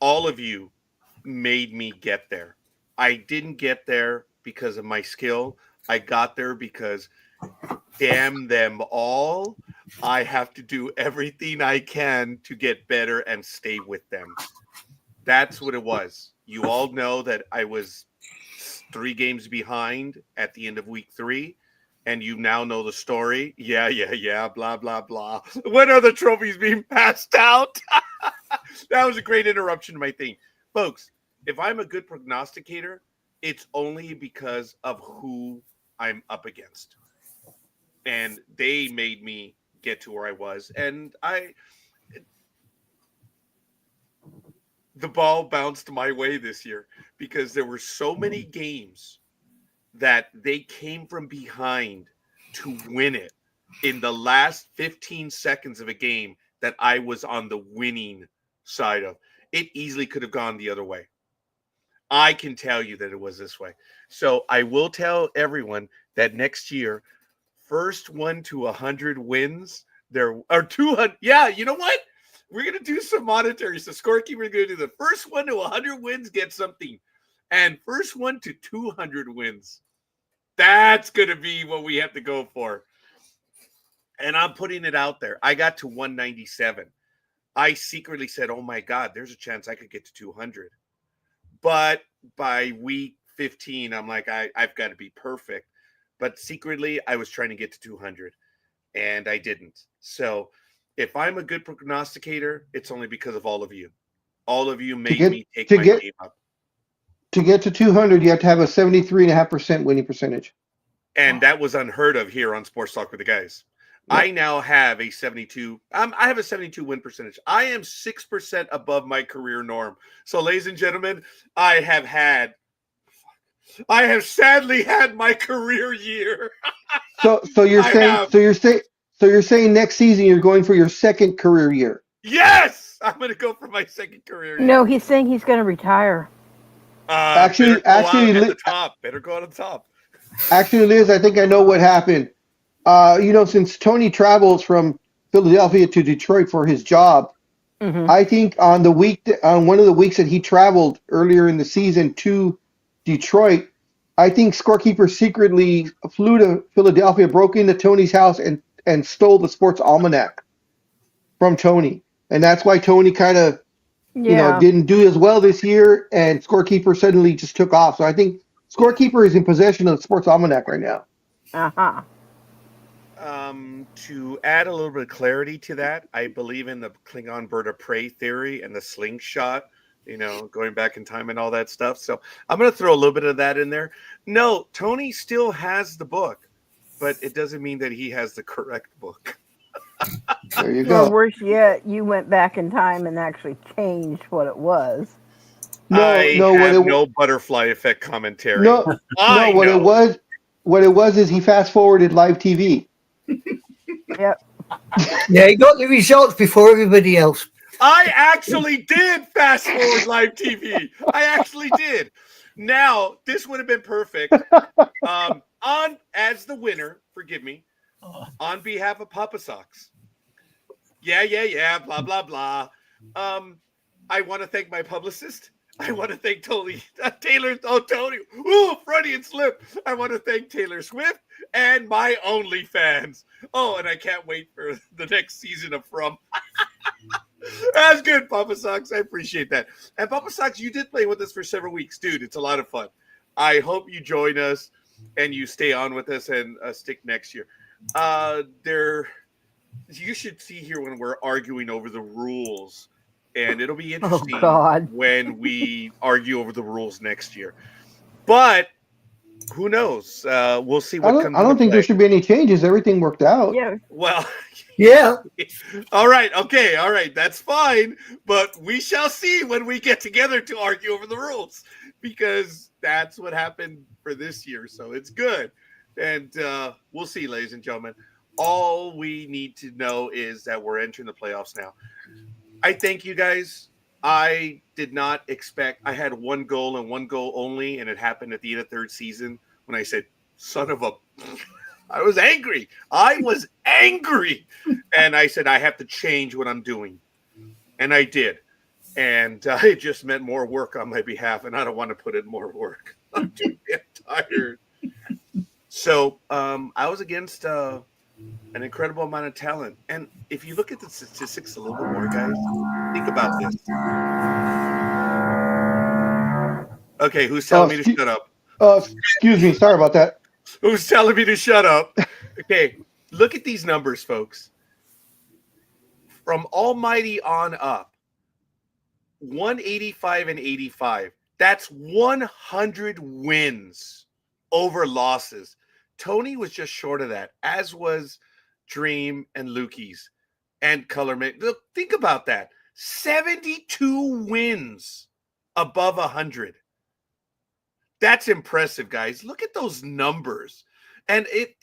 all of you made me get there. I didn't get there because of my skill. I got there because, damn them all, I have to do everything I can to get better and stay with them. That's what it was. You all know that I was 3 games behind at the end of week 3. And you now know the story. Yeah, blah, blah, blah. When are the trophies being passed out? That was a great interruption to my thing. Folks, if I'm a good prognosticator, it's only because of who I'm up against. And they made me get to where I was. And the ball bounced my way this year because there were so many games that they came from behind to win it in the last 15 seconds of a game that I was on the winning side of. It easily could have gone the other way. I can tell you that it was this way. So I will tell everyone that next year, first one to 100 wins, there are 200. Yeah, you know what? We're going to do some monetary. So Scorekeeper, we're going to do the first one to 100 wins, get something. And first one to 200 wins. That's going to be what we have to go for. And I'm putting it out there. I got to 197. I secretly said, oh my God, there's a chance I could get to 200. But by week 15, I'm like, I've got to be perfect. But secretly, I was trying to get to 200. And I didn't. So if I'm a good prognosticator, it's only because of all of you. All of you made me take my game up. To get to 200, you have to have a 73.5% winning percentage. And that was unheard of here on Sports Talk with the Guys. Yep. I now have a 72. I have a 72 win percentage. I am 6% above my career norm. So, ladies and gentlemen, I have sadly had my career year. So you're saying next season you're going for your second career year. Yes, I'm going to go for my second career year. No, he's saying he's going to retire. Actually, better go out on top. Actually, Liz, I think I know what happened. Since Tony travels from Philadelphia to Detroit for his job, Mhm. I think on one of the weeks that he traveled earlier in the season to Detroit, I think scorekeeper secretly flew to Philadelphia, broke into Tony's house, and stole the sports almanac from Tony, and that's why Tony kind of Yeah. didn't do as well this year, and scorekeeper suddenly just took off. So I think scorekeeper is in possession of the sports almanac right now. Uh-huh. To add a little bit of clarity to that, I believe in the Klingon bird of prey theory and the slingshot, going back in time and all that stuff. So I'm going to throw a little bit of that in there. No, Tony still has the book, but it doesn't mean that he has the correct book. There you Or go. worse yet, you went back in time and actually changed what it was. No, I no, have no butterfly effect commentary. no, no. I What know. what it was is he fast forwarded live TV. Yep. Yeah, he got the results before everybody else. I actually did fast forward live TV. I actually did. Now, this would have been perfect. On as the winner, forgive me, on behalf of Papa Sox. Yeah, blah, blah, blah. I want to thank my publicist. I want to thank Tony. Ooh, Freudian slip. I want to thank Taylor Swift and my OnlyFans. Oh, and I can't wait for the next season of From. That's good, Papa Sox. I appreciate that. And Papa Sox, you did play with us for several weeks. Dude, it's a lot of fun. I hope you join us and you stay on with us and stick next year. You should see here when we're arguing over the rules. And it'll be interesting God. when we argue over the rules next year. But who knows? We'll see what comes. I don't think there should be any changes. Everything worked out. Yeah. Well, Yeah. all right. Okay. All right. That's fine. But we shall see when we get together to argue over the rules, because that's what happened for this year. So it's good. And we'll see, ladies and gentlemen. All we need to know is that we're entering the playoffs now. I thank you guys. I did not expect. I had one goal and one goal only, and it happened at the end of third season when I said, son of a... I was angry. And I said, I have to change what I'm doing. And I did. And it just meant more work on my behalf, and I don't want to put in more work. I'm too damn tired. So I was against an incredible amount of talent. And if you look at the statistics a little bit more, guys, think about this. Okay, who's telling me to shut up? Excuse me. Sorry about that. Who's telling me to shut up? Okay, look at these numbers, folks. From Almighty on up, 185 and 85. That's 100 wins over losses. Tony was just short of that, as was Dream and Lukey's and Colorman. Look, think about that. 72 wins above 100. That's impressive, guys. Look at those numbers. And it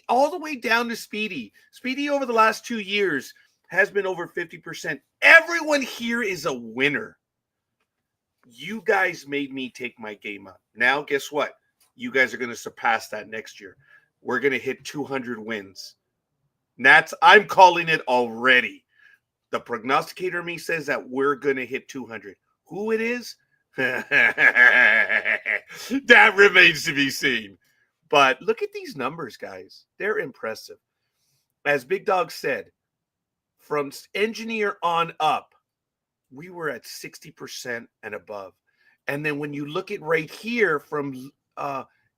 all the way down to Speedy. Speedy over the last 2 years has been over 50%. Everyone here is a winner. You guys made me take my game up. Now, guess what? You guys are going to surpass that next year. We're going to hit 200 wins. I'm calling it already. The prognosticator in me says that we're going to hit 200. Who it is? That remains to be seen. But look at these numbers, guys. They're impressive. As Big Dog said, from engineer on up, we were at 60% and above. And then when you look at right here from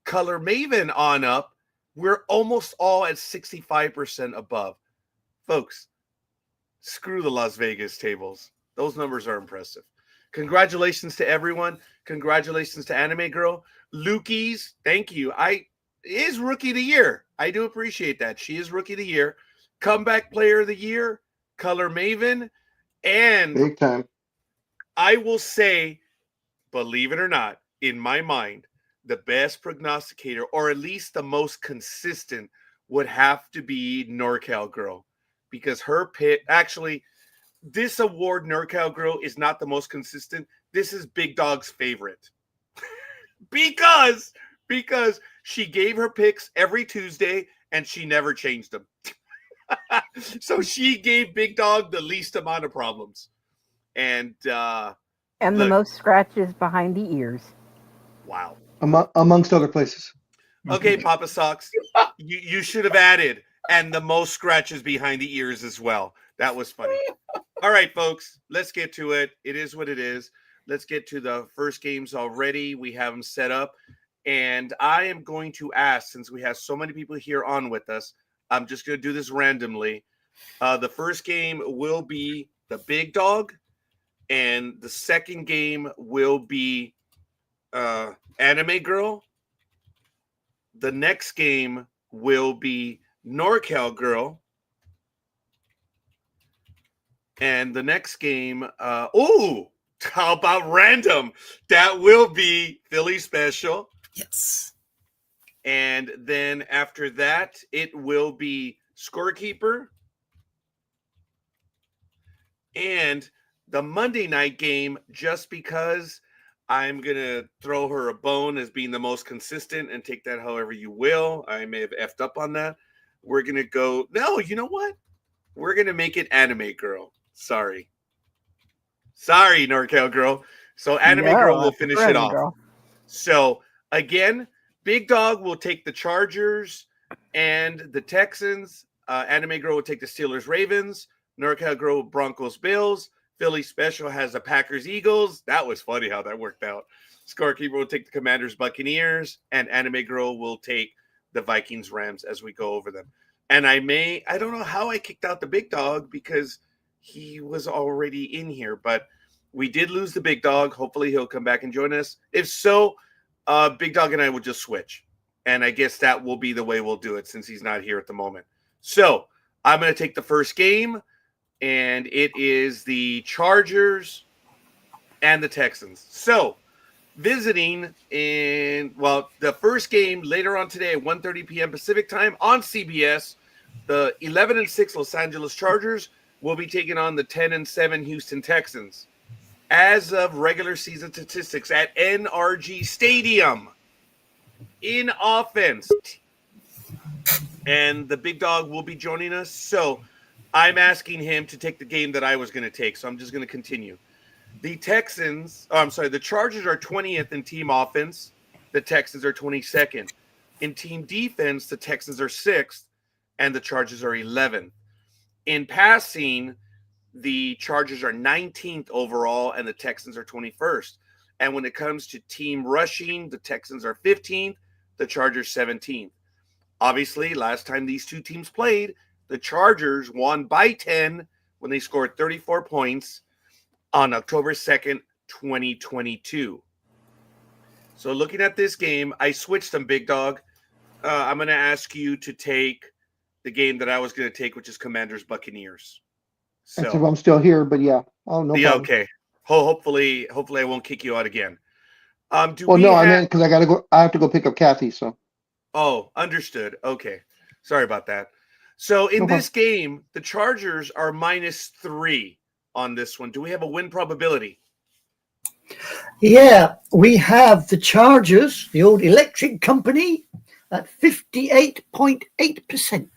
Color Maven on up, we're almost all at 65% above. Folks, screw the Las Vegas tables. Those numbers are impressive. Congratulations to everyone. Congratulations to Anime Girl. Lukey's, thank you. Is Rookie of the Year. I do appreciate that. She is Rookie of the Year. Comeback Player of the Year, Color Maven, and Big time. I will say, believe it or not, in my mind, the best prognosticator, or at least the most consistent, would have to be NorCal Girl, because her pick, actually, this award, NorCal Girl, is not the most consistent. This is Big Dog's favorite. because she gave her picks every Tuesday and she never changed them. So she gave Big Dog the least amount of problems. And And the Look. most scratches behind the ears. wow. Amongst other places. Okay, Papa Socks, you should have added and the most scratches behind the ears as well. That was funny. All right, folks, let's get to it. It is what it is. Let's get to the first games already. We have them set up. And I am going to ask, since we have so many people here on with us, I'm just going to do this randomly. The first game will be the Big Dog, and the second game will be Anime Girl. The next game will be NorCal Girl. And the next game, how about random? That will be Philly Special. Yes. And then after that, it will be Scorekeeper. And the Monday night game, just because I'm going to throw her a bone as being the most consistent and take that however you will. I may have effed up on that. We're going to go, no, you know what? We're going to make it Anime Girl. Sorry, NorCal Girl. So Anime Girl will finish it off. Girl. So again, Big Dog will take the Chargers and the Texans. Anime Girl will take the Steelers, Ravens. NorCal Girl, Broncos, Bills. Philly Special has the Packers, Eagles. That was funny how that worked out. Scorekeeper will take the Commanders, Buccaneers, and Anime Girl will take the Vikings, Rams as we go over them. And I don't know how I kicked out the Big Dog because he was already in here, but we did lose the Big Dog. Hopefully he'll come back and join us. If so, Big Dog and I will just switch. And I guess that will be the way we'll do it since he's not here at the moment. So I'm going to take the first game, and it is the Chargers and the Texans. So visiting the first game later on today at 1:30 p.m. Pacific time on CBS, the 11-6 Los Angeles Chargers will be taking on the 10-7 Houston Texans. As of regular season statistics at NRG Stadium in offense. And the Big Dog will be joining us. So I'm asking him to take the game that I was going to take. So I'm just going to continue. The Chargers are 20th in team offense. The Texans are 22nd. In team defense, the Texans are 6th and the Chargers are 11th. In passing, the Chargers are 19th overall and the Texans are 21st. And when it comes to team rushing, the Texans are 15th, the Chargers 17th. Obviously, last time these two teams played, the Chargers won by 10 when they scored 34 points on October 2nd, 2022. So looking at this game, I switched them, Big Dog. I'm going to ask you to take the game that I was going to take, which is Commanders Buccaneers. So I'm still here, but yeah. Oh, no problem. Okay. Hopefully I won't kick you out again. I meant because I have to go pick up Kathy, so. Oh, understood. Okay. Sorry about that. So in this game, the Chargers are -3 on this one. Do we have a win probability? Yeah, we have the Chargers, the old electric company, at 58.8%.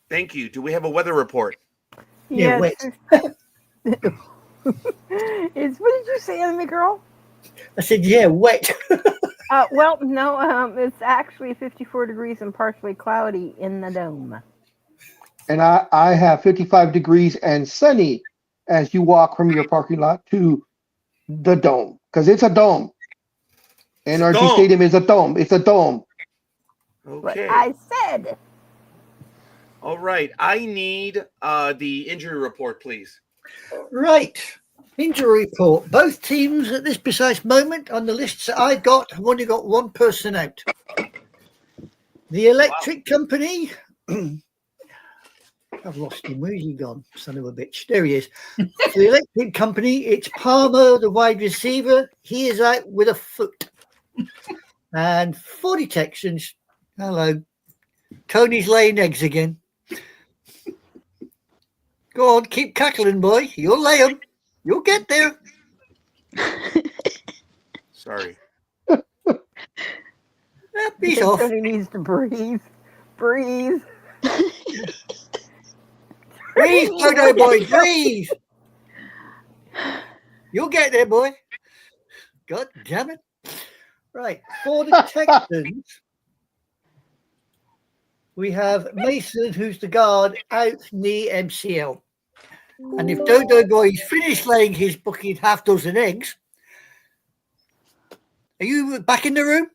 Thank you. Do we have a weather report? Yeah, Yes. wait. What did you say, Anime Girl? I said, yeah, wet. Well, no, it's actually 54 degrees and partially cloudy in the dome. And I have 55 degrees and sunny as you walk from your parking lot to the dome. Because it's a dome. NRG Stadium is a dome. It's a dome. Okay. What I said. All right. I need the injury report, please. Right. Injury report. Both teams at this precise moment on the lists that I got have only got one person out. The electric company. I've lost him. Where's he gone? Son of a bitch. There he is. The electric company, it's Palmer, the wide receiver. He is out with a foot. And 40 Texans. Hello. Tony's laying eggs again. Go on, keep cackling, boy. You'll lay them. You'll get there. Sorry. He's off. Tony needs to breathe. Breathe. Breathe, Toto boy, breathe. You'll get there, boy. God damn it. Right. For the Texans, we have Mason, who's the guard, out knee MCL. And if Dodo Boy's finished laying his bucket half dozen eggs, are you back in the room?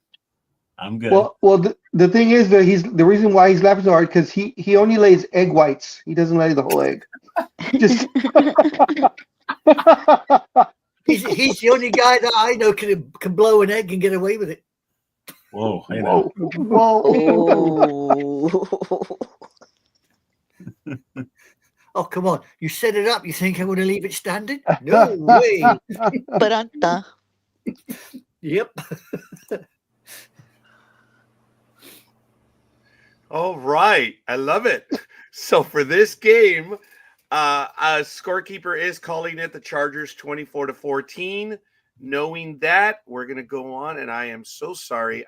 I'm good. Well, the thing is that the reason why he's laughing so hard because he only lays egg whites. He doesn't lay the whole egg. Just He's the only guy that I know can blow an egg and get away with it. Whoa. Hey, whoa, now. whoa. Oh. Oh, come on. You set it up. You think I'm going to leave it standing? No way. Baranta. Yep. All right. I love it. So for this game, a scorekeeper is calling it the Chargers 24-14. Knowing that, we're going to go on, and I am so sorry.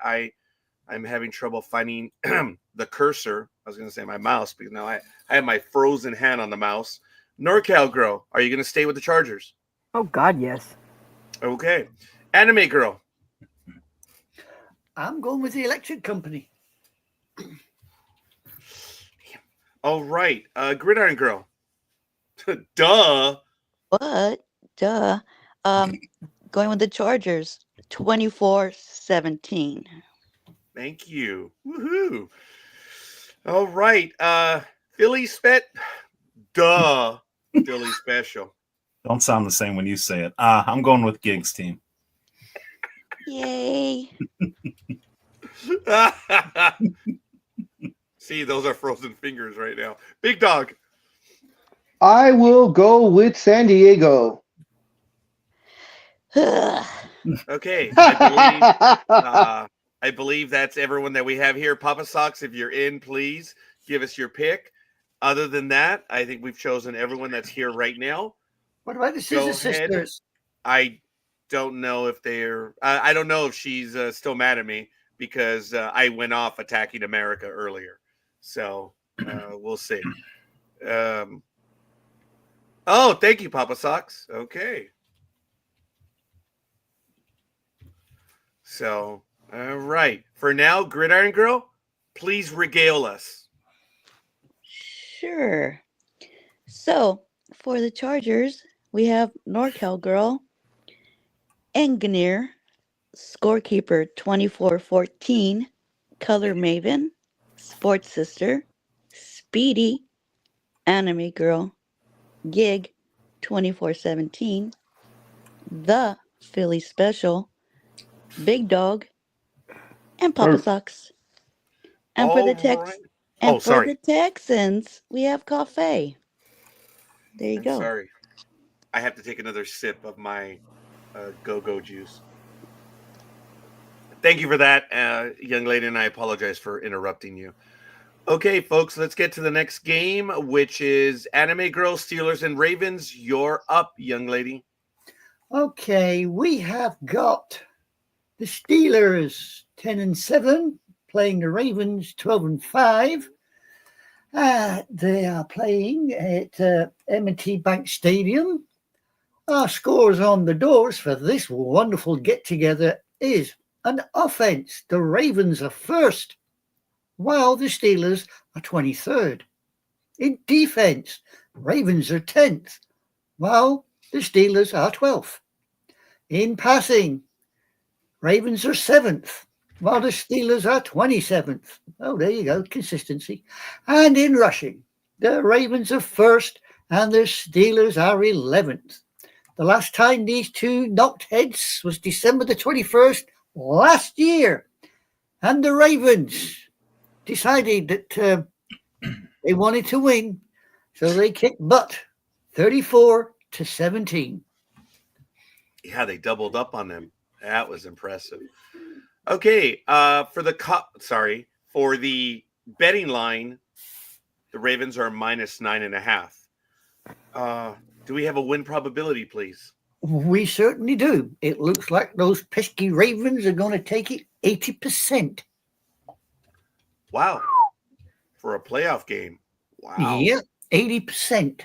I'm having trouble finding the cursor. I was going to say my mouse, because now I have my frozen hand on the mouse. NorCal Girl, are you going to stay with the Chargers? Oh God, yes. Okay. Anime Girl. I'm going with the electric company. All right. Gridiron Girl. Duh. What? Duh. Going with the Chargers. 24-17. Thank you. Woohoo. All right. Philly Spet. Duh. Philly Special. Don't sound the same when you say it. I'm going with Gigs team. Yay. See, those are frozen fingers right now. Big Dog. I will go with San Diego. Okay. I believe that's everyone that we have here. Papa Sox, if you're in, please give us your pick. Other than that, I think we've chosen everyone that's here right now. What about the Go Scissor ahead. Sisters? I don't know if they're I don't know if she's still mad at me because I went off attacking America earlier. So we'll see. Oh, thank you, Papa Sox. Okay. So, all right. For now, Gridiron Girl, please regale us. Sure. So, for the Chargers, we have NorCal Girl, Engineer, Scorekeeper 24-14, Color Maven, Sports Sister, Speedy, Anime Girl, Gig 24-17, The Philly Special, Big Dog, and Papa Sox. And for the Sorry. the Texans, we have Cafe. There you go. Sorry. I have to take another sip of my go-go juice. Thank you for that, young lady, and I apologize for interrupting you. Okay, folks, let's get to the next game, which is Anime Girl, Steelers, and Ravens. You're up, young lady. Okay, we have got the Steelers 10-7 playing the Ravens 12-5. They are playing at M&T Bank Stadium. Our scores on the doors for this wonderful get-together is an offense. The Ravens are first, while the Steelers are 23rd. In defense, Ravens are 10th, while the Steelers are 12th. In passing, Ravens are 7th, while the Steelers are 27th. Oh, there you go, consistency. And in rushing, the Ravens are first and the Steelers are 11th. The last time these two knocked heads was December the 21st last year. And the Ravens decided that they wanted to win, so they kicked butt 34-17. Yeah, they doubled up on them. That was impressive. Okay, for the betting line, the Ravens are -9.5. Do we have a win probability, please? We certainly do. It looks like those pesky Ravens are going to take it 80%. Wow. For a playoff game. Wow. Yeah, 80%.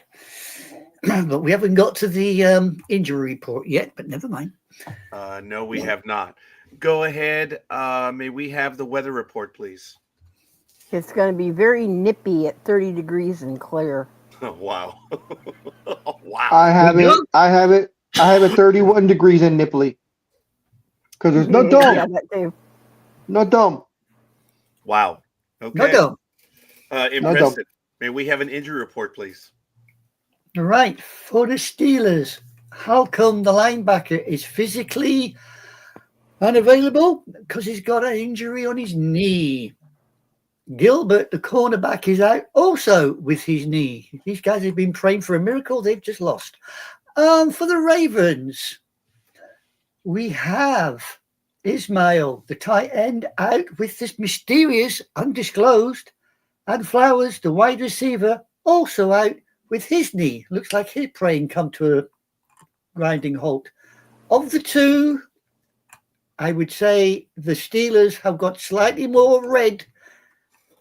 but we haven't got to the injury report yet, but never mind. No, we have not. Go ahead. May we have the weather report, please? It's going to be very nippy at 30 degrees and clear. Oh, wow. Oh, wow. I have it 31 degrees in Nipley. Because there's no dome. Yeah, that too. No dome. Wow. Okay. No dome. Impressive. May we have an injury report, please? All right, for the Steelers, how come the linebacker is physically unavailable? Because he's got an injury on his knee. Gilbert, the cornerback, is out also with his knee. These guys have been praying for a miracle. They've just lost. For the Ravens, we have Ismail, the tight end, out with this mysterious, undisclosed, and Flowers, the wide receiver, also out with his knee. Looks like his praying come to a grinding halt. Of the two, I would say the Steelers have got slightly more red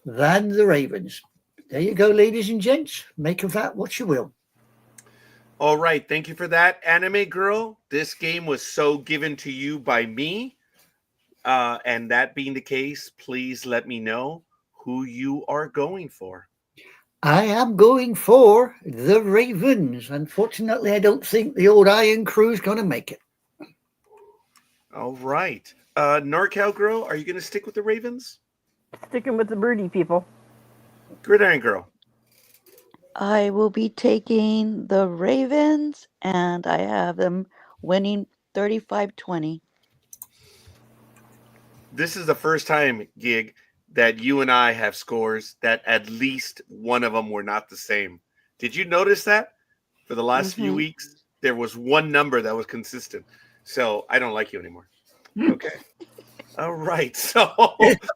than the Ravens. There you go, ladies and gents. Make of that what you will. All right. Thank you for that, Anime Girl. This game was so given to you by me. And that being the case, please let me know who you are going for. I am going for the Ravens. Unfortunately, I don't think the old Iron Crew is going to make it. All right. NorCal Girl, are you going to stick with the Ravens? Sticking with the birdie people. Gridiron Girl. I will be taking the Ravens, and I have them winning 35-20. This is the first time, Gig, that you and I have scores that at least one of them were not the same. Did you notice that? For the last few weeks, there was one number that was consistent. So I don't like you anymore. Okay. All right. So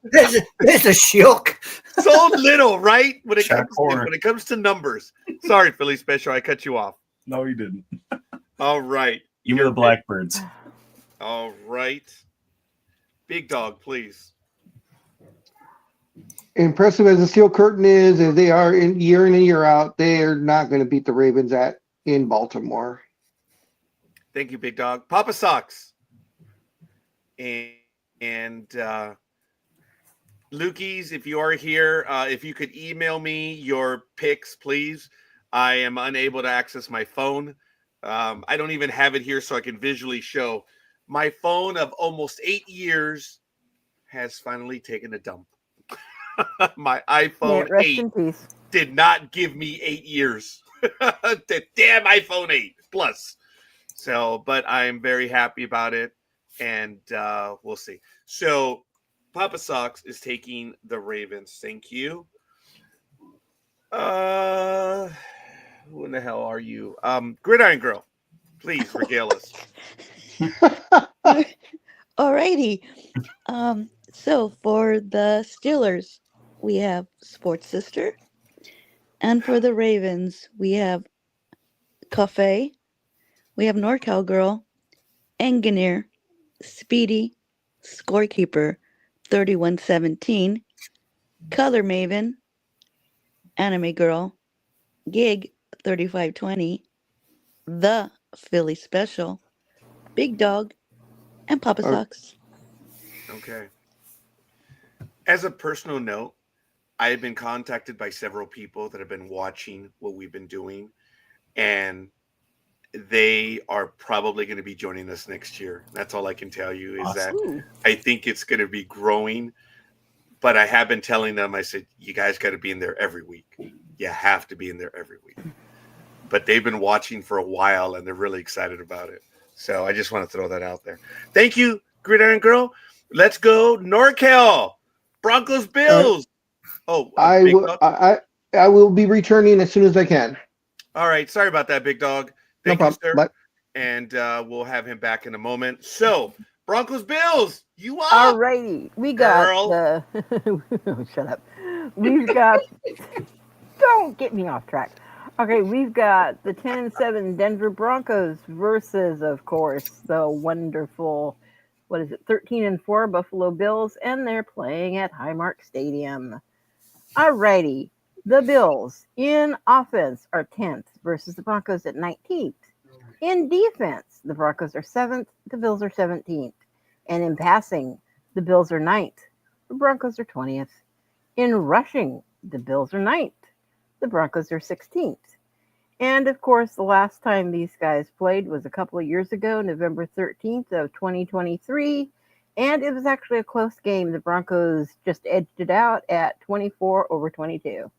there's a shock. so little, right? When it comes to numbers. Sorry, Philly Special, I cut you off. No, you didn't. All right. You were the Blackbirds. All right. Big Dog, please. Impressive as the Steel Curtain is, as they are in and year out, they are not going to beat the Ravens in Baltimore. Thank you, Big Dog. Papa Sox. And Lukey's, if you are here, if you could email me your picks, please. I am unable to access my phone. I don't even have it here so I can visually show. My phone of almost 8 years has finally taken a dump. My iPhone 8 did not give me 8 years. The damn iPhone 8 Plus. So, but I'm very happy about it. And we'll see. So Papa Sox is taking the Ravens. Thank you. Who in the hell are you? Gridiron Girl, please regale us. Alrighty. So for the Steelers, we have Sports Sister. And for the Ravens, we have Cafe. We have NorCal Girl, Engineer, Speedy, Scorekeeper, 3117, Color Maven, Anime Girl, Gig, 3520, The Philly Special, Big Dog, and Papa Sox. Okay. As a personal note, I have been contacted by several people that have been watching what we've been doing, and they are probably going to be joining us next year. That's all I can tell you is that I think it's going to be growing, but I have been telling them, I said, you guys got to be in there every week. You have to be in there every week. But they've been watching for a while and they're really excited about it. So I just want to throw that out there. Thank you, Gridiron Girl. Let's go NorCal. Broncos Bills. I will be returning as soon as I can. All right. Sorry about that, Big Dog. Thank you, sir. Bye. And we'll have him back in a moment. So, Broncos Bills, you up? All righty. We got shut up. We've got don't get me off track. Okay, we've got the 10-7 Denver Broncos versus, of course, the wonderful 13-4 Buffalo Bills, and they're playing at Highmark Stadium. All righty. The Bills in offense are 10th versus the Broncos at 19th. In defense, the Broncos are 7th, the Bills are 17th. And in passing, the Bills are 9th, the Broncos are 20th. In rushing, the Bills are 9th, the Broncos are 16th. And of course, the last time these guys played was a couple of years ago, November 13th of 2023. And it was actually a close game. The Broncos just edged it out at 24-22.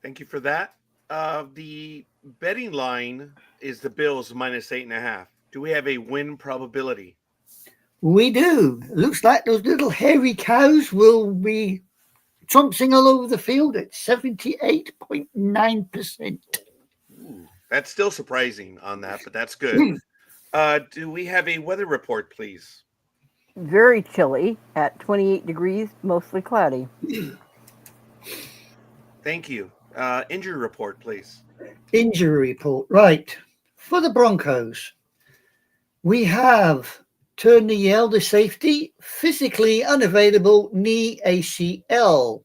Thank you for that. The betting line is the Bills minus 8.5. Do we have a win probability? We do. Looks like those little hairy cows will be trouncing all over the field at 78.9%. That's still surprising on that, but that's good. Do we have a weather report, please? Very chilly at 28 degrees, mostly cloudy. Thank you. Injury report, please. Injury report. Right. For the Broncos, we have Turner Yell, the safety, physically unavailable, knee ACL.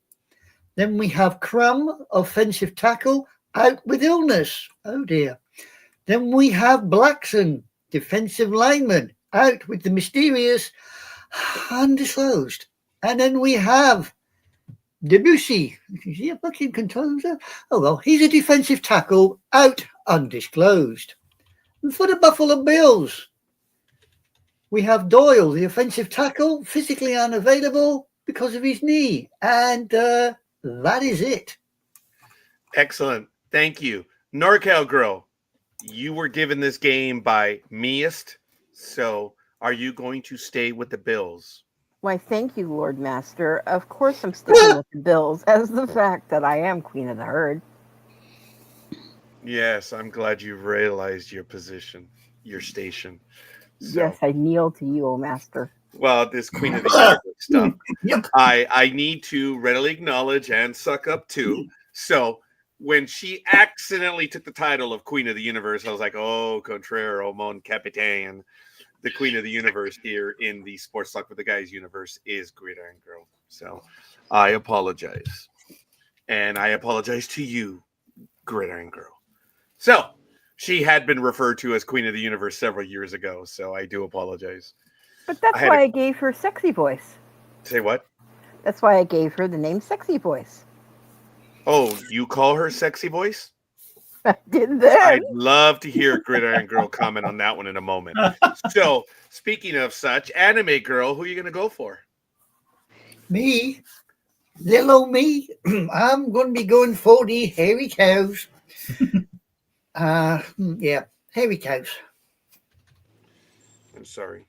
Then we have Crum, offensive tackle, out with illness. Oh dear. Then we have Blackson, defensive lineman, out with the mysterious undisclosed. And then we have Debussy. Is he a booking composer? Oh well, he's a defensive tackle, out undisclosed. And for the Buffalo Bills, we have Doyle, the offensive tackle, physically unavailable because of his knee. And that is it. Excellent. Thank you. NorCal Girl, you were given this game by Meist. So are you going to stay with the Bills? Why, thank you, Lord Master. Of course I'm sticking with the Bills, as the fact that I am Queen of the Herd. Yes, I'm glad you realized your position, your station. So, Yes, I kneel to you, O Master. well, this Queen of the Universe stuff, Yep. I need to readily acknowledge and suck up to. So when she accidentally took the title of Queen of the Universe, I was like, oh, contrario, mon capitaine. The Queen of the Universe here in the Sports Talk with the Guys universe is Gridiron Girl. So I apologize. And I apologize to you, Gridiron Girl. So she had been referred to as Queen of the Universe several years ago. So I do apologize. But that's why I gave her Sexy Voice. Say what? That's why I gave her the name Sexy Voice. Oh, you call her Sexy Voice? I did that. I'd love to hear Gridiron Girl comment on that one in a moment. So, speaking of such, Anime Girl, who are you going to go for? Me, little old me, I'm going to be going for the hairy cows. Yeah, hairy cows. I'm sorry.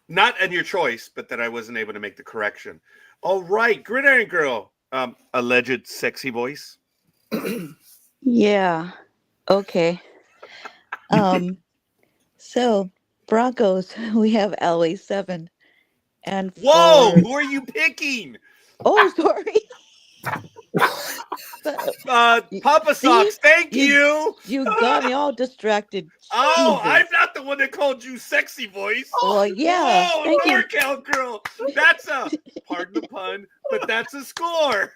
Not in your choice, but that I wasn't able to make the correction. All right, Gridiron Girl, alleged sexy voice. Yeah. Okay. So Broncos, we have Elway 7. And Whoa, for- who are you picking? Oh, sorry. Papa Socks, thank you. You got me all distracted. Oh, Jesus. I'm not the one that called you sexy voice. Well, yeah. Whoa, Thank you. NorCal Girl. That's a, pardon the pun, but that's a score.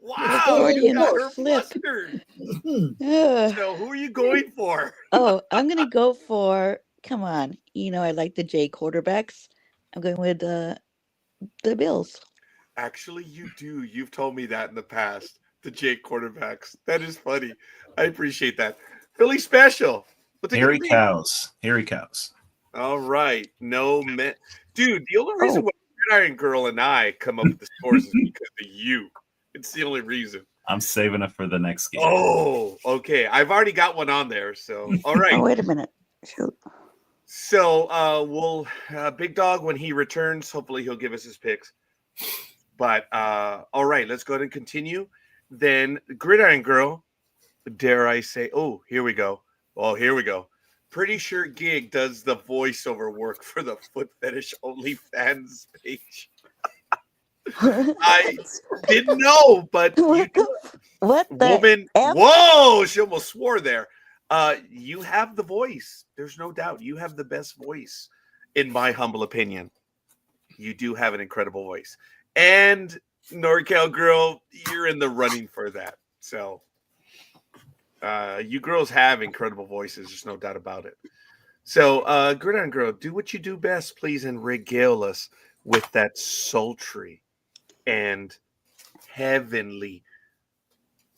Wow, Freudian you got her slip. flustered. Ugh. So who are you going for? Oh, I'm gonna go for. Come on, I like the J quarterbacks. I'm going with the Bills. Actually, you do. You've told me that in the past. The Jake quarterbacks. That is funny. I appreciate that. Philly special. What's it Hairy gonna be? cows. Hairy cows. All right. No man. Dude, the only reason why Iron Girl and I come up with the scores is because of you. It's the only reason. I'm saving it for the next game. Oh, okay. I've already got one on there. So, all right. Oh, wait a minute. Shoot. So, we'll Big Dog when he returns. Hopefully, he'll give us his picks. But all right, let's go ahead and continue. Then Gridiron Girl, dare I say? Oh, here we go. Oh, here we go. Pretty sure Gig does the voiceover work for the Foot Fetish OnlyFans page. I didn't know, but you do. What the Woman, F? whoa, she almost swore there. You have the voice. There's no doubt. You have the best voice, in my humble opinion. You do have an incredible voice. And NorCal Girl, you're in the running for that. So you girls have incredible voices. There's no doubt about it. So Gridiron Girl, do what you do best, please, and regale us with that sultry and heavenly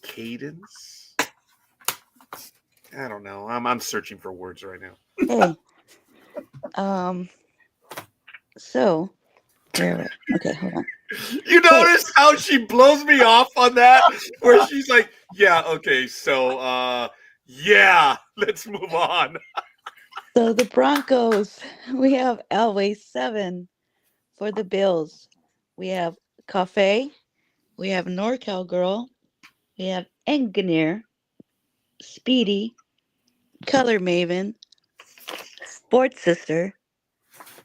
cadence. I don't know. I'm searching for words right now. Hey. So, okay, hold on. You notice how she blows me off on that? Where she's like, yeah, okay, so yeah, let's move on. So the Broncos, we have Elway 7 for the Bills. We have Cafe, we have NorCal Girl, we have Engineer, Speedy, Color Maven, Sports Sister,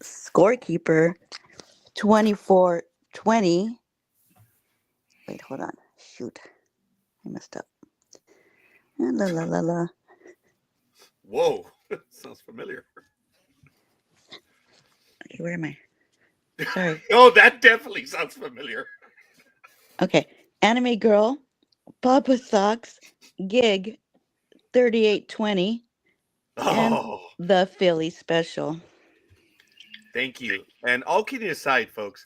Scorekeeper, 2420. Wait, hold on. Shoot. I messed up. La la la la. Whoa, sounds familiar. Okay, where am I? Sorry. Oh, that definitely sounds familiar. Okay. Anime Girl, Papa Socks, Gig, 3820, and Oh, the Philly Special. thank you. And all kidding aside, folks,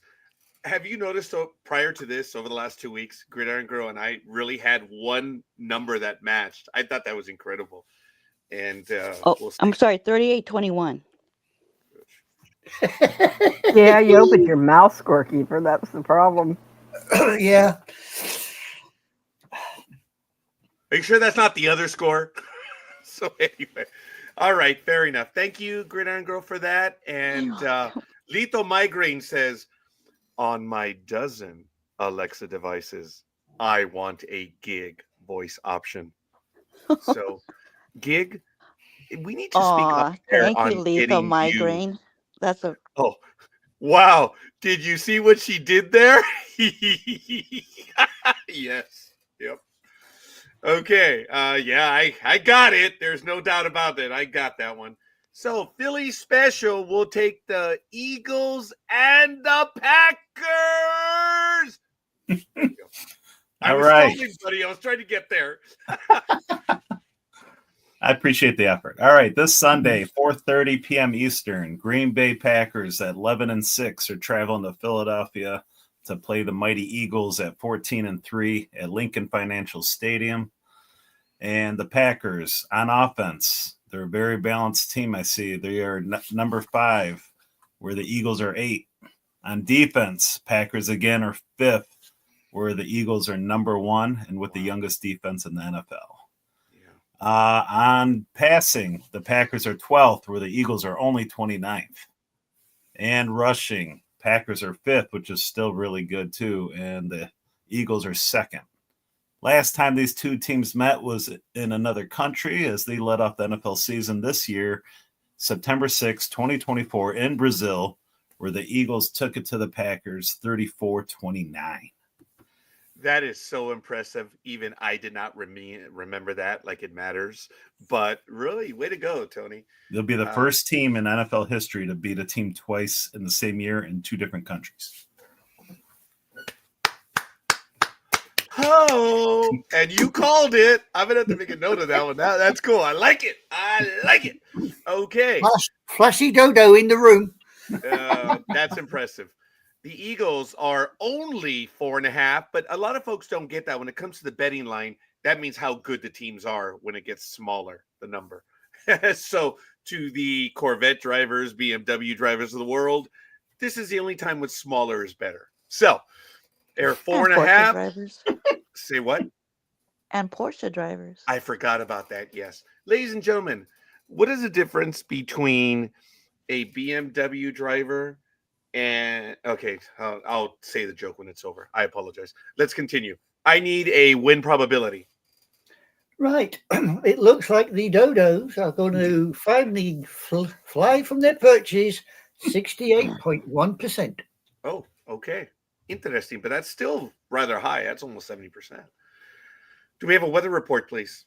have you noticed prior to this, over the last 2 weeks, Gridiron Girl and I really had one number that matched? I thought that was incredible. And we'll see. I'm sorry, 3821. Yeah, you opened your mouth, Scorekeeper. That's the problem. Yeah. Are you sure that's not the other score? So anyway, all right, fair enough. Thank you, Gridiron Girl, for that. And Lethal Migraine says, on my dozen Alexa devices, I want a Gig voice option. So, Gig, we need to speak up there Thank on you, Lethal getting Migraine. That's a Oh, wow. Did you see what she did there? Yes. Yep. Okay. Yeah, I got it. There's no doubt about that. I got that one. So Philly Special will take the Eagles and the Packers. There you go. I All was right. stalling, buddy. I was trying to get there. I appreciate the effort. All right, this Sunday, 4:30 p.m. Eastern, Green Bay Packers at 11-6 are traveling to Philadelphia to play the mighty Eagles at 14-3 at Lincoln Financial Stadium. And the Packers on offense, they're a very balanced team. I see they are number 5, where the Eagles are 8. On defense, Packers again are 5th, where the Eagles are number 1 and with the youngest defense in the NFL. On passing, the Packers are 12th, where the Eagles are only 29th. And rushing, Packers are 5th, which is still really good too, and the Eagles are 2nd. Last time these two teams met was in another country as they led off the NFL season this year, September 6, 2024, in Brazil, where the Eagles took it to the Packers 34-29. That is so impressive. Even I did not remember that like it matters. But really, way to go, Tony. They'll be the first team in NFL history to beat a team twice in the same year in 2 different countries. Oh, and you called it. I'm going to have to make a note of that one. That's cool. I like it. Okay. Flashy dodo in the room. That's impressive. The Eagles are only 4.5, but a lot of folks don't get that. When it comes to the betting line, that means how good the teams are when it gets smaller, the number. So to the Corvette drivers, BMW drivers of the world, this is the only time when smaller is better. So they're 4.5. Drivers. Say what? And Porsche drivers. I forgot about that. Yes. Ladies and gentlemen, what is the difference between a BMW driver and okay, I'll say the joke when it's over. I apologize. Let's continue. I need a win probability. Right. It looks like the dodos are going to finally fly from their perches 68.1%. Oh, okay. Interesting, but that's still rather high. That's almost 70%. Do we have a weather report, please?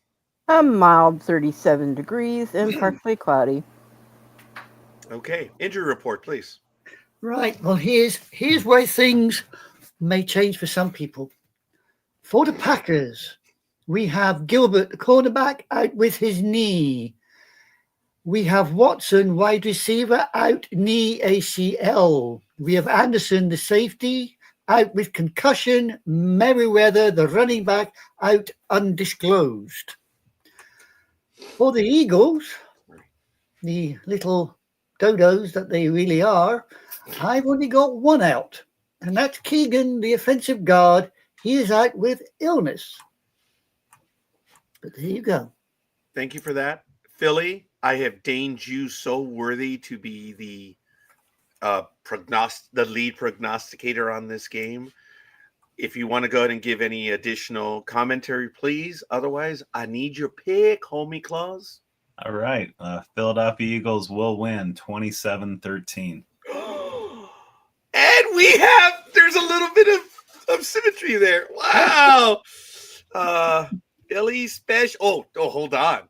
A mild 37 degrees and partially cloudy. Okay. Injury report, please. Right. Well, here's where things may change for some people. For the Packers, We have Gilbert, the cornerback, out with his knee. We have Watson, wide receiver, out knee ACL. We have Anderson, the safety, out with concussion. Merriweather, the running back, out undisclosed. For the Eagles, the little dodos that they really are, I've only got one out, and that's Keegan, the offensive guard. He is out with illness. But there you go. Thank you for that. Philly, I have deigned you so worthy to be the lead prognosticator on this game. If you want to go ahead and give any additional commentary, please. Otherwise, I need your pick, homie Claus. All right. Philadelphia Eagles will win 27-13. And there's a little bit of symmetry there. Wow. Philly special. Oh, hold on.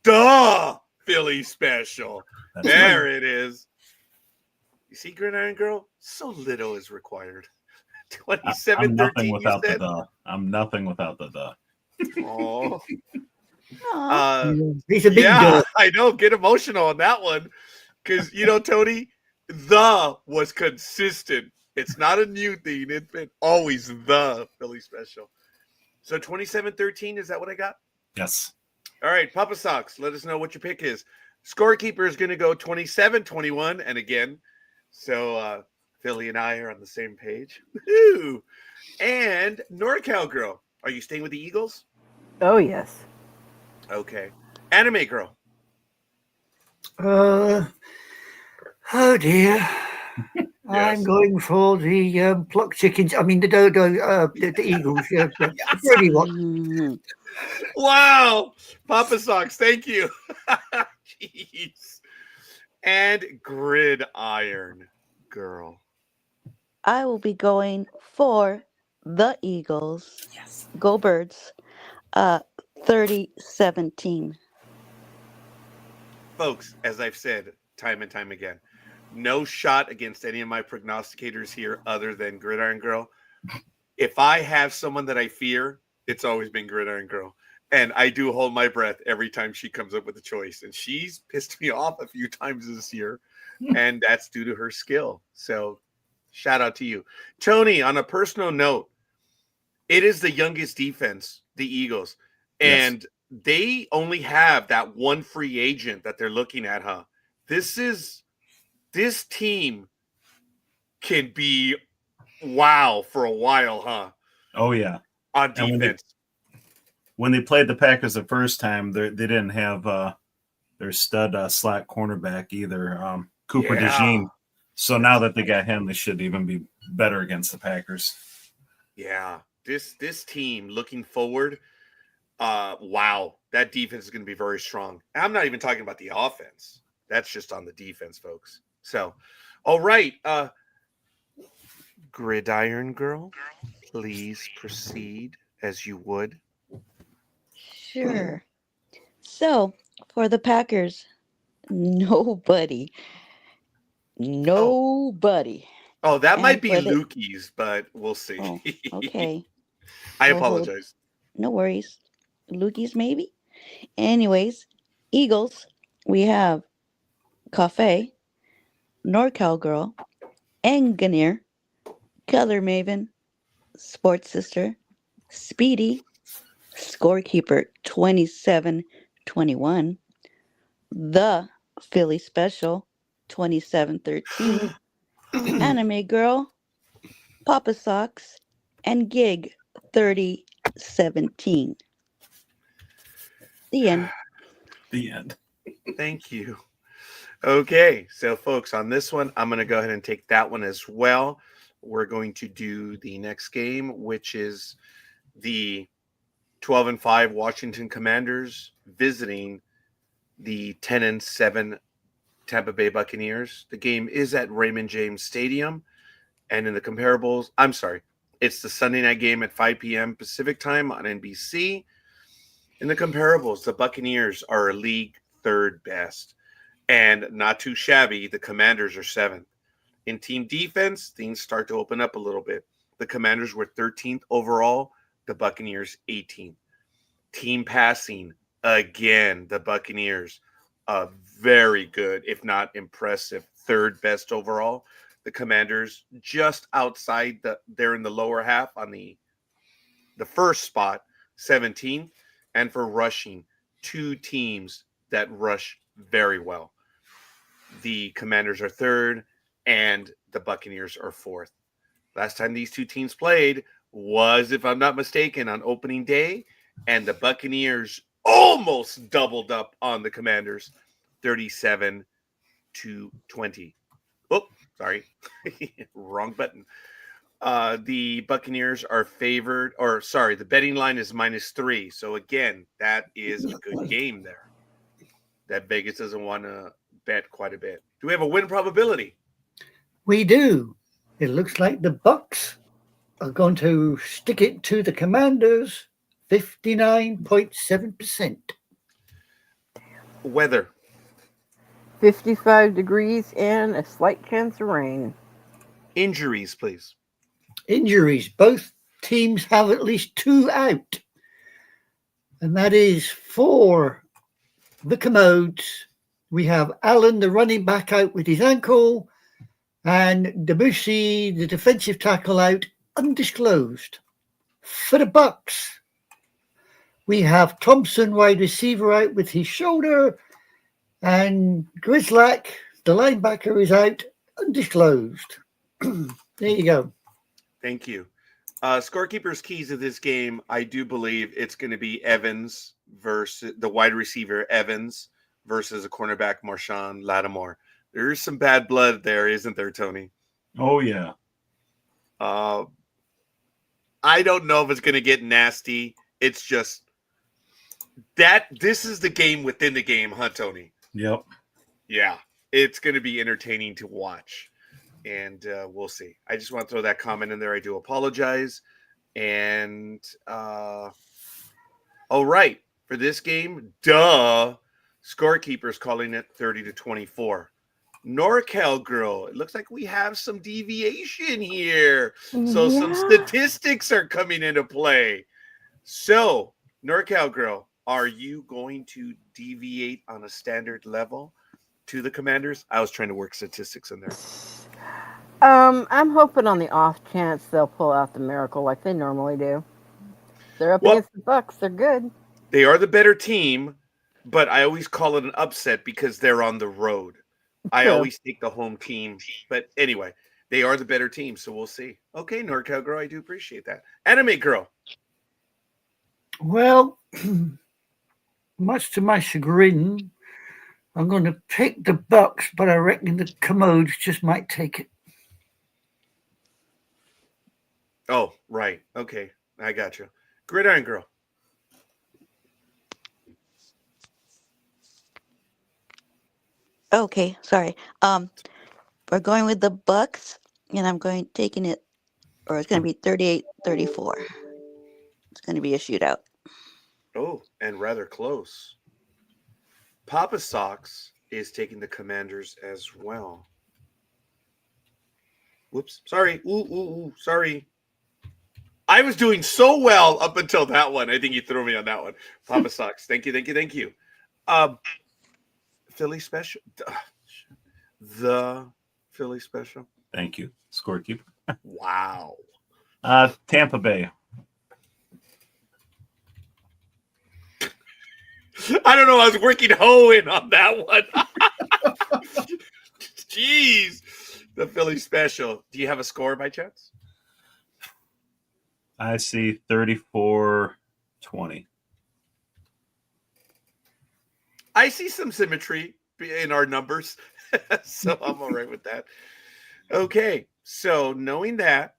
Duh. Philly special. That's There right. it is. You see, Gridiron Girl? So little is required. I'm 27-13, nothing you without the said? duh. I'm nothing without the duh. Oh. Aw. He's a big Yeah, dog. I know. Get emotional on that one. Because, Tony, the was consistent. It's not a new thing. It's been always the Philly special. So 27-13, is that what I got? Yes. All right, Papa Sox, let us know what your pick is. Scorekeeper is going to go 27-21. And again, so Philly and I are on the same page. Woo-hoo. And NorCal Girl, are you staying with the Eagles? Oh yes. Okay. Anime Girl. Oh dear. I'm going for the pluck chickens. I mean, the Eagles. Yeah, the pretty one. Mm, Wow. Papa Sox, thank you. Jeez. And Gridiron Girl. I will be going for the Eagles. Yes. Go Birds. 30-17. Folks, as I've said time and time again, no shot against any of my prognosticators here other than Gridiron Girl. If I have someone that I fear, it's always been Gridiron Girl. And I do hold my breath every time she comes up with a choice. And she's pissed me off a few times this year. And that's due to her skill. So shout out to you. Tony, on a personal note, it is the youngest defense, the Eagles. Yes. And they only have that one free agent that they're looking at, huh? This team can be wow for a while, huh? Oh, yeah. On And defense. When they played the Packers the first time, they didn't have their stud slot cornerback either, Cooper Yeah. DeJean. So now that they got him, they should even be better against the Packers. Yeah. This team looking forward, wow, that defense is going to be very strong. I'm not even talking about the offense. That's just on the defense, folks. So, all right. Gridiron Girl, please proceed as you would. Sure. So, for the Packers, nobody. Oh, that might And be for the- Lukey's, but we'll see. Oh, okay. I We'll hold- apologize. No worries. Lukey's maybe. Anyways, Eagles, we have Cafe, NorCal Girl, Engineer, Color Maven, Sports Sister, Speedy, Scorekeeper 27-21, The Philly Special 27-13, Anime Girl, Papa Sox, and Gig 30-17. The end. The end. Thank you. Okay, so folks, on this one, I'm going to go ahead and take that one as well. We're going to do the next game, which is the 12-5 Washington Commanders visiting the 10-7 Tampa Bay Buccaneers. The game is at Raymond James Stadium, and in the comparables, I'm sorry, it's the Sunday night game at 5 p.m. Pacific time on NBC. In the comparables, the Buccaneers are a league third best. And not too shabby, the Commanders are seventh. In team defense, things start to open up a little bit. The Commanders were 13th overall, the Buccaneers 18th. Team passing, again, the Buccaneers, very good, if not impressive, third best overall. The Commanders just outside they're in the lower half on the first spot, 17th. And for rushing, two teams that rush very well. The Commanders are third, and the Buccaneers are fourth. Last time these two teams played was, if I'm not mistaken, on opening day, and the Buccaneers almost doubled up on the Commanders, 37-20. Oh, sorry. Wrong button. The Buccaneers are favored, the betting line is -3. So again, that is a good game there. That Vegas doesn't want to bet quite a bit. Do we have a win probability? We do. It looks like the Bucks are going to stick it to the Commanders, 59.7%. Weather. 55 degrees and a slight chance of rain. Injuries, please. Injuries. Both teams have at least 2 out. And that is for the Commodes. We have Allen, the running back, out with his ankle, and Debussy, the defensive tackle, out, undisclosed. For the Bucks, we have Thompson, wide receiver, out with his shoulder, and Grislak, the linebacker, is out, undisclosed. There you go. Thank you. Scorekeeper's keys of this game, I do believe it's going to be Evans versus the wide receiver Evans versus a cornerback Marshawn Lattimore. There's some bad blood there, isn't there, Tony? Oh, yeah. I don't know if it's going to get nasty. It's just that this is the game within the game, huh, Tony? Yep. Yeah, it's going to be entertaining to watch. And we'll see. I just want to throw that comment in there. I do apologize. And all right, for this game, Scorekeeper's calling it 30-24. NorCal girl, it looks like we have some deviation here. So some statistics are coming into play. So, NorCal girl, are you going to deviate on a standard level to the Commanders? I was trying to work statistics in there. I'm hoping on the off chance they'll pull out the miracle like they normally do. They're up against the Bucks. They're good. They are the better team, but I always call it an upset because they're on the road. I always take the home team. But anyway, they are the better team, so we'll see. Okay, NorCal girl, I do appreciate that. Anime girl. Well, much to my chagrin, I'm going to pick the Bucks, but I reckon the Commodes just might take it. Oh, right. Okay, I got you. Gridiron girl. Okay, sorry. We're going with the Bucks, and I'm taking it, or it's going to be 38-34. It's going to be a shootout. Oh, and rather close. Papa Sox is taking the Commanders as well. Whoops. Sorry. Sorry. I was doing so well up until that one. I think you threw me on that one. Papa Sox. Thank you. Philly special. The Philly special. Thank you, Scorekeeper. Wow. Tampa Bay. I don't know. I was working in on that one. Jeez. The Philly special. Do you have a score by chance? I see 34-20. I see some symmetry in our numbers, so I'm all right with that. Okay, so knowing that,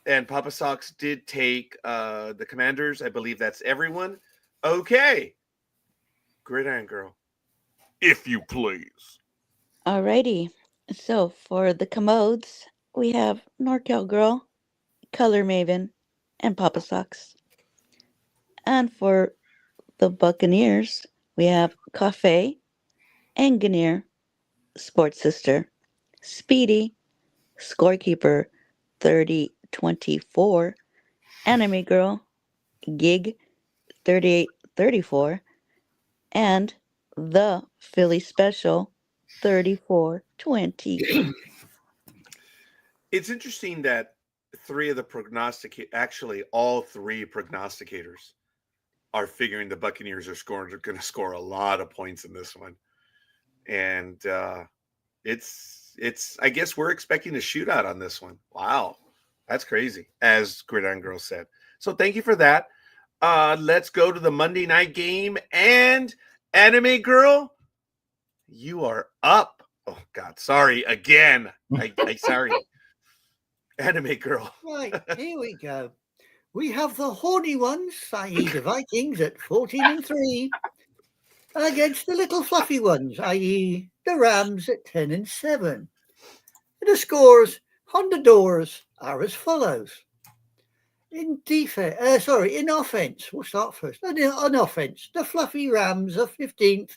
and Papa Sox did take the Commanders. I believe that's everyone. Okay. Gridiron girl, if you please. Alrighty. So for the Commodes, we have NorCal Girl, Color Maven, and Papa Sox. And for the Buccaneers, we have Cafe, Engineer, Sports Sister, Speedy, Scorekeeper 30-24, Anime Girl, Gig 38-34, 34, and the Philly Special 34-20. It's interesting that all three prognosticators are figuring the Buccaneers are going to score a lot of points in this one, and it's. I guess we're expecting a shootout on this one. Wow, that's crazy, as Gridiron Girl said. So thank you for that. Let's go to the Monday night game, and Anime Girl, you are up. Oh God, sorry again. I sorry. Anime Girl. Right, here we go. We have the horny ones, i.e. the Vikings at 14-3, against the little fluffy ones, i.e. the Rams at 10-7. The scores on the doors are as follows. In offense, we'll start first. On offense, the fluffy Rams are 15th,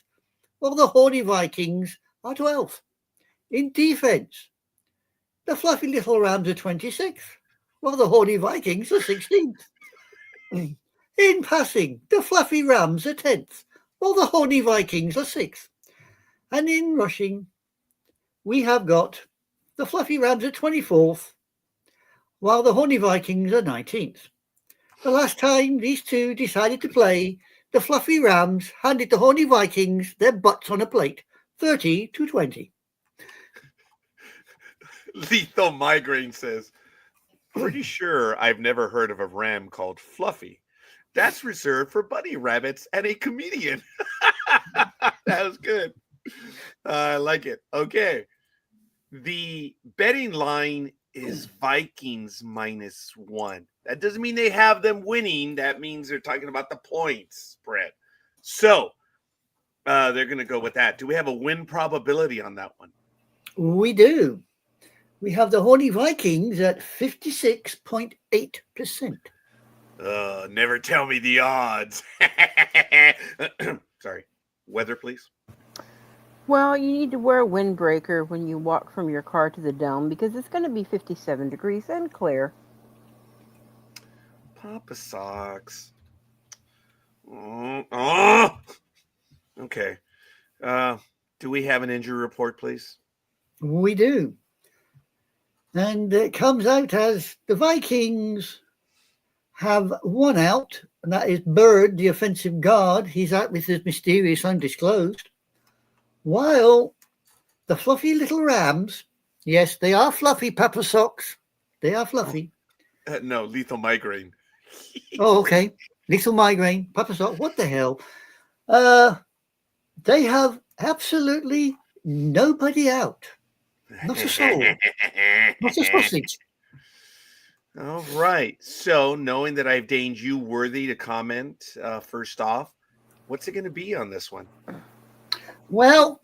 while the horny Vikings are 12th. In defense, the fluffy little Rams are 26th, while the horny Vikings are 16th. In passing, the fluffy Rams are 10th, while the horny Vikings are 6th. And in rushing, we have got the fluffy Rams at 24th, while the horny Vikings are 19th. The last time these two decided to play, the fluffy Rams handed the horny Vikings their butts on a plate, 30-20. Lethal Migraine says, pretty sure I've never heard of a ram called Fluffy. That's reserved for bunny rabbits and a comedian. That was good. I like it. Okay. The betting line is Vikings -1. That doesn't mean they have them winning. That means they're talking about the points spread. So they're going to go with that. Do we have a win probability on that one? We do. We have the horny Vikings at 56.8%. Never tell me the odds. Sorry. Weather, please. Well, you need to wear a windbreaker when you walk from your car to the dome because it's going to be 57 degrees and clear. Papa Socks. Oh. Okay. Do we have an injury report, please? We do. And it comes out as the Vikings have one out, and that is Bird, the offensive guard. He's out with his mysterious undisclosed. While the fluffy little Rams, yes, they are fluffy, Papa Socks. They are fluffy. No, Lethal Migraine. Oh, okay. Little Migraine, Papa Socks. What the hell? They have absolutely nobody out. Not a soul. Not a sausage. All right. So, knowing that I've deemed you worthy to comment, first off, what's it going to be on this one? Well,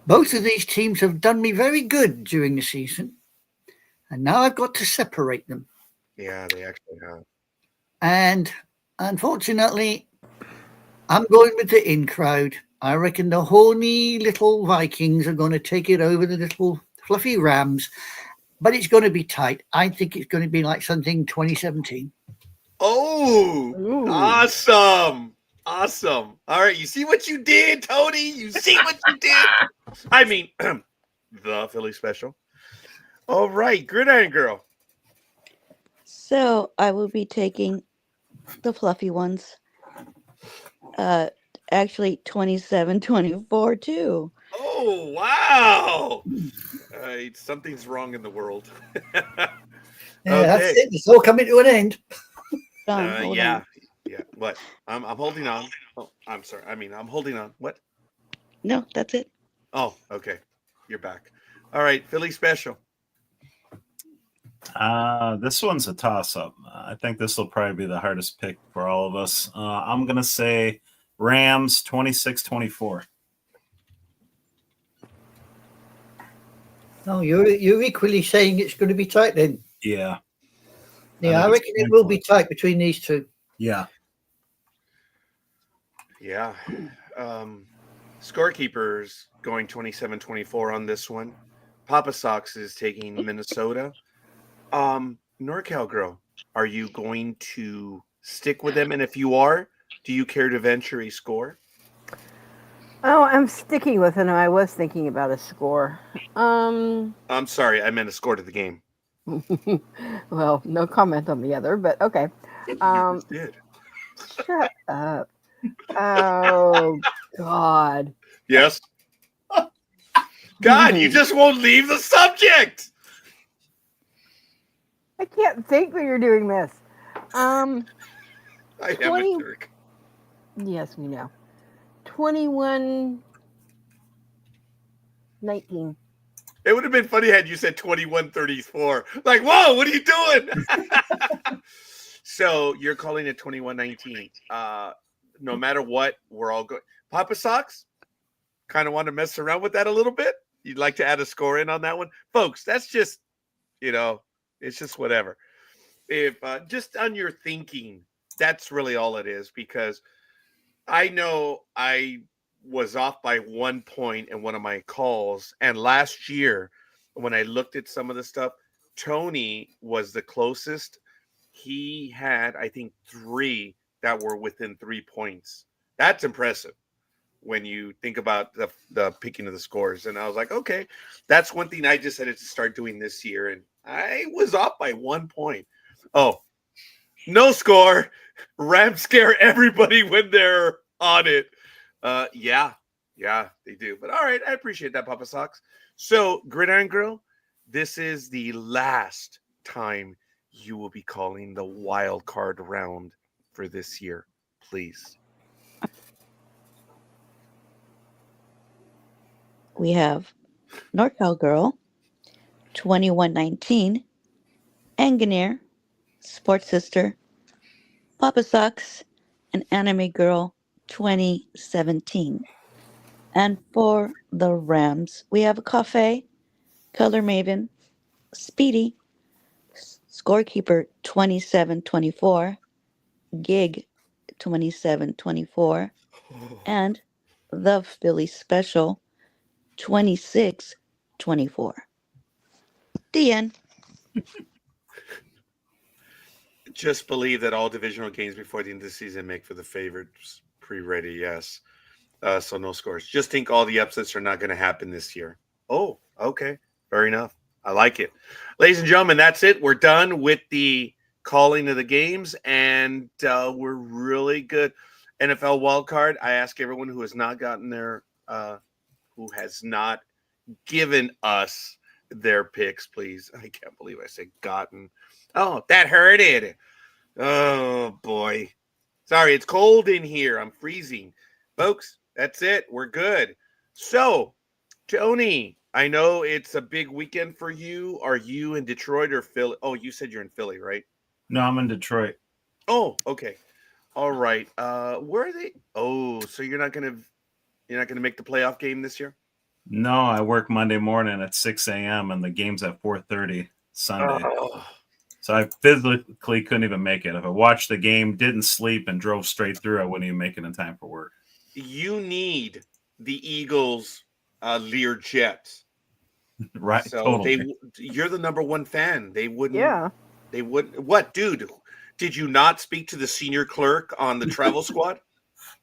both of these teams have done me very good during the season, and now I've got to separate them. Yeah, they actually have. And unfortunately, I'm going with the in crowd. I reckon the horny little Vikings are going to take it over the little fluffy Rams, but it's going to be tight. I think it's going to be like something 2017. Oh, Ooh. awesome. Awesome. All right. You see what you did, Tony? You see what you did? I mean, the Philly special. All right. Gridiron Girl. So I will be taking the fluffy ones. Actually 27-24 too. Oh, wow. Something's wrong in the world. Yeah, that's it. It's all coming to an end. John, hold Yeah. on. Yeah. What? I'm holding on. Oh, I'm sorry. I'm holding on. What? No, that's it. Oh, okay. You're back. All right. Philly special. This one's a toss-up. I think this will probably be the hardest pick for all of us. I'm going to say Rams 26-24. Oh, you're equally saying it's going to be tight then. Yeah. Yeah, I reckon it will be tight between these two. Yeah. Yeah. Scorekeepers going 27-24 on this one. Papa Sox is taking Minnesota. NorCal Girl, are you going to stick with them? And if you are, Do you care to venture a score? Oh, I'm sticking with it. I was thinking about a score. I'm sorry, I meant a score to the game. Well, no comment on the other, but okay. You just did. Shut up. Oh, God. Yes. God, you just won't leave the subject. I can't think when you're doing this. I am a 20 jerk. Yes, we know. 21-19. It would have been funny had you said 21-34. Like, whoa, what are you doing? So you're calling it 21-19. No matter what, we're all going. Papa Sox, kind of want to mess around with that a little bit? You'd like to add a score in on that one? Folks, that's just, it's just whatever. If just on your thinking, that's really all it is, because I know I was off by 1 point in one of my calls. And last year, when I looked at some of the stuff, Tony was the closest. He had, I think, 3 that were within 3 points. That's impressive when you think about the picking of the scores. And I was like, okay, that's one thing I decided to start doing this year. And I was off by 1 point. Oh, no score. Rams scare everybody when they're on it. Yeah, they do. But all right, I appreciate that, Papa Sox. So, Gridiron Grill, this is the last time you will be calling the wild card round for this year, please. We have NorCal Girl, 21-19, Engineer, Sports Sister, Papa Sox, and Anime Girl, 2017. And for the Rams, we have a Cafe, Color Maven, Speedy, Scorekeeper 27-24, Gig 27-24, and the Philly Special 26-24. The end. Just believe that all divisional games before the end of the season make for the favorites pre-ready, yes. So no scores. Just think all the upsets are not going to happen this year. Oh, okay. Fair enough. I like it. Ladies and gentlemen, that's it. We're done with the calling of the games, and we're really good. NFL wildcard, I ask everyone who has not gotten their who has not given us their picks, please. I can't believe I said gotten. Oh, that hurted. Oh, boy. Sorry, it's cold in here. I'm freezing. Folks, that's it. We're good. So, Tony, I know it's a big weekend for you. Are you in Detroit or Philly? Oh, you said you're in Philly, right? No, I'm in Detroit. Oh, okay. All right. Where are they? Oh, so you're not gonna make the playoff game this year? No, I work Monday morning at 6 a.m. and the game's at 4:30 Sunday. Oh. So I physically couldn't even make it. If I watched the game, didn't sleep, and drove straight through, I wouldn't even make it in time for work. You need the Eagles Lear Jets. Right. So Totally. you're the number one fan. They wouldn't. Yeah. They wouldn't. What, dude? Did you not speak to the senior clerk on the travel squad?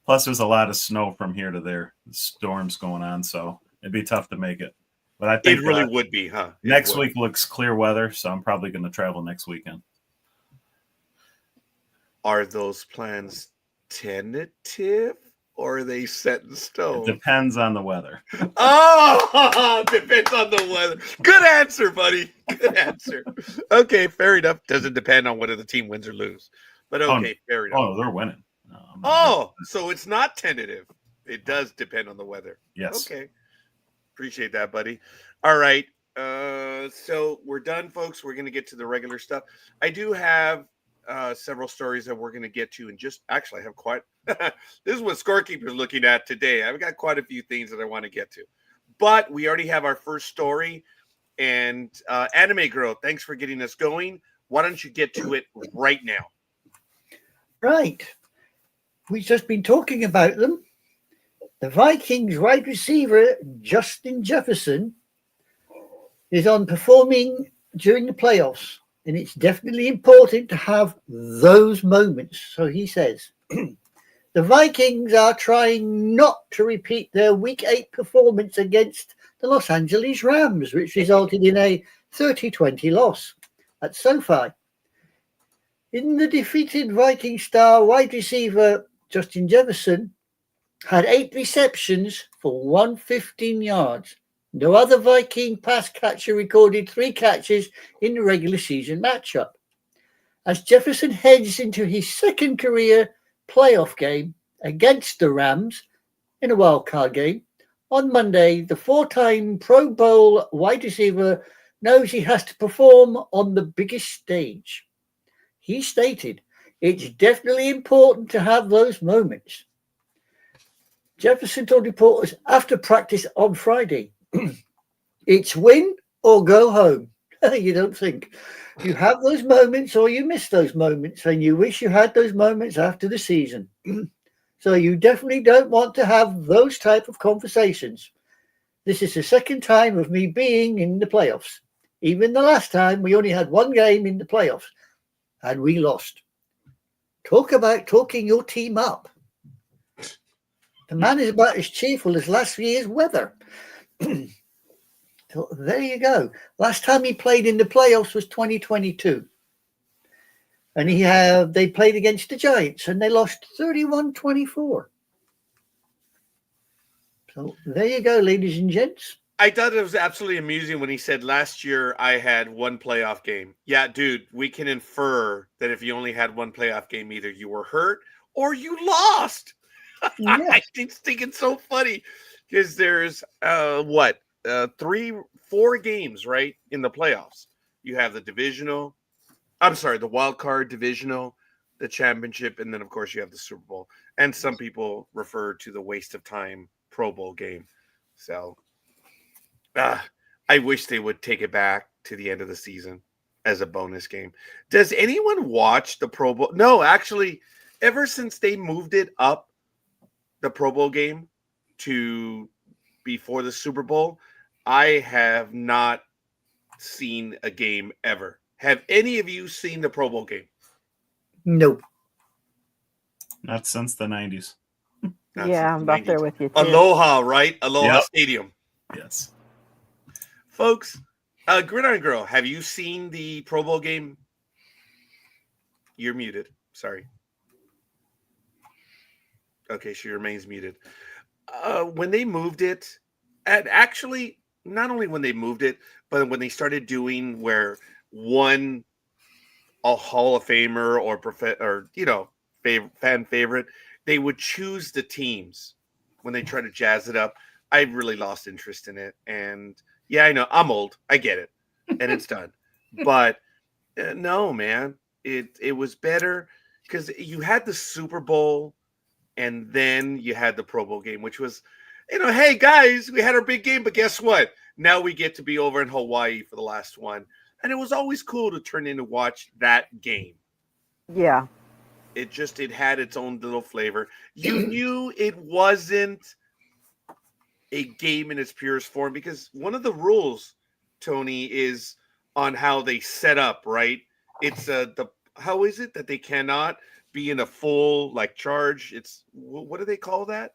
Plus, there's a lot of snow from here to there. The storms going on, so it'd be tough to make it. But I think It really would be, huh? next week looks clear weather, so I'm probably going to travel next weekend. Are those plans tentative or are they set in It stone? depends on the weather. Oh, depends on the weather. Good answer, buddy. Good answer. Okay, fair enough. Doesn't depend on whether the team wins or lose. But okay, fair enough. Oh, they're winning. So it's not tentative. It does depend on the weather. Yes. Okay. Appreciate that, buddy. All right. So we're done, folks. We're going to get to the regular stuff. I do have several stories that we're going to get to, and actually I have quite this is what Scorekeeper's looking at today. I've got quite a few things that I want to get to, but we already have our first story. And Anime Girl, thanks for getting us going. Why don't you get to it right now? Right. We've just been talking about them. The Vikings wide receiver, Justin Jefferson, is on performing during the playoffs. And it's definitely important to have those moments. So he says, The Vikings are trying not to repeat their Week 8 performance against the Los Angeles Rams, which resulted in a 30-20 loss at SoFi. In the defeated Viking star wide receiver Justin Jefferson had 8 receptions for 115 yards. No other Viking pass catcher recorded 3 catches in the regular season matchup. As Jefferson heads into his second career playoff game against the Rams in a wildcard game, on Monday, the 4-time Pro Bowl wide receiver knows he has to perform on the biggest stage. He stated, "It's definitely important to have those moments." Jefferson told reporters after practice on Friday, "It's win or go home." You don't think. You have those moments or you miss those moments, and you wish you had those moments after the season. So you definitely don't want to have those type of conversations. This is the second time of me being in the playoffs. Even the last time, we only had one game in the playoffs, and we lost. Talk about talking your team up. The man is about as cheerful as last year's weather. So there you go. Last time he played in the playoffs was 2022. And they played against the Giants and they lost 31-24. So there you go, ladies and gents. I thought it was absolutely amusing when he said last year I had one playoff game. Yeah, dude, we can infer that if you only had one playoff game, either you were hurt or you lost. Yeah. I just think it's so funny because there's 4 games, right, in the playoffs. You have the wild card, divisional, the championship, and then of course you have the Super Bowl. And some people refer to the waste of time Pro Bowl game. So I wish they would take it back to the end of the season as a bonus game. Does anyone watch the Pro Bowl? No, actually, ever since they moved it up, the Pro Bowl game to before the Super Bowl, I have not seen a game ever. Have any of you seen the Pro Bowl game? Nope. Not since the 90s. Not Yeah, since I'm the up there 90s. with you too. Aloha, right? Aloha Yep. Stadium. Yes. Folks, Gridiron Girl, have you seen the Pro Bowl game? You're muted. Sorry. Okay, she remains muted. When they moved it, and actually, not only when they moved it, but when they started doing where one a Hall of Famer or fan favorite, they would choose the teams when they try to jazz it up. I really lost interest in it, and yeah, I know I'm old. I get it, and it's done. But no, man, it was better because you had the Super Bowl, and then you had the Pro Bowl game, which was, hey guys, we had our big game, but guess what? Now we get to be over in Hawaii for the last one, and it was always cool to turn in to watch that game. Yeah. It had its own little flavor. You knew it wasn't a game in its purest form because one of the rules, Tony, is on how they set up, right? It's how is it that they cannot be in a full charge? It's what do they call that?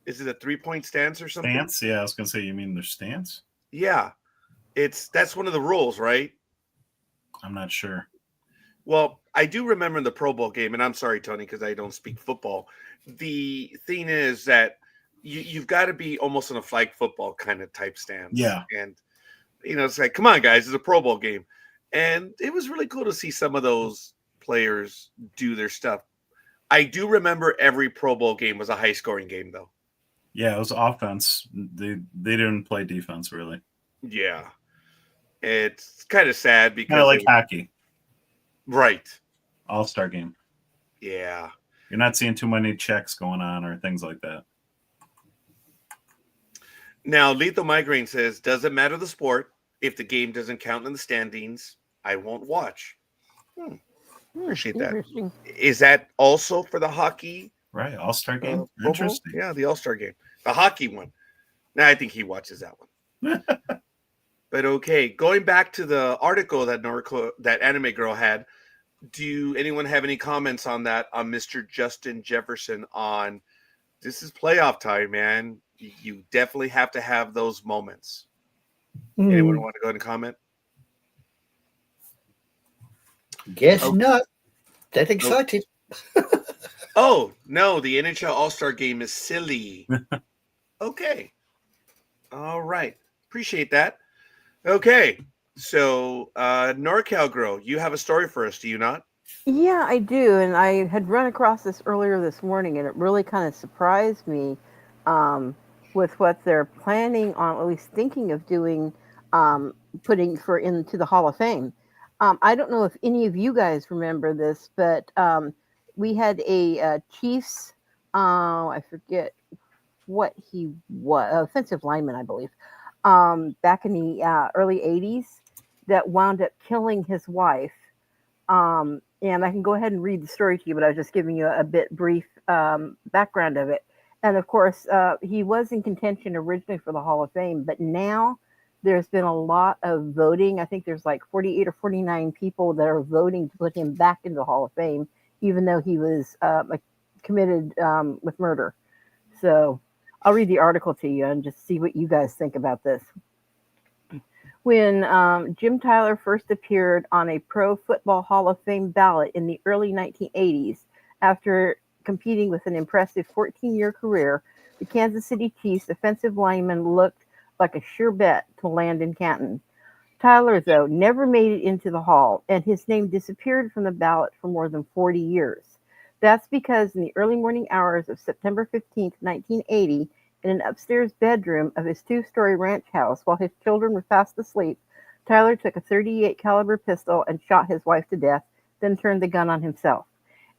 Is it a 3-point stance or something? Stance? Yeah, I was gonna say, you mean their stance? Yeah. That's one of the rules, right? I'm not sure. Well, I do remember the Pro Bowl game, and I'm sorry, Tony, because I don't speak football. The thing is that you've got to be almost in a flag football kind of type stance. Yeah. And, it's like, come on, guys, it's a Pro Bowl game. And it was really cool to see some of those players do their stuff. I do remember every Pro Bowl game was a high-scoring game, though. Yeah, it was offense. They didn't play defense, really. Yeah. It's kind of sad because... Kind of like hockey. Right. All-star game. Yeah. You're not seeing too many checks going on or things like that. Now, Lethal Migraine says, doesn't matter the sport. If the game doesn't count in the standings, I won't watch. Appreciate that. Interesting. Is that also for the hockey? Right, All-Star game. Pro Bowl? Interesting. Yeah, the All-Star game. The hockey one. Now, I think he watches that one. But okay, going back to the article that Anime Girl had, Do anyone have any comments on that, on Mr. Justin Jefferson? On this is playoff time, man. You definitely have to have those moments. Anyone want to go ahead and comment? Guess Oh. not. That excited. Oh, no, the NHL All-Star Game is silly. Okay. All right. Appreciate that. Okay. So, NorCal Girl, you have a story for us, do you not? Yeah, I do. And I had run across this earlier this morning, and it really kind of surprised me with what they're planning on, at least thinking of doing, putting for into the Hall of Fame. I don't know if any of you guys remember this, but we had a Chiefs, I forget what he was, offensive lineman, I believe, back in the early 80s that wound up killing his wife. And I can go ahead and read the story to you, but I was just giving you a bit brief background of it. And of course, he was in contention originally for the Hall of Fame, but now there's been a lot of voting. I think there's like 48 or 49 people that are voting to put him back into the Hall of Fame, even though he was committed with murder. So I'll read the article to you and just see what you guys think about this. When Jim Tyler first appeared on a Pro Football Hall of Fame ballot in the early 1980s, after competing with an impressive 14-year career, the Kansas City Chiefs offensive lineman looked like a sure bet to land in Canton. Tyler, though, never made it into the Hall, and his name disappeared from the ballot for more than 40 years. That's because in the early morning hours of September 15, 1980, in an upstairs bedroom of his two-story ranch house while his children were fast asleep, Tyler took a .38 caliber pistol and shot his wife to death, then turned the gun on himself.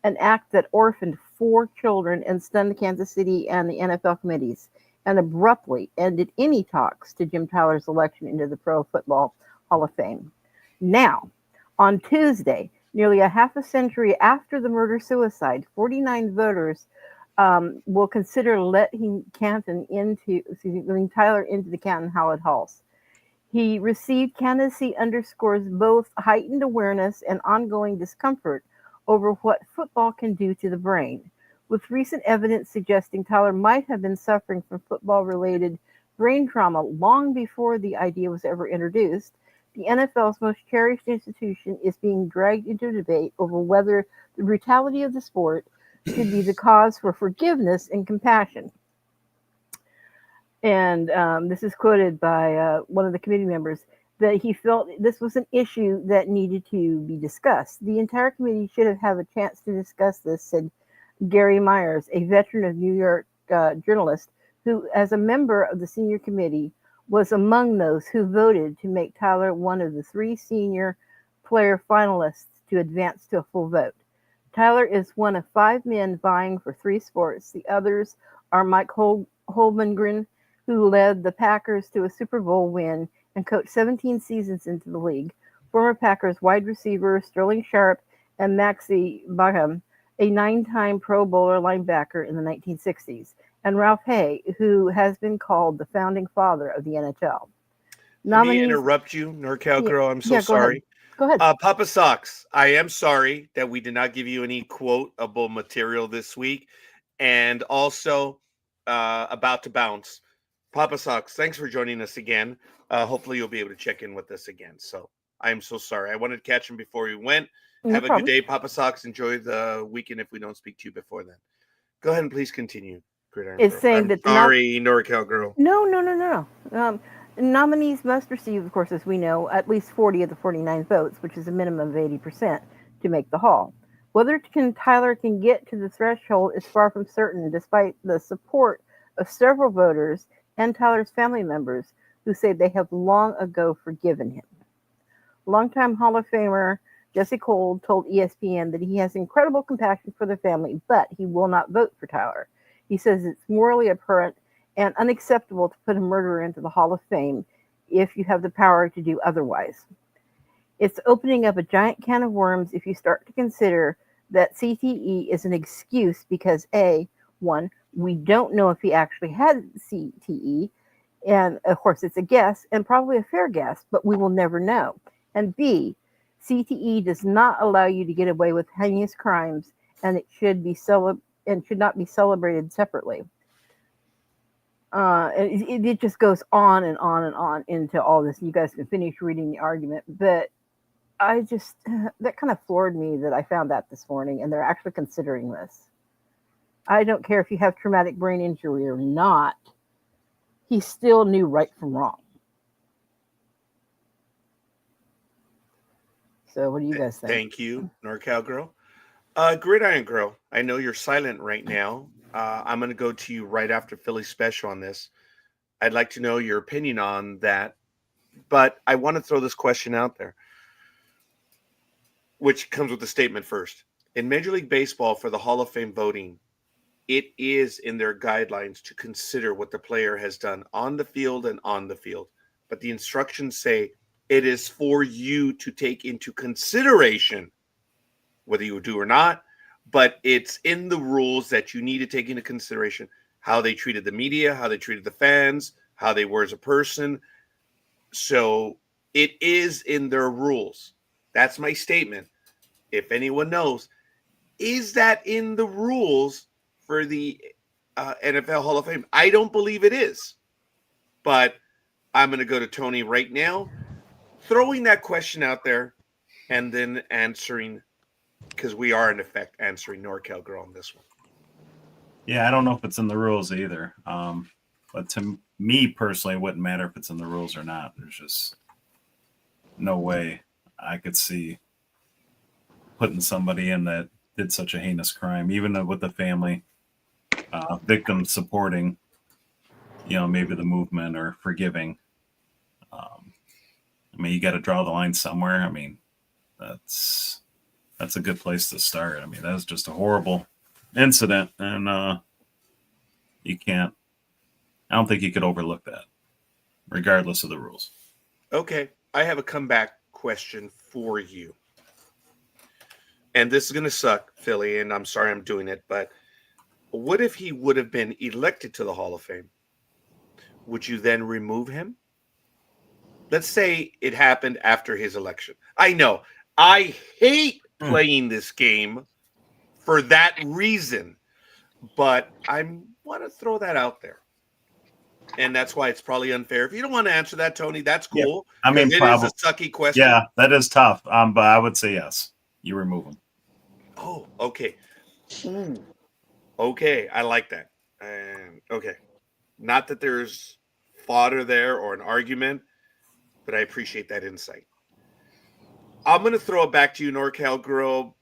An act that orphaned 4 children and stunned Kansas City and the NFL committees, and abruptly ended any talks to Jim Tyler's election into the Pro Football Hall of Fame. Now, on Tuesday, nearly a half a century after the murder-suicide, 49 voters will consider letting Tyler into the Canton Hallett Halls. He received candidacy underscores both heightened awareness and ongoing discomfort over what football can do to the brain, with recent evidence suggesting Tyler might have been suffering from football-related brain trauma long before the idea was ever introduced. The NFL's most cherished institution is being dragged into a debate over whether the brutality of the sport should be the cause for forgiveness and compassion. And this is quoted by one of the committee members, that he felt this was an issue that needed to be discussed. The entire committee should have a chance to discuss this, said Gary Myers, a veteran of New York journalist, who, as a member of the senior committee, was among those who voted to make Tyler one of the 3 senior player finalists to advance to a full vote. Tyler is one of 5 men vying for 3 sports. The others are Mike Holmgren, who led the Packers to a Super Bowl win and coached 17 seasons into the league, former Packers wide receiver Sterling Sharp, and Maxie Baham, a 9-time Pro Bowler linebacker in the 1960s, and Ralph Hay, who has been called the founding father of the NHL. Let me interrupt you, NorCal Girl. I'm so sorry. Go ahead. Papa Sox, I am sorry that we did not give you any quotable material this week. And also, about to bounce. Papa Sox, thanks for joining us again. Hopefully you'll be able to check in with us again. So I am so sorry. I wanted to catch him before we went. Have a good day, Papa Sox. Enjoy the weekend if we don't speak to you before then. Go ahead and please continue. It's saying that sorry, NorCal Girl. No. Nominees must receive, of course, as we know, at least 40 of the 49 votes, which is a minimum of 80%, to make the Hall. Whether Tyler can get to the threshold is far from certain, despite the support of several voters and Tyler's family members who say they have long ago forgiven him. Longtime Hall of Famer Jesse Cole told ESPN that he has incredible compassion for the family, but he will not vote for Tyler. He says it's morally abhorrent and unacceptable to put a murderer into the Hall of Fame if you have the power to do otherwise. It's opening up a giant can of worms if you start to consider that CTE is an excuse because one, we don't know if he actually had CTE, and of course it's a guess and probably a fair guess, but we will never know. And B, CTE does not allow you to get away with heinous crimes, and it should not be celebrated separately. And it just goes on and on and on into all this. You guys can finish reading the argument, but I just that kind of floored me that I found that this morning, and they're actually considering this. I don't care if you have traumatic brain injury or not. He still knew right from wrong. So what do you guys think? Thank you, NorCal Girl. Gridiron Girl, I know you're silent right now. I'm going to go to you right after Philly's special on this. I'd like to know your opinion on that, but I want to throw this question out there, which comes with the statement first. In Major League Baseball, for the Hall of Fame voting, it is in their guidelines to consider what the player has done on the field and on the field. But the instructions say it is for you to take into consideration whether you do or not, but it's in the rules that you need to take into consideration how they treated the media, how they treated the fans, how they were as a person. So it is in their rules. That's my statement. If anyone knows, is that in the rules for the NFL Hall of Fame? I don't believe it is, but I'm going to go to Tony right now, throwing that question out there and then answering, because we are in effect answering NorCal Girl on this one. Yeah, I don't know if it's in the rules either. But to me personally, it wouldn't matter if it's in the rules or not. There's just no way I could see putting somebody in that did such a heinous crime, even with the family, victim supporting, maybe the movement or forgiving. I mean, you got to draw the line somewhere. I mean, that's a good place to start. I mean, that's just a horrible incident, and I don't think you could overlook that, regardless of the rules. Okay, I have a comeback question for you. And this is going to suck, Philly, and I'm sorry I'm doing it, but what if he would have been elected to the Hall of Fame? Would you then remove him? Let's say it happened after his election. I know. I hate playing this game for that reason, but I want to throw that out there. And that's why it's probably unfair. If you don't want to answer that, Tony, that's cool. Yeah. I mean, it is a sucky question. Yeah, that is tough. But I would say yes. You remove him. Oh, okay. Okay, I like that. Okay. Not that there's fodder there or an argument, but I appreciate that insight. I'm going to throw it back to you, NorCal Girl,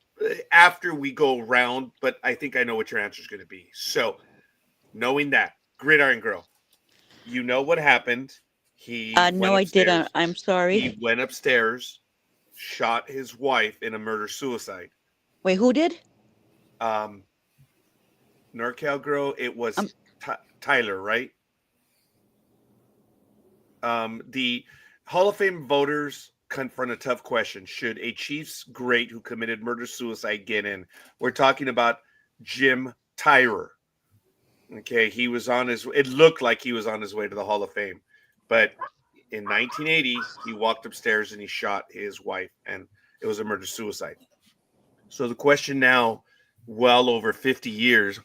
after we go around, but I think I know what your answer is going to be. So, knowing that, Gridiron Girl, you know what happened. No, I didn't. I'm sorry. He went upstairs, shot his wife in a murder-suicide. Wait, who did? NorCal Girl, it was Tyler, right? The Hall of Fame voters confront a tough question. Should a Chiefs great who committed murder-suicide get in? We're talking about Jim Tyrer. Okay, he was it looked like he was on his way to the Hall of Fame. But in 1980, he walked upstairs and he shot his wife, and it was a murder-suicide. So the question now, well over 50 years,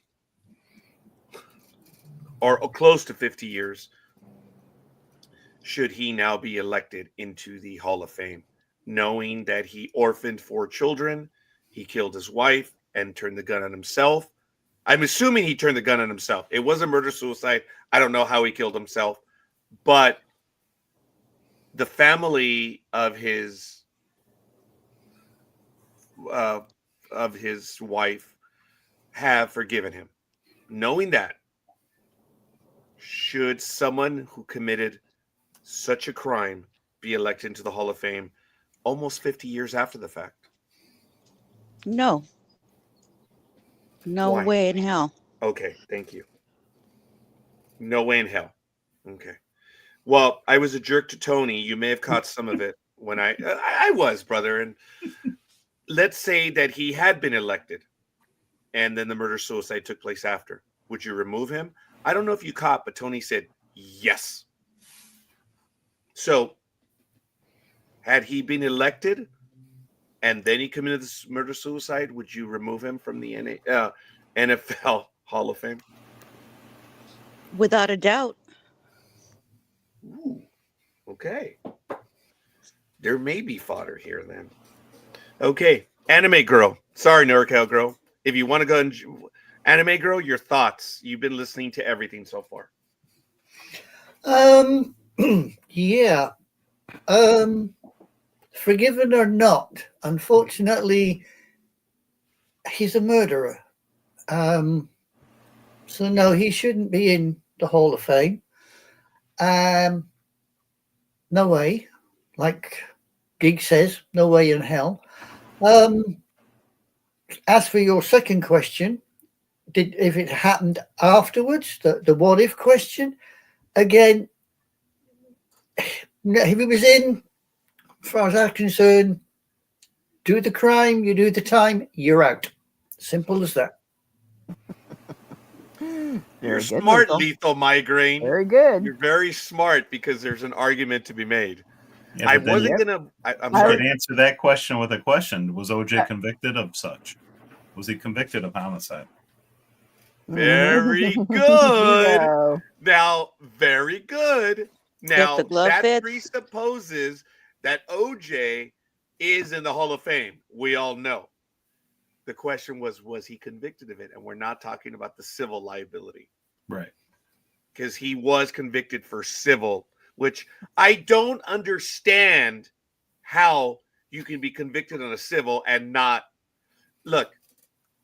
or close to 50 years, should he now be elected into the Hall of Fame, knowing that he orphaned 4 children, he killed his wife, and turned the gun on himself? I'm assuming he turned the gun on himself. It was a murder-suicide. I don't know how he killed himself, but the family of his wife have forgiven him. Knowing that, should someone who committed such a crime be elected into the Hall of Fame almost 50 years after the fact? No. No Why? way in hell. Okay, thank you. No way in hell. Okay. Well, I was a jerk to Tony. You may have caught some of it when I was, brother. And let's say that he had been elected and then the murder-suicide took place after. Would you remove him? I don't know if you caught, but Tony said yes. So, had he been elected, and then he committed this murder-suicide, would you remove him from the NFL Hall of Fame? Without a doubt. Ooh, okay. There may be fodder here then. Okay, Anime Girl. Sorry, NorCal Girl. If you want to go and Anime Girl, your thoughts. You've been listening to everything so far. Yeah. Forgiven or not, unfortunately, he's a murderer. So no, he shouldn't be in the Hall of Fame. No way. Like Gig says, no way in hell. As for your second question, if it happened afterwards, the what if question, again, if he was in, as far as I'm concerned, do the crime, you do the time, you're out. Simple as that. You're Very good, smart, Lethal. Lethal Migraine. Very good. You're very smart because there's an argument to be made. Yeah, I but then wasn't you gonna. I'm could sorry. answer that question with a question. Was OJ convicted of such? Was he convicted of homicide? Very good. Bingo. Now, very good. Now the glove that fits. presupposes that OJ is in the Hall of Fame. We all know. The question was he convicted of it? And we're not talking about the civil liability. Right. Because he was convicted for civil, which I don't understand how you can be convicted on a civil and not look.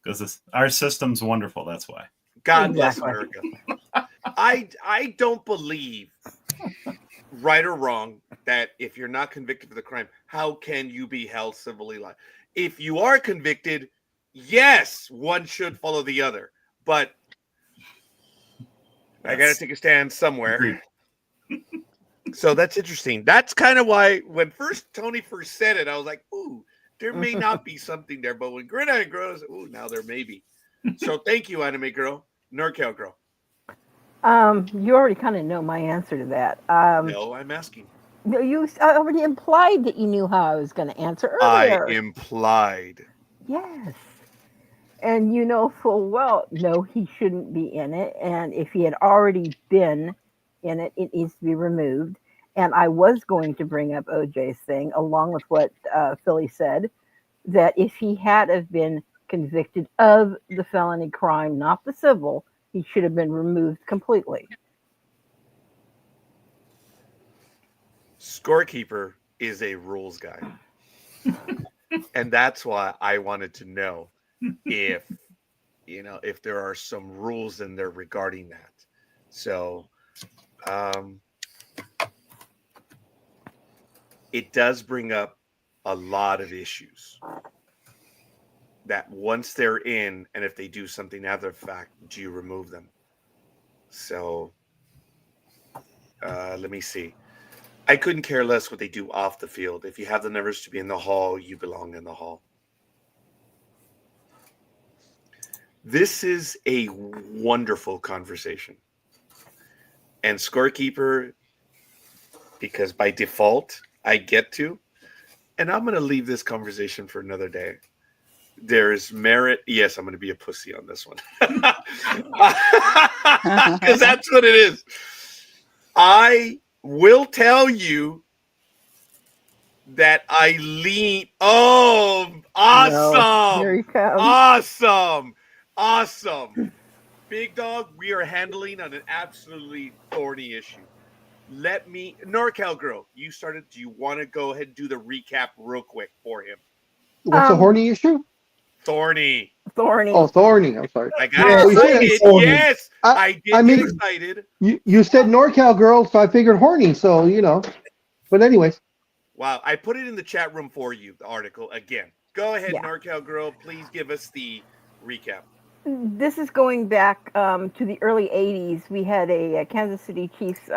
Because our system's wonderful. That's why. God bless Exactly. America. I don't believe, right or wrong, that if you're not convicted for the crime, how can you be held civilly liable? If you are convicted, yes, one should follow the other. But I got to take a stand somewhere. Agreed. So that's interesting. That's kind of why when Tony first said it, I was like, ooh, there may not be something there. But when Gridiron grows, ooh, now there may be. So thank you, Anime Girl. NorCal Girl. You already kind of know my answer to that. No, I'm asking. No, you already implied that you knew how I was going to answer I earlier. implied. Yes. And you know full well, no, he shouldn't be in it. And if he had already been in it, it needs to be removed. And I was going to bring up OJ's thing, along with what Philly said, that if he had have been convicted of the felony crime, not the civil, he should have been removed completely. Scorekeeper is a rules guy. And that's why I wanted to know if there are some rules in there regarding that. So it does bring up a lot of issues that once they're in, and if they do something after the fact, do you remove them? So let me see. I couldn't care less what they do off the field. If you have the numbers to be in the hall, you belong in the hall. This is a wonderful conversation. And Scorekeeper, because by default, I get to, and I'm going to leave this conversation for another day. There's merit. Yes, I'm going to be a pussy on this one. Because that's what it is. I will tell you that I lean. Oh, awesome. No, here he comes. Awesome. Big Dog, we are handling on an absolutely thorny issue. NorCal Girl, you started. Do you want to go ahead and do the recap real quick for him? What's the horny issue? Thorny. Oh, thorny. I'm sorry. I got Yeah, excited. thorny. Yes, I did I mean- get excited. You said NorCal girl, so I figured horny. So But anyways, Wow, I put it in the chat room for you, the article again. Go ahead, Yeah. NorCal Girl. Please give us the recap. This is going back to the early 80s. We had a Kansas City Chiefs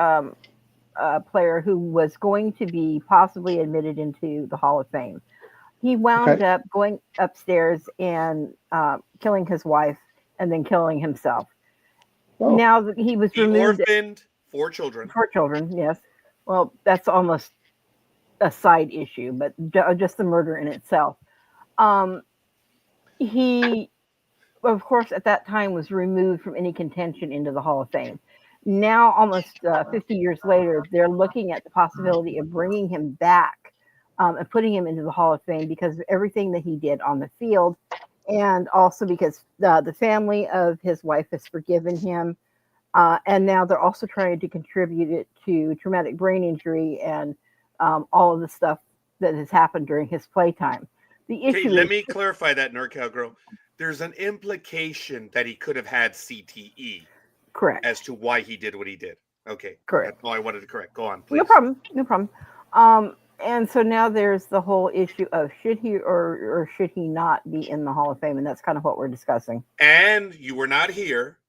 player who was going to be possibly admitted into the Hall of Fame. He wound up going upstairs and killing his wife and then killing himself. Oh. Now that he was He removed, orphaned 4 children. 4 children, yes. Well, that's almost a side issue, but just the murder in itself. Um, he, of course, at that time was removed from any contention into the Hall of Fame. Now, almost 50 years later, they're looking at the possibility of bringing him back and putting him into the Hall of Fame because of everything that he did on the field, and also because the family of his wife has forgiven him. And now they're also trying to contribute it to traumatic brain injury and all of the stuff that has happened during his playtime. The Okay, issue let is me clarify that, NorCal Girl. There's an implication that he could have had CTE correct. as to why he did what he did. Okay, Correct. That's all I wanted to correct. Go on, please. No problem. No problem. And so now there's the whole issue of should he or should he not be in the Hall of Fame, and that's kind of what we're discussing. And you were not here.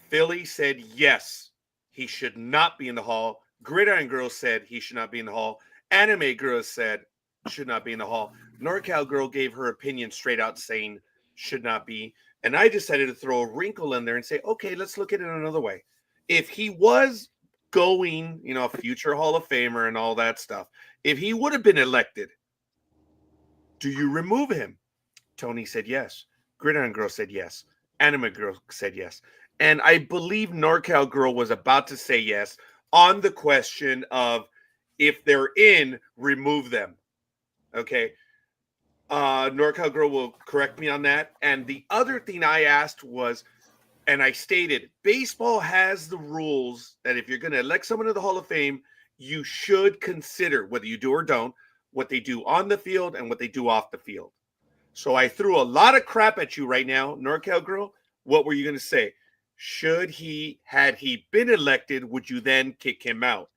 Philly said yes, he should not be in the Hall. Gridiron Girl said he should not be in the Hall. Anime Girl said should not be in the Hall. NorCal Girl gave her opinion straight out saying should not be. And I decided to throw a wrinkle in there and say, okay, let's look at it another way. If he was going, a future Hall of Famer and all that stuff, if he would have been elected, do you remove him? Tony said yes. Gridiron Girl said yes. Anime Girl said yes. And I believe NorCal Girl was about to say yes on the question of if they're in, remove them. Okay. NorCal Girl will correct me on that. And the other thing I asked was, and I stated, baseball has the rules that if you're going to elect someone to the Hall of Fame, you should consider, whether you do or don't, what they do on the field and what they do off the field. So I threw a lot of crap at you right now, NorCal Girl. What were you going to say? Had he been elected, would you then kick him out?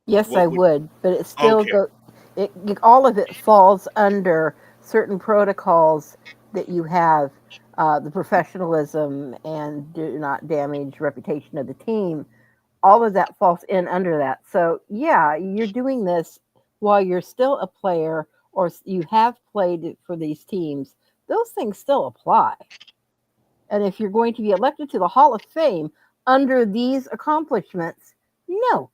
Yes, What I would- would, but it still Okay. all of it falls under certain protocols that you have, the professionalism and do not damage reputation of the team. All of that falls in under that. So yeah, you're doing this while you're still a player or you have played for these teams. Those things still apply. And if you're going to be elected to the Hall of Fame under these accomplishments, no,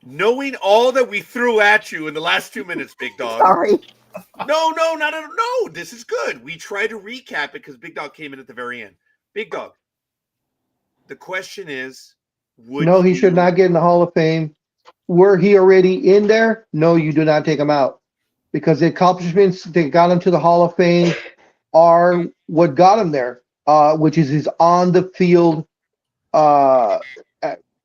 Knowing all that we threw at you in the last 2 minutes, Big Dog. sorry. No, not at all. No, this is good. We tried to recap it because Big Dog came in at the very end. Big Dog, the question is, No, he should not get in the Hall of Fame. Were he already in there? No, you do not take him out. Because the accomplishments that got him to the Hall of Fame are what got him there, which is his on the field,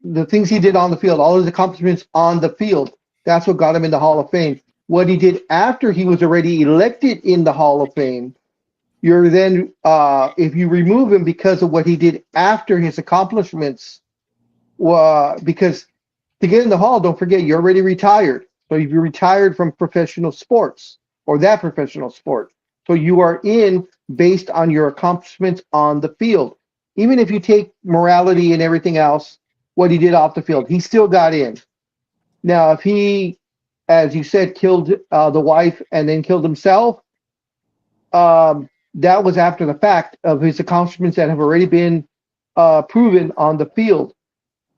the things he did on the field, all his accomplishments on the field. That's what got him in the Hall of Fame. What he did after he was already elected in the Hall of Fame, you're then, if you remove him because of what he did after his accomplishments, because to get in the Hall, don't forget, you're already retired. So if you're retired from professional sports or that professional sport, so you are in based on your accomplishments on the field. Even if you take morality and everything else, what he did off the field, he still got in. Now, if he, as you said, killed the wife and then killed himself, that was after the fact of his accomplishments that have already been proven on the field.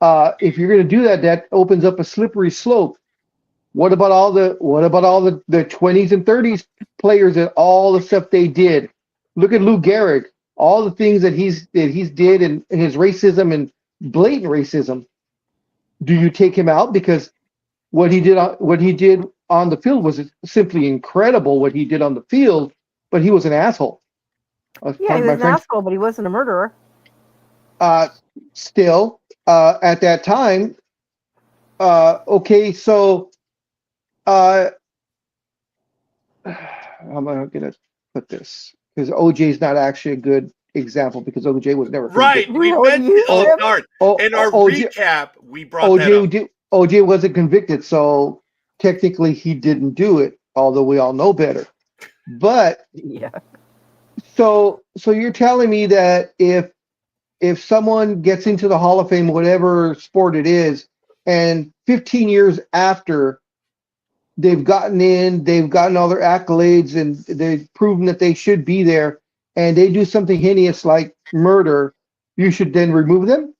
If you're going to do that, that opens up a slippery slope. What about all the 20s and 30s players and all the stuff they did? Look at Lou Gehrig, all the things that he's did and his racism and blatant racism. Do you take him out because what he did on the field was simply incredible? What he did on the field, but he was an asshole. Yeah, he was an asshole, but he wasn't a murderer. Still, at that time, okay, so how am I going to put this? Because OJ is not actually a good example because OJ was never right. We Really? mentioned You- start. In our OJ recap, we brought that up. OJ wasn't convicted, so technically he didn't do it, although we all know better. But Yeah. so you're telling me that if someone gets into the Hall of Fame, whatever sport it is, and 15 years after they've gotten in, they've gotten all their accolades, and they've proven that they should be there, and they do something heinous like murder, you should then remove them?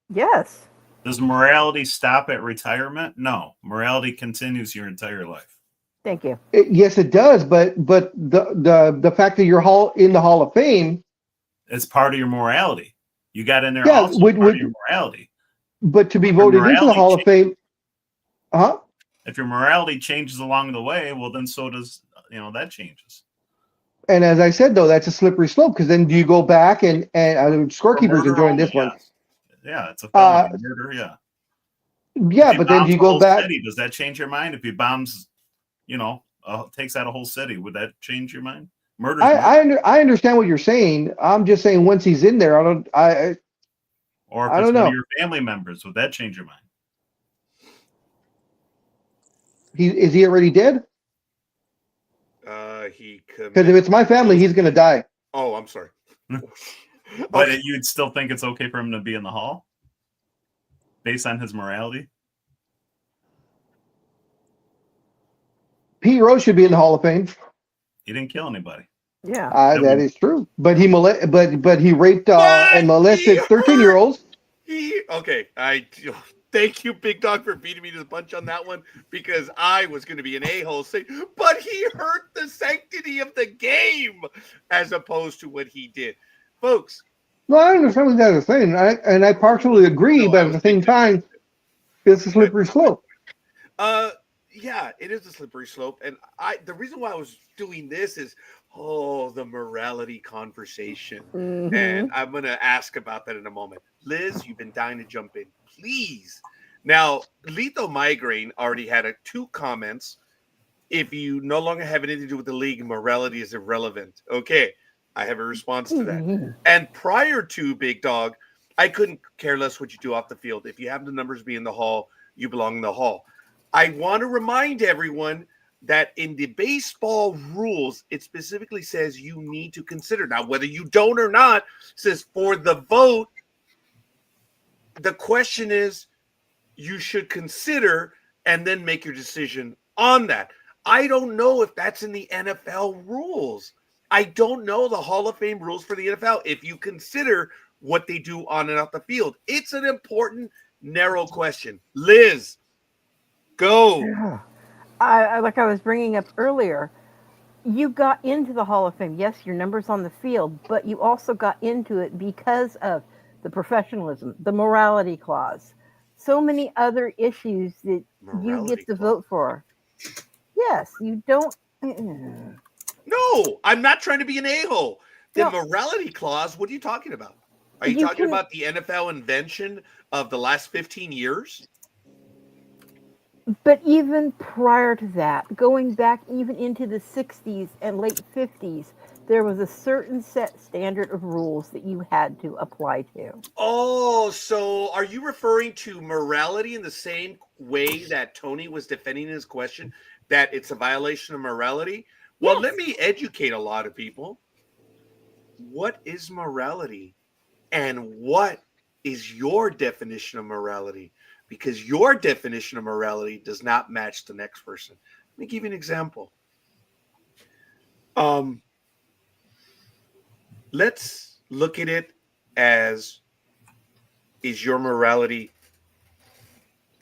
Yes. Does morality stop at retirement? No. Morality continues your entire life. Thank you. Yes, it does. But the fact that you're in the Hall of Fame, It's part of your morality. You got in there yeah, also part of your morality. but to be Your voted into the morality Hall of Fame, huh? If your morality changes along the way, well, then so does, that changes. And as I said, though, that's a slippery slope because then do you go back and For scorekeepers murder enjoying only, this one? Yeah, it's a felony. Murder, yeah. Yeah, If he but then bombs do you a go whole back? city, does that change your mind? If he bombs, takes out a whole city, would that change your mind? Murder's murder. I understand what you're saying. I'm just saying once he's in there, Or if I it's don't one know. of your family members, would that change your mind? Is he already dead? He Because if it's my family, he's going to die. Oh, I'm sorry. But Okay. you'd still think it's okay for him to be in the hall based on his morality? Pete Rose should be in the Hall of Fame. He didn't kill anybody. Yeah. That is true. But he raped What? and molested He 13-year-olds. Okay. Thank you, Big Dog, for beating me to the punch on that one because I was going to be an a-hole saying, but he hurt the sanctity of the game as opposed to what he did. Folks. No, I understand what that is saying, and I partially agree, but at the same time, it's a slippery slope. Yeah, it is a slippery slope. And the reason why I was doing this is, the morality conversation. Mhm. And I'm going to ask about that in a moment. Liz, you've been dying to jump in. Please. Now, Lethal Migraine already had 2 comments. If you no longer have anything to do with the league, morality is irrelevant. Okay, I have a response to that. Mhm. And prior to Big Dog, I couldn't care less what you do off the field. If you have the numbers be in the hall, you belong in the hall. I want to remind everyone that in the baseball rules, it specifically says you need to consider. Now, whether you don't or not, says for the vote, the question is you should consider and then make your decision on that. I don't know if that's in the NFL rules. I don't know the Hall of Fame rules for the NFL. If you consider what they do on and off the field, it's an important, narrow question. Liz, go. Yeah. I like I was bringing up earlier, you got into the Hall of Fame. Yes, your number's on the field, but you also got into it because of the professionalism, the morality clause, so many other issues that you get to vote for. Yes, you don't. No, I'm not trying to be an a-hole. The No. morality clause, what are you talking about? Are you talking about the NFL invention of the last 15 years? But even prior to that, going back even into the 60s and late 50s, there was a certain set standard of rules that you had to apply to. Oh, so are you referring to morality in the same way that Tony was defending his question, that it's a violation of morality? Well, Yes. let me educate a lot of people. What is morality? And what is your definition of morality? Because your definition of morality does not match the next person. Let me give you an example. Let's look at it as, is your morality,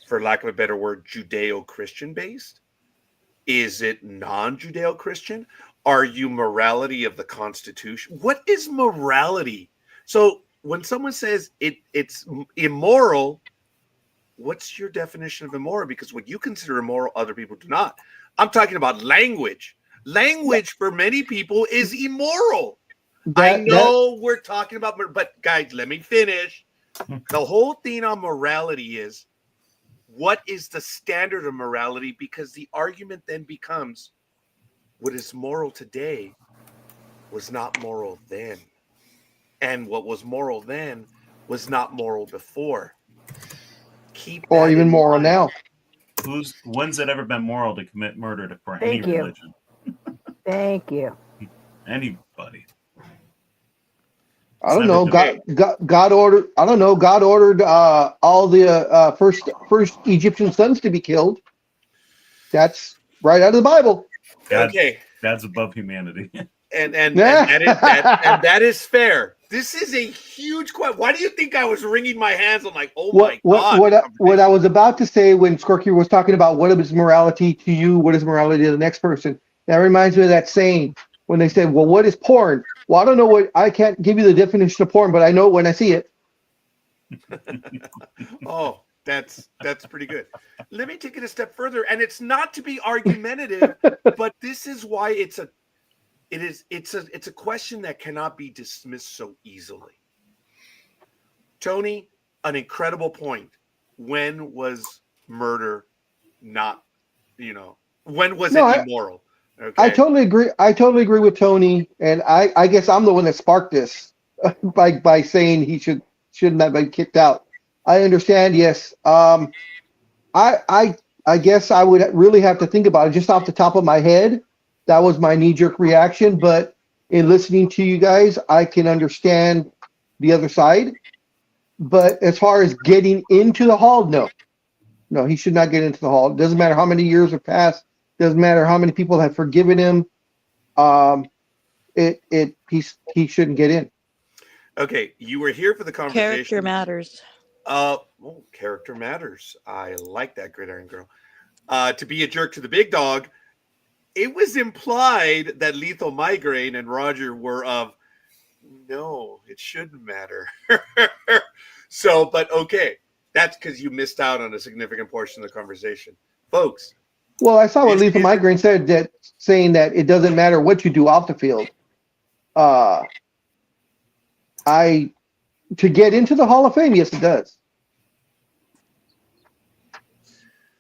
for lack of a better word, Judeo-Christian based? Is it non-Judeo-Christian? Are you morality of the Constitution? What is morality? So when someone says it's immoral, what's your definition of immoral? Because what you consider immoral, other people do not. I'm talking about language. Language for many people is immoral. I know we're talking about, but guys, let me finish. The whole thing on morality is, what is the standard of morality? Because the argument then becomes, what is moral today was not moral then. And what was moral then was not moral before. Keep or that even in moral mind. now. When's it ever been moral to commit murder for any Thank you. religion? Thank you. Anybody. I don't know. been God ordered. I don't know. God ordered all the first Egyptian sons to be killed. That's right out of the Bible. Okay. God's above humanity. And that is fair. This is a huge question. Why do you think I was wringing my hands? I'm like, oh What my God. what I was about to say when Scorky was talking about what is morality to you, what is morality to the next person, that reminds me of that saying when they said, well, what is porn? Well, I don't know I can't give you the definition of porn, but I know it when I see it. Oh, that's pretty good. Let me take it a step further, and it's not to be argumentative, but this is why it's a question that cannot be dismissed so easily. Tony, an incredible point. When was murder not, when was it immoral? Okay. I totally agree with Tony, and I guess I'm the one that sparked this by saying he shouldn't have been kicked out. I understand, yes. I guess I would really have to think about it just off the top of my head. That was my knee-jerk reaction, but in listening to you guys, I can understand the other side. But as far as getting into the hall, no, he should not get into the hall. It doesn't matter how many years have passed. Doesn't matter how many people have forgiven him. He shouldn't get in. Okay, you were here for the conversation. Character matters. Character matters. I like that, Gridiron Girl. To be a jerk to the big dog, it was implied that Lethal Migraine and Roger were of, no, it shouldn't matter. So, but okay, that's because you missed out on a significant portion of the conversation. Folks. Well, I saw what Lethal Migraine said, saying that it doesn't matter what you do off the field. To get into the Hall of Fame, yes, it does.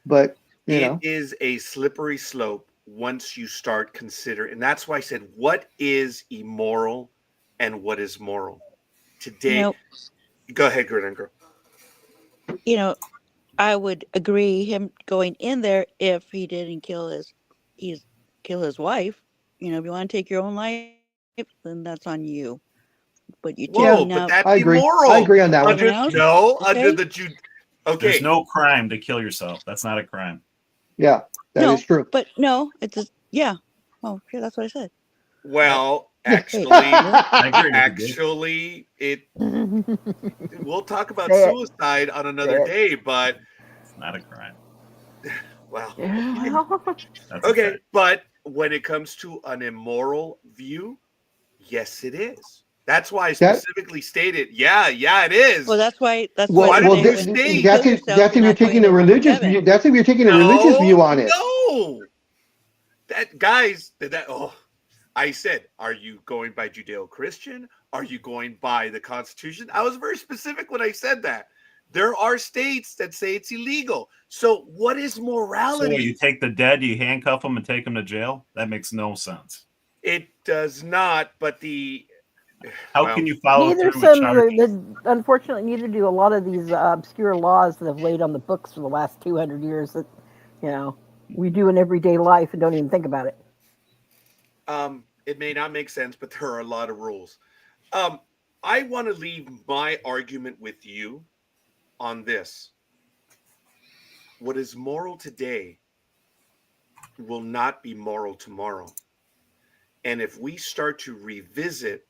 But it is a slippery slope once you start considering, and that's why I said, what is immoral and what is moral? Today, go ahead, Gridiron Girl. I would agree him going in there if he didn't kill his wife. If you want to take your own life, then that's on you. But you but that's immoral. I agree on that one. Under the okay. There's no crime to kill yourself. That's not a crime. Yeah, that is true. But no, it's yeah. Oh, yeah, that's what I said. Well, actually, we'll talk about suicide on another day, but it's not a crime. Well, okay, but when it comes to an immoral view, yes, it is. That's why I specifically stated, it is. Well, that's why. That's why. Well, that's if you're taking a religious view. That's if you're taking a religious view on it. No, I said, are you going by Judeo-Christian? Are you going by the Constitution? I was very specific when I said that. There are states that say it's illegal. So what is morality? So you take the dead, you handcuff them and take them to jail? That makes no sense. It does not, but how can you follow through with charges? Unfortunately, neither do a lot of these obscure laws that have laid on the books for the last 200 years that, we do in everyday life and don't even think about it. It may not make sense, but there are a lot of rules. I want to leave my argument with you on this. What is moral today will not be moral tomorrow. And if we start to revisit,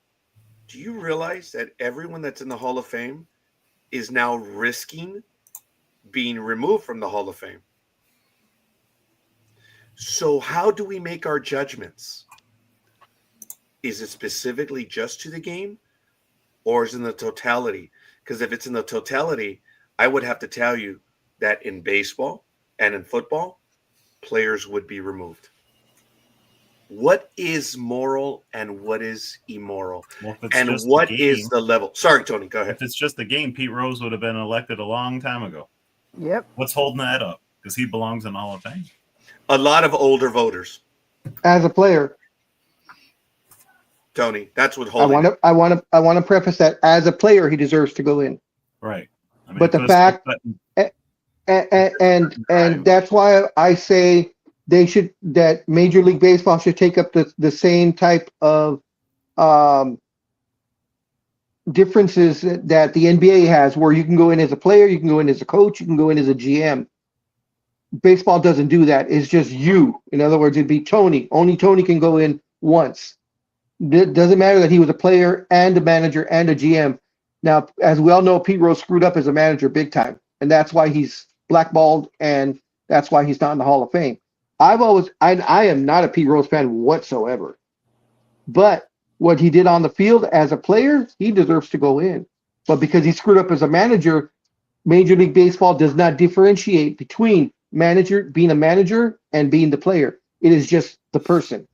do you realize that everyone that's in the Hall of Fame is now risking being removed from the Hall of Fame? So how do we make our judgments? Is it specifically just to the game, or is it in the totality? Because if it's in the totality, I would have to tell you that in baseball and in football, players would be removed. What is moral and what is immoral? And what is the level? Sorry, Tony, go ahead. If it's just the game, Pete Rose would have been elected a long time ago. Yep. What's holding that up? Because he belongs in Hall of Fame. A lot of older voters. As a player, Tony, that's what holding. I want to preface that as a player, he deserves to go in. Right. But the fact, and that's why I say that Major League Baseball should take up the same type of differences that the NBA has, where you can go in as a player, you can go in as a coach, you can go in as a GM. Baseball doesn't do that. It's just you. In other words, it'd be Tony. Only Tony can go in once. Doesn't matter that he was a player and a manager and a GM. Now, as we all know, Pete Rose screwed up as a manager big time, and that's why he's blackballed, and that's why he's not in the Hall of Fame. I am not a Pete Rose fan whatsoever, but what he did on the field as a player, he deserves to go in. But because he screwed up as a manager, Major League Baseball does not differentiate between being a manager and being the player. It is just the person.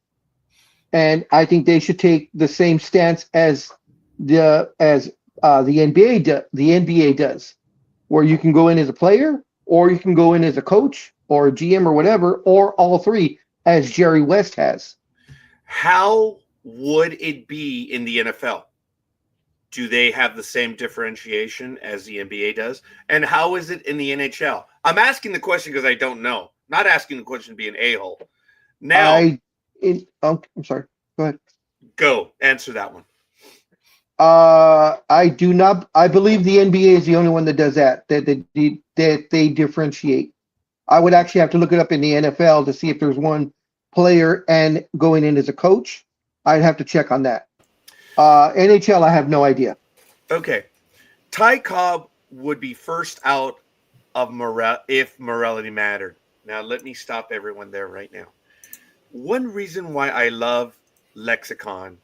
And I think they should take the same stance as the NBA does, where you can go in as a player, or you can go in as a coach or a GM or whatever, or all three, as Jerry West has. How would it be in the NFL? Do they have the same differentiation as the NBA does? And how is it in the NHL? I'm asking the question because I don't know. Not asking the question to be an a-hole. Now, I'm sorry. Go ahead. Go answer that one. I do not. I believe the NBA is the only one that does that. That they differentiate. I would actually have to look it up in the NFL to see if there's one player and going in as a coach. I'd have to check on that. NHL, I have no idea. Okay. Ty Cobb would be first out of if morality mattered. Now, let me stop everyone there right now. One reason why I love Lexicon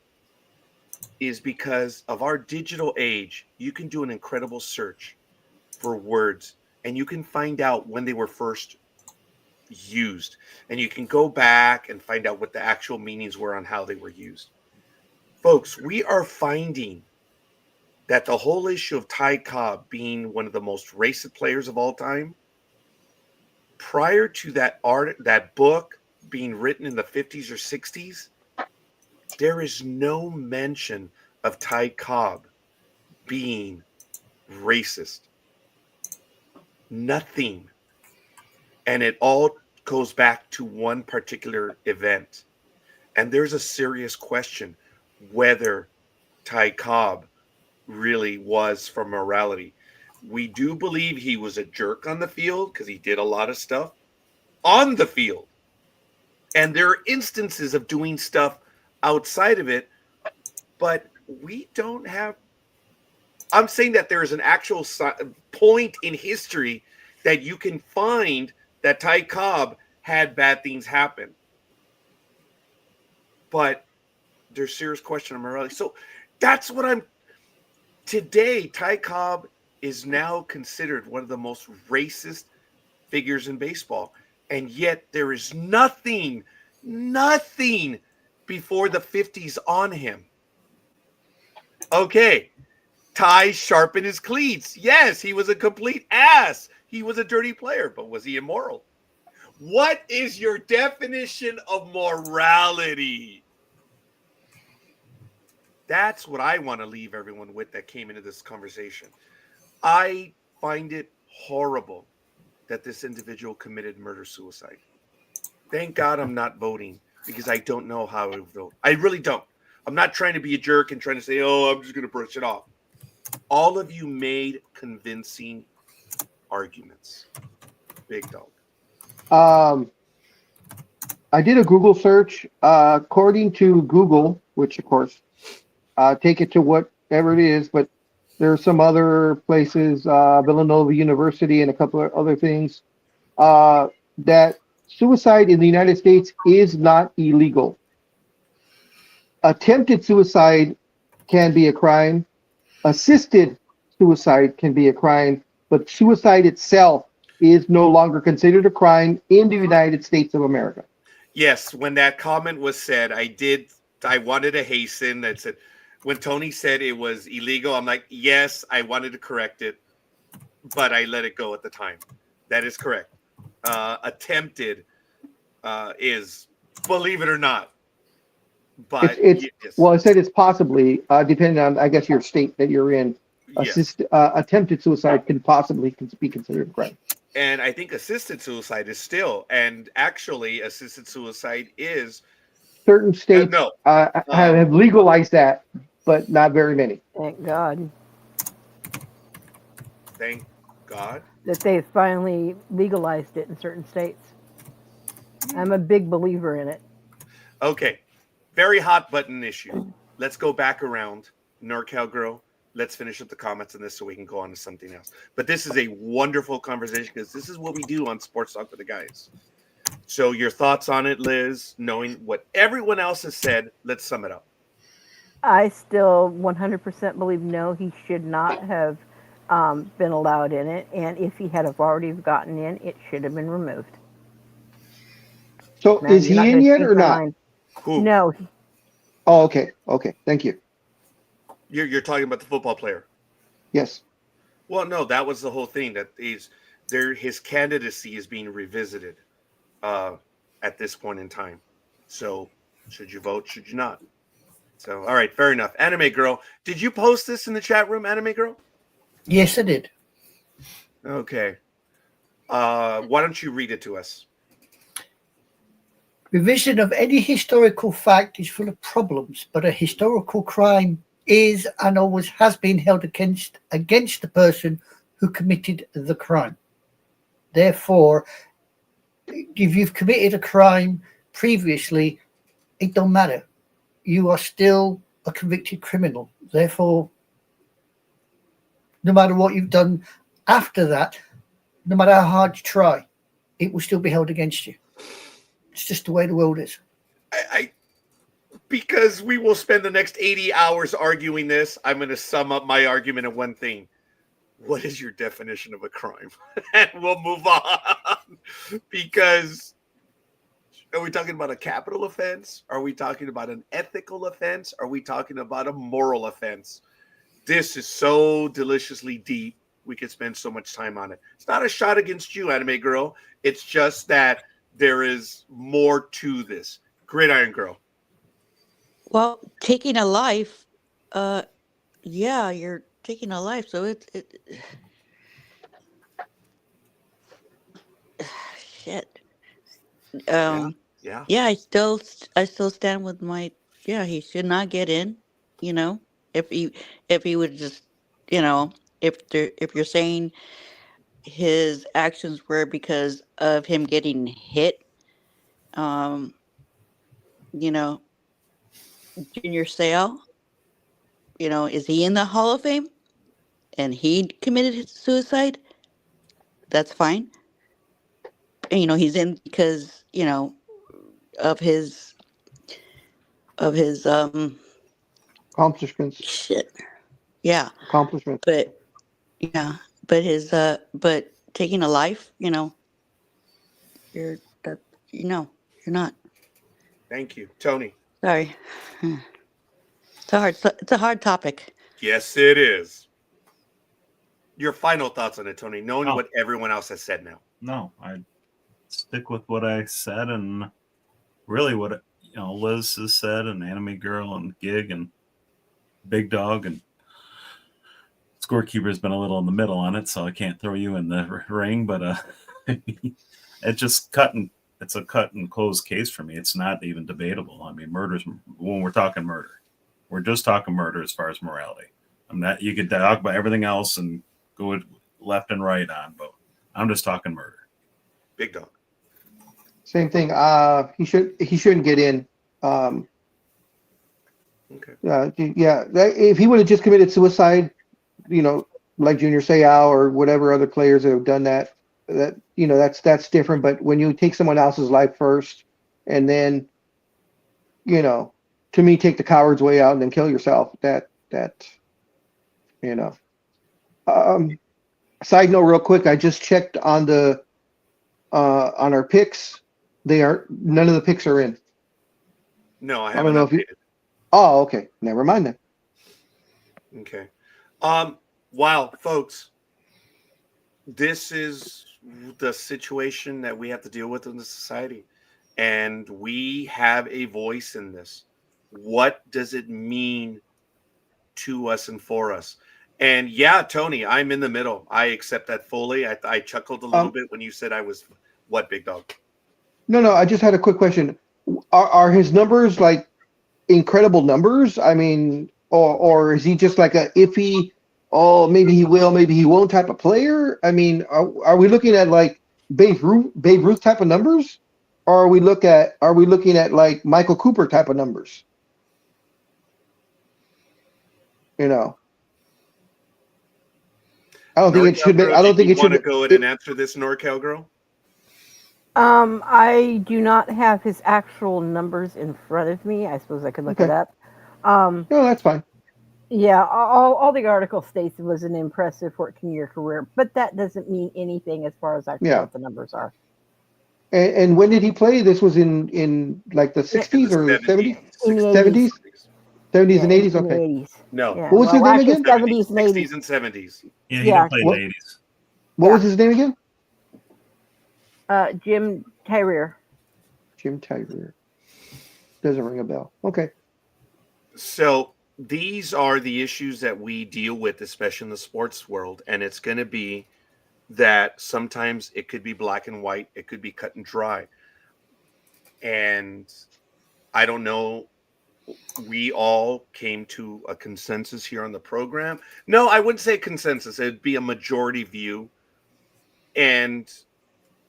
is because of our digital age. You can do an incredible search for words, and you can find out when they were first used. And you can go back and find out what the actual meanings were on how they were used. Folks, we are finding that the whole issue of Ty Cobb being one of the most racist players of all time, prior to that book being written in the 50s or 60s, there is no mention of Ty Cobb being racist. Nothing. And it all goes back to one particular event. And there's a serious question whether Ty Cobb really was for morality. We do believe he was a jerk on the field because he did a lot of stuff on the field. And there are instances of doing stuff outside of it, but we don't have. I'm saying that there is an actual point in history that you can find that Ty Cobb had bad things happen. But there's serious question of morality. So that's what today, Ty Cobb is now considered one of the most racist figures in baseball. And yet there is nothing before the 50s on him. Okay, Ty sharpened his cleats. Yes, he was a complete ass. He was a dirty player, but was he immoral? What is your definition of morality? That's what I want to leave everyone with that came into this conversation. I find it horrible that this individual committed murder-suicide. Thank God I'm not voting because I don't know how I would vote. I really don't. I'm not trying to be a jerk and trying to say, oh, I'm just going to brush it off. All of you made convincing arguments. Big dog. I did a Google search. According to Google, which of course, take it to whatever it is, but there are some other places, Villanova University and a couple of other things, that suicide in the United States is not illegal. Attempted suicide can be a crime. Assisted suicide can be a crime, but suicide itself is no longer considered a crime in the United States of America. Yes, when that comment was said, I wanted to hasten that said, when Tony said it was illegal, I'm like, yes, I wanted to correct it, but I let it go at the time. That is correct. Attempted is, believe it or not. But it's yes. Well, I said it's possibly, depending on, I guess, your state that you're in, Yes. attempted suicide can possibly be considered a crime. And I think assisted suicide is still, and actually assisted suicide is. Certain states have legalized that, but not very many. Thank God Thank God. that they finally legalized it in certain states. I'm a big believer in it. Okay. very hot button issue. Let's go back around. NorCal girl, let's finish up the comments on this so we can go on to something else. But this is a wonderful conversation because this is what we do on Sports Talk with the Guys. So your thoughts on it, Liz, knowing what everyone else has said, let's sum it up. I still 100% believe no, he should not have been allowed in it. And if he had have already gotten in, it should have been removed. So Man, is you're he not in gonna yet change or my not? mind. Who? No, Oh, okay. Okay. Thank you. You're talking about the football player. Yes. Well, no, that was the whole thing. That his candidacy is being revisited at this point in time. So, should you vote? Should you not? So, all right, fair enough. Anime Girl, did you post this in the chat room, Anime Girl? Yes, I did. Okay. Why don't you read it to us? Revision of any historical fact is full of problems, but a historical crime is and always has been held against the person who committed the crime. Therefore, if you've committed a crime previously, it don't matter. You are still a convicted criminal. Therefore, no matter what you've done after that, no matter how hard you try, it will still be held against you. It's just the way the world is. Because we will spend the next 80 hours arguing this, I'm going to sum up my argument in one thing. What is your definition of a crime? And we'll move on. Because are we talking about a capital offense? Are we talking about an ethical offense? Are we talking about a moral offense? This is so deliciously deep. We could spend so much time on it. It's not a shot against you, Anime Girl. It's just that there is more to this. Gridiron Girl. Well, taking a life, yeah, you're taking a life, so it shit. Yeah. Yeah, I still stand with my, yeah, he should not get in, you know. If he would just, you know, if you're saying his actions were because of him getting hit, you know, Junior Seau, you know, is he in the Hall of Fame? And he committed suicide? That's fine. And, you know, he's in because, you know, of his Accomplishments. shit. Yeah. Accomplishments. But yeah, but his but taking a life, you know, you're not. Thank you. Tony. Sorry. It's a hard topic. Yes, it is. Your final thoughts on it, Tony, knowing Oh. what everyone else has said now. No, I stick with what I said and really what Liz has said and Anime Girl and Gig and Big Dog and Scorekeeper's been a little in the middle on it, so I can't throw you in the ring, but it's just it's a cut and close case for me. It's not even debatable. I mean, when we're talking murder, we're just talking murder as far as morality. I'm not. You could talk about everything else and go left and right on, but I'm just talking murder. Big Dog. Same thing. He shouldn't get in. Okay. Yeah. If he would have just committed suicide, you know, like Junior Seau or whatever other players that have done that you know, that's different. But when you take someone else's life first, and then, you know, to me, take the coward's way out and then kill yourself. That you know. Side note, real quick, I just checked on on our picks. None of the picks are in. No, I don't haven't know if you- updated. Oh, okay. Never mind then. Okay. Wow, folks, this is the situation that we have to deal with in the society, and we have a voice in this. What does it mean to us and for us? And yeah, Tony, I'm in the middle. I accept that fully. I chuckled a little bit when you said I was what, Big Dog? No, I just had a quick question. Are his numbers like incredible numbers? I mean, or is he just like a iffy, oh, maybe he will, maybe he won't type of player? I mean, are we looking at like Babe Ruth type of numbers? Or are we looking at like Michael Cooper type of numbers? You know, I don't think it should be. NorCal I Girl, don't think you it want to should. go ahead and answer this, NorCal Girl? I do not have his actual numbers in front of me. I suppose I could look it Okay. up. No, that's fine. Yeah, all the article states it was an impressive 14-year career, but that doesn't mean anything as far as actually Yeah. what the numbers are. And when did he play? This was in like the In 60s the or 70s, In the 70s, 70s Yeah, and 80s. in the Okay. 80s. No. Yeah. What was his well, name actually, again? 70s and 80s. 60s and 70s. Yeah, he Yeah. didn't play in What- the 80s. What Yeah. was his name again? Jim Tyrier. Jim Tyrier. Doesn't ring a bell. Okay. So these are the issues that we deal with, especially in the sports world. And it's going to be that sometimes it could be black and white. It could be cut and dry. And I don't know. We all came to a consensus here on the program. No, I wouldn't say consensus. It'd be a majority view. And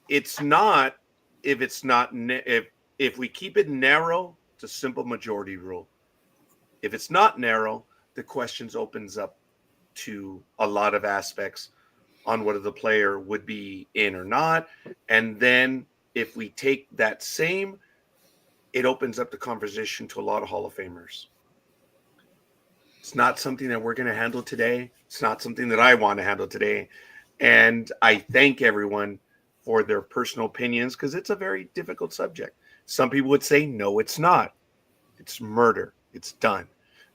it's not, if we keep it narrow, it's a simple majority rule. If it's not narrow, the questions opens up to a lot of aspects on whether the player would be in or not. And then if we take that same, it opens up the conversation to a lot of Hall of Famers. It's not something that we're going to handle today. It's not something that I want to handle today. And I thank everyone for their personal opinions because it's a very difficult subject. Some people would say, no, it's not. It's murder. It's done.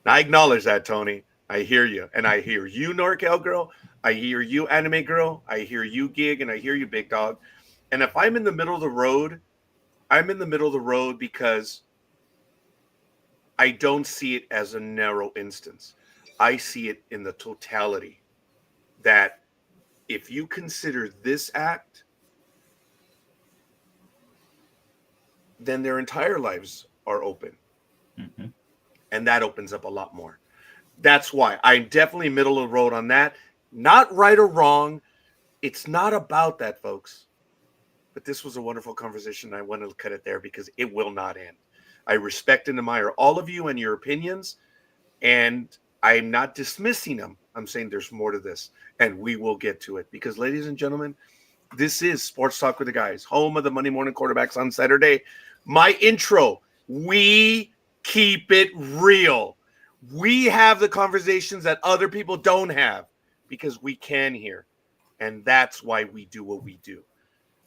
And I acknowledge that, Tony. I hear you. And I hear you, NorCal Girl. I hear you, Anime Girl. I hear you, Gig. And I hear you, Big Dog. And if I'm in the middle of the road, I'm in the middle of the road because I don't see it as a narrow instance. I see it in the totality that if you consider this act, then their entire lives are open. Mm-hmm. And that opens up a lot more. That's why I'm definitely middle of the road on that. Not right or wrong. It's not about that, folks. But this was a wonderful conversation. I wanted to cut it there because it will not end. I respect and admire all of you and your opinions. And I'm not dismissing them. I'm saying there's more to this. And we will get to it. Because, ladies and gentlemen, this is Sports Talk with the Guys, home of the Monday Morning Quarterbacks on Saturday. My intro, we keep it real. We have the conversations that other people don't have because we can hear. And that's why we do what we do.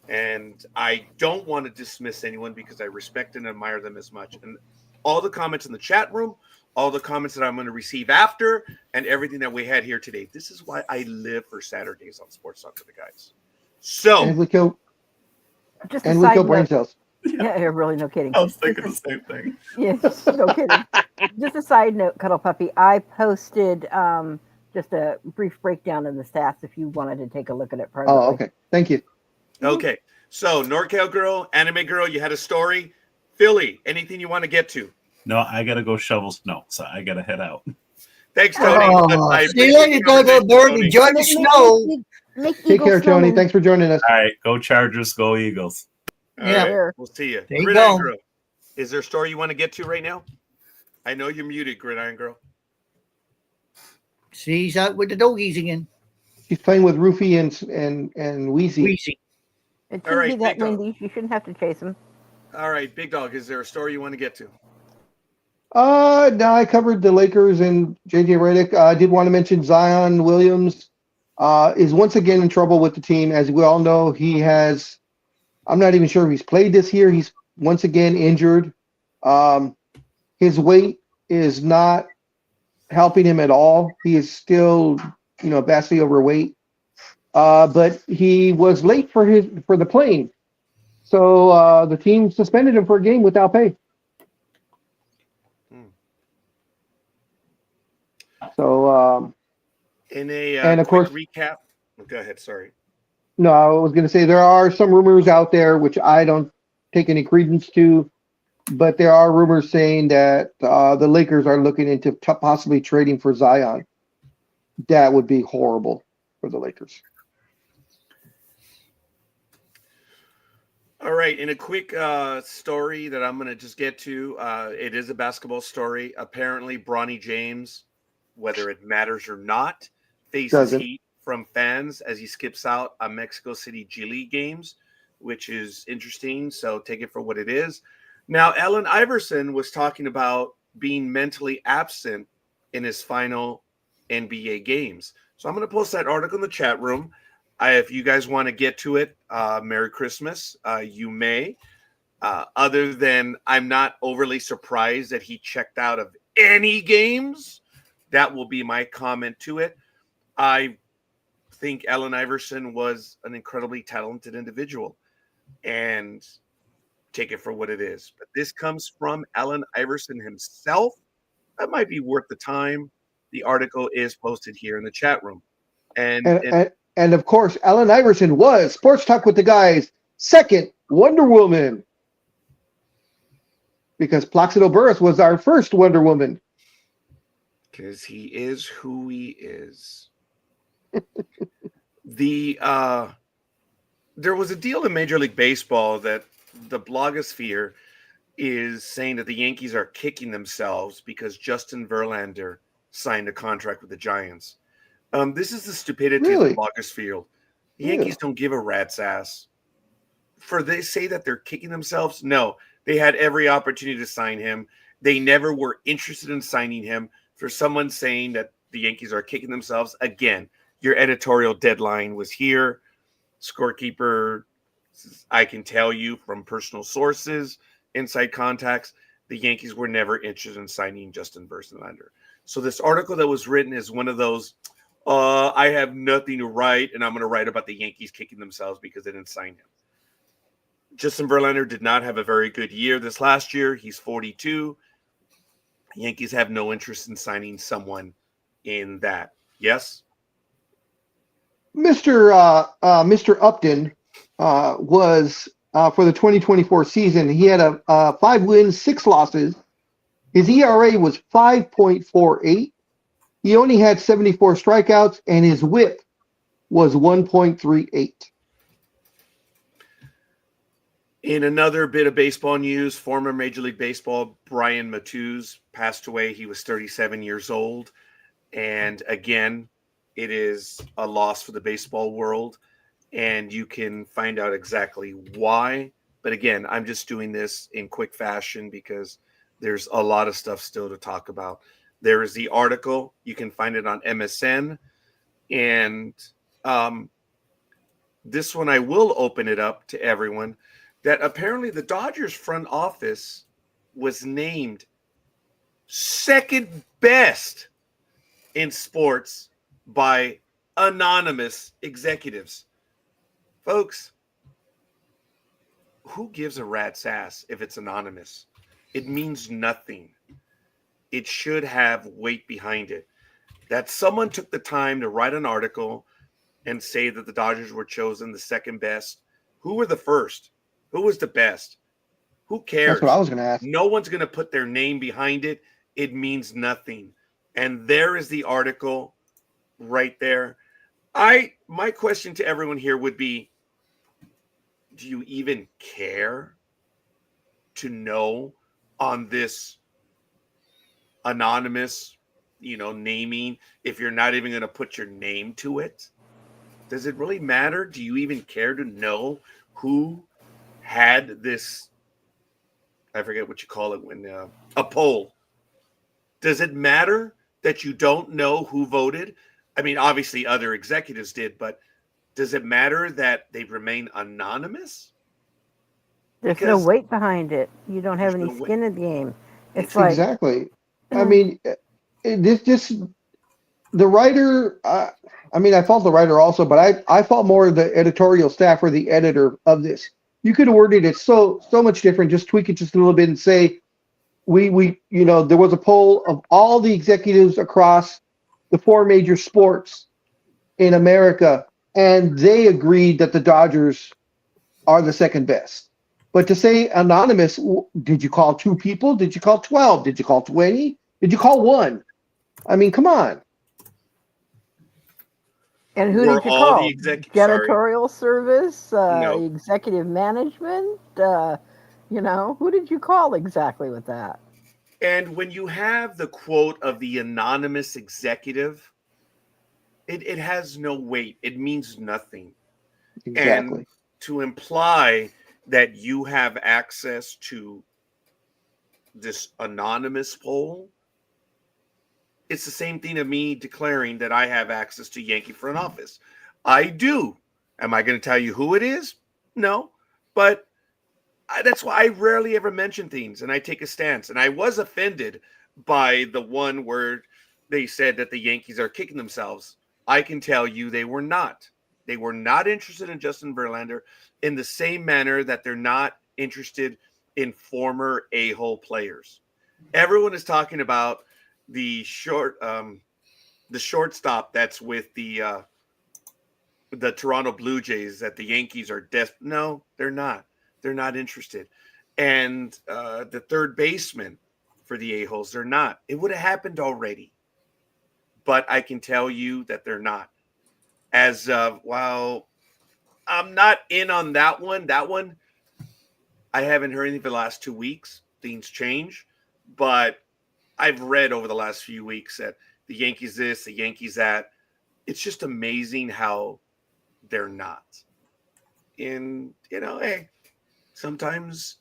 And I don't want to dismiss anyone because I respect and admire them as much. And all the comments in the chat room, all the comments that I'm going to receive after, and everything that we had here today. This is why I live for Saturdays on Sports Talk with the Guys. So, And we kill Just a and we side kill brain note. cells. Yeah, really, no kidding. I was thinking the same thing. Yes, no kidding. Just a side note, Cuddle Puppy. I posted just a brief breakdown of the stats if you wanted to take a look at it privately. Oh, okay. Thank you. okay. So, NorCal Girl, Anime Girl, you had a story. Philly, anything you want to get to? No, I gotta go shovel snow, so I gotta head out. Thanks, Tony. Oh, I see you appreciate later, the Dodo conversation, Bird. Tony. Enjoy the snow. Make Take Eagle care, Tony. snowman. Thanks for joining us. All right, go Chargers, go Eagles. All Yeah. right, we'll see you. There you Gridiron go. Girl, is there a story you want to get to right now? I know you're muted, Gridiron Girl. See, he's out with the doggies again. She's playing with Roofy and Wheezy. Wheezy. It All shouldn't right, be that Big Dog. windy. You shouldn't have to chase him. All right, Big Dog, is there a story you want to get to? No, I covered the Lakers and JJ Redick. I did want to mention Zion Williams is once again in trouble with the team. As we all know, he has, I'm not even sure if he's played this year. He's once again injured. His weight is not helping him at all. He is still, vastly overweight. But he was late for the plane. So the team suspended him for a game without pay. So, In a And of quick course- recap, go ahead. Sorry. no, I was going to say there are some rumors out there which I don't take any credence to, but there are rumors saying that the Lakers are looking into possibly trading for Zion. That would be horrible for the Lakers. All All right, in a quick story that I'm going to just get to, it is a basketball story. Apparently, Bronny James, whether it matters or not, faces Doesn't. heat from fans as he skips out on Mexico City G League games, which is interesting. So take it for what it is. Now, Allen Iverson was talking about being mentally absent in his final NBA games. So I'm going to post that article in the chat room. If you guys want to get to it, Merry Christmas. You may. Other than I'm not overly surprised that he checked out of any games. That will be my comment to it. I think Allen Iverson was an incredibly talented individual. And take it for what it is. But this comes from Allen Iverson himself. That might be worth the time. The article is posted here in the chat room. And of course, Allen Iverson was Sports Talk with the Guys' second Wonder Woman. Because Plaxico Burress was our first Wonder Woman. Because he is who he is. There was a deal in Major League Baseball that the blogosphere is saying that the Yankees are kicking themselves because Justin Verlander signed a contract with the Giants. This is the stupidity of the blogosphere. The Yankees don't give a rat's ass. They say that they're kicking themselves. No, they had every opportunity to sign him. They never were interested in signing him. For someone saying that the Yankees are kicking themselves, again, your editorial deadline was here. Scorekeeper, I can tell you from personal sources, inside contacts, the Yankees were never interested in signing Justin Verlander. So this article that was written is one of those, I have nothing to write, and I'm going to write about the Yankees kicking themselves because they didn't sign him. Justin Verlander did not have a very good year this last year. He's 42. Yankees have no interest in signing someone in that. Yes? Mr. Upton was for the 2024 season. He had a 5 wins, 6 losses. His ERA was 5.48. He only had 74 strikeouts, and his WHIP was 1.38. In another bit of baseball news, former Major League Baseball Brian Matusz passed away. He was 37 years old. And again, it is a loss for the baseball world. And you can find out exactly why. But again, I'm just doing this in quick fashion because there's a lot of stuff still to talk about. There is the article. You can find it on MSN. And this one, I will open it up to everyone. That apparently the Dodgers front office was named second best in sports by anonymous executives. Folks, who gives a rat's ass if it's anonymous? It means nothing. It should have weight behind it. That someone took the time to write an article and say that the Dodgers were chosen the second best. Who were the first? Who was the best? Who cares? That's what I was going to ask. No one's going to put their name behind it. It means nothing. And there is the article right there. My question to everyone here would be, do you even care to know on this anonymous, naming, if you're not even going to put your name to it? Does it really matter? Do you even care to know who had this, I forget what you call it when, a poll? Does it matter that you don't know who voted? I mean, obviously other executives did, but does it matter that they remain anonymous? There's no weight behind it. You don't have any skin in the game. It's like exactly. I mean, the writer. I mean, I fault the writer also, but I fault more the editorial staff or the editor of this. You could have worded it so much different. Just tweak it just a little bit and say, we there was a poll of all the executives across the 4 major sports in America, and they agreed that the Dodgers are the second best. But to say anonymous, did you call 2 people? Did you call 12? Did you call 20? Did you call 1? I mean, come on. And who Were did you all the call? executives? Sorry, Janitorial service, no. executive management. Who did you call exactly with that? And when you have the quote of the anonymous executive, it has no weight. It means nothing. And Exactly. to imply that you have access to this anonymous poll, it's the same thing of me declaring that I have access to Yankee front office. I do. Am I going to tell you who it is? No. But that's why I rarely ever mention things and I take a stance. And I was offended by the one where they said that the Yankees are kicking themselves. I can tell you they were not. They were not interested in Justin Verlander in the same manner that they're not interested in former a-hole players. Everyone is talking about the shortstop that's with the Toronto Blue Jays that the Yankees are no, they're not. They're not interested. And the third baseman for the a-holes, they're not. It would have happened already. But I can tell you that they're not. As while I'm not in on that one. That one, I haven't heard anything for the last 2 weeks. Things change. But I've read over the last few weeks that the Yankees this, the Yankees that. It's just amazing how they're not. And, hey, sometimes,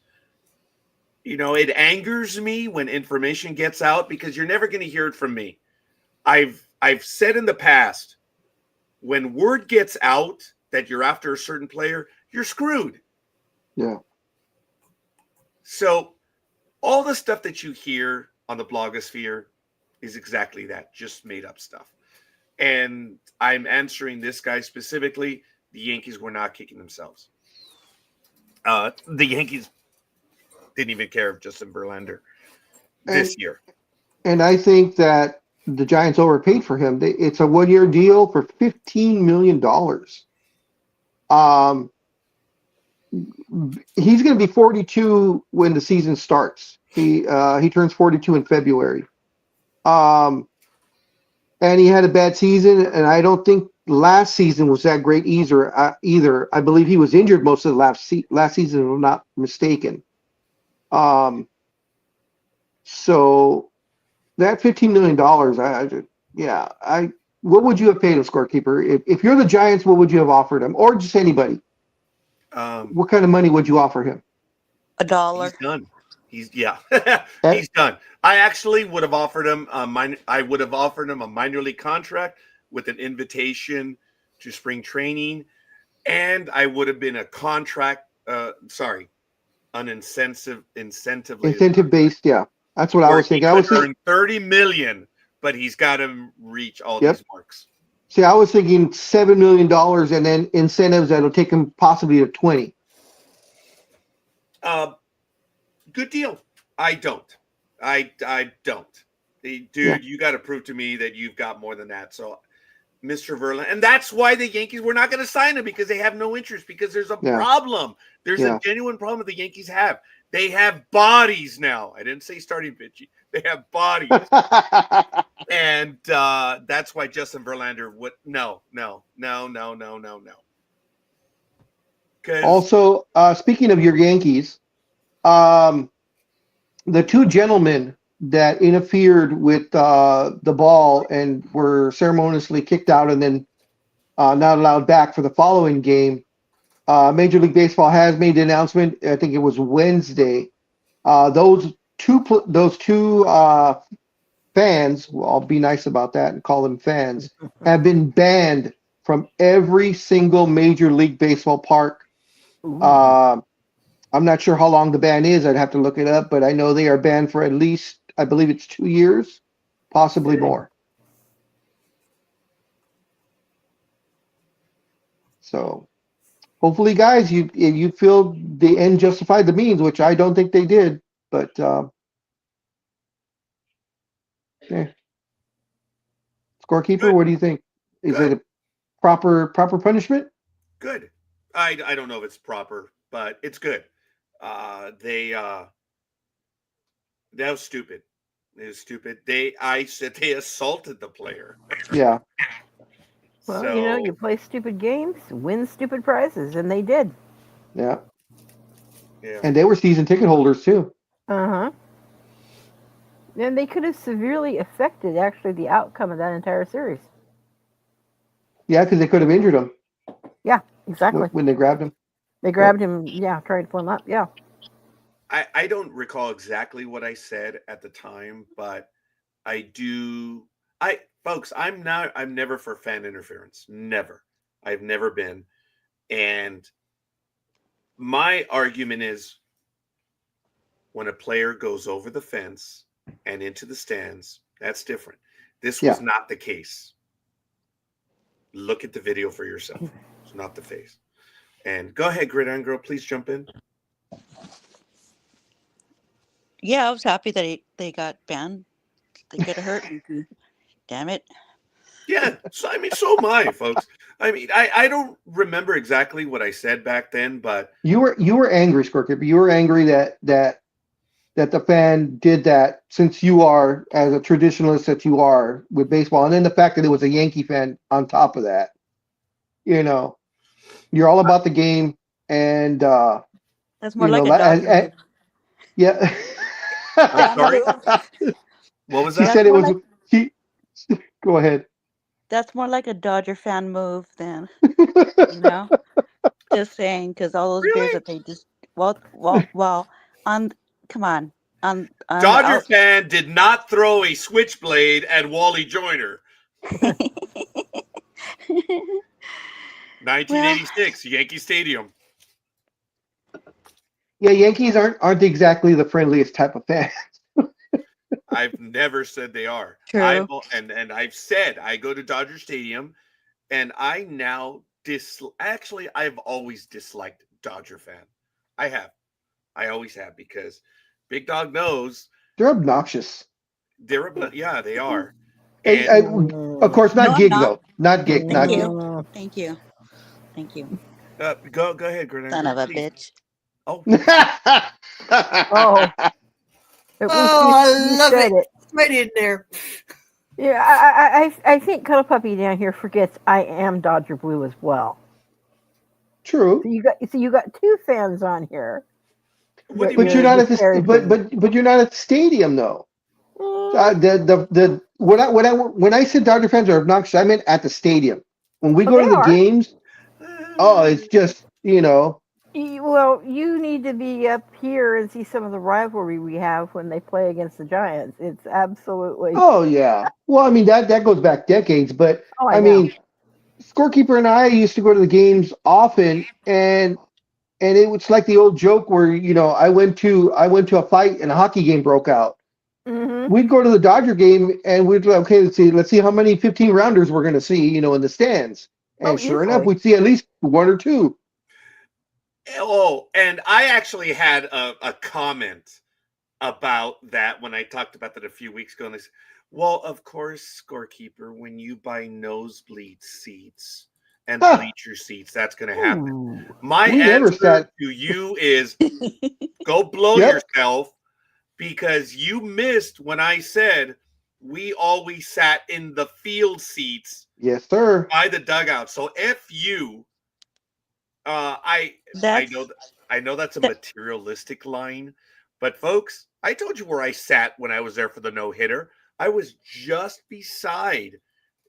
it angers me when information gets out because you're never going to hear it from me. I've said in the past, when word gets out that you're after a certain player, you're screwed. Yeah. So all the stuff that you hear on the blogosphere is exactly that, just made up stuff. And I'm answering this guy specifically. The Yankees were not kicking themselves. The Yankees didn't even care of Justin Verlander this year. And I think that the Giants overpaid for him. It's a 1-year deal for $15 million. He's going to be 42 when the season starts. He turns 42 in February. And he had a bad season, and I don't think last season was that great either. I believe he was injured most of the last season, if I'm not mistaken. So that $15 million, what would you have paid a scorekeeper? If you're the Giants, what would you have offered him? Or just anybody? What kind of money would you offer him? $1. He's done. He's done. I actually would have offered him a minor league contract with an invitation to spring training, and I would have been an incentive based. Yeah, that's what I was thinking. I was thinking $30 million, but he's got to reach all these marks. See, I was thinking $7 million and then incentives that'll take him possibly to 20. Good deal. I don't. Dude, you got to prove to me that you've got more than that. So, Mr. Verlander, and that's why the Yankees were not going to sign him, because they have no interest, because there's a problem. There's a genuine problem that the Yankees have. They have bodies now. I didn't say starting pitching. They have bodies. And that's why Justin Verlander would no. Also, speaking of your Yankees, the two gentlemen that interfered with the ball and were ceremoniously kicked out and then not allowed back for the following game, Major League Baseball has made the announcement. I think it was Wednesday. Those two fans, well, I'll be nice about that and call them fans, have been banned from every single Major League Baseball park. I'm not sure how long the ban is. I'd have to look it up, but I know they are banned for at least, I believe it's 2 years, possibly more. So hopefully, guys, you feel the end justified the means, which I don't think they did, but Scorekeeper, Good. What do you think? Is it a proper punishment? Good. I don't know if it's proper, but it's good. That was stupid. It was stupid. I said they assaulted the player. Yeah. Well, So you play stupid games, win stupid prizes, and they did. Yeah. yeah. And they were season ticket holders too. Uh-huh. And they could have severely affected actually the outcome of that entire series. Yeah, because they could have injured him Yeah, exactly. when they grabbed him. They grabbed him, yeah, tried to pull him up. Yeah. I don't recall exactly what I said at the time, but I do. Folks, I'm never for fan interference. Never. I've never been. And my argument is when a player goes over the fence and into the stands, that's different. This was Yeah. not the case. Look at the video for yourself. It's not the face. And go ahead, Gridiron Girl, please jump in. Yeah, I was happy that they got banned. They could have hurt me. Damn it. Yeah, so so am I, folks. I don't remember exactly what I said back then, but You were angry, Squirky. You were angry that the fan did that, since you are, as a traditionalist that you are with baseball, and then the fact that it was a Yankee fan on top of that. You're all about the game, and That's more like a Dodger move. yeah. I'm sorry. What was She that? said it was. Go ahead. That's more like a Dodger fan move than, just saying, because all those beers Really? that they just, come on. Dodger fan did not throw a switchblade at Wally Joyner. 1986, Yankee Stadium. Yeah, Yankees aren't exactly the friendliest type of fan. I've never said they are. True. And I've said I go to Dodger Stadium, and I now actually I've always disliked Dodger fan. I always have, because Big Dog knows They're obnoxious. they are. And, of course, not No, I'm gig not. though. Not gig. Thank Not gig. you. Thank you. Thank you. Go ahead, Gridiron. Son of a please. bitch. Oh, Oh. I love it. it. Right in there. Yeah, I think Cuddle Puppy down here forgets I am Dodger Blue as well. True. So you got two fans on here. what do you But mean? you're not at the disparaging. but you're not at the stadium though. When I said Dodger fans are obnoxious, I meant at the stadium. When we go they to the are. games, it's just Well, you need to be up here and see some of the rivalry we have when they play against the Giants. It's absolutely. Oh yeah. Well, I mean that goes back decades, but I know. mean, Scorekeeper and I used to go to the games often, and it was like the old joke where I went to a fight and a hockey game broke out. Mm-hmm. We'd go to the Dodger game and we'd like, okay, let's see how many 15 rounders we're going to see, in the stands. And sure enough, we'd see at least one or two. Oh, and I actually had a comment about that when I talked about that a few weeks ago. And they said, well, of course, Scorekeeper, when you buy nosebleed seats and bleacher seats, that's going to happen. Ooh. My answer to you is go blow yourself, because you missed when I said we always sat in the field seats. Yes, sir. By the dugout. So F you. I know that's a materialistic line, but folks, I told you where I sat when I was there for the no-hitter. I was just beside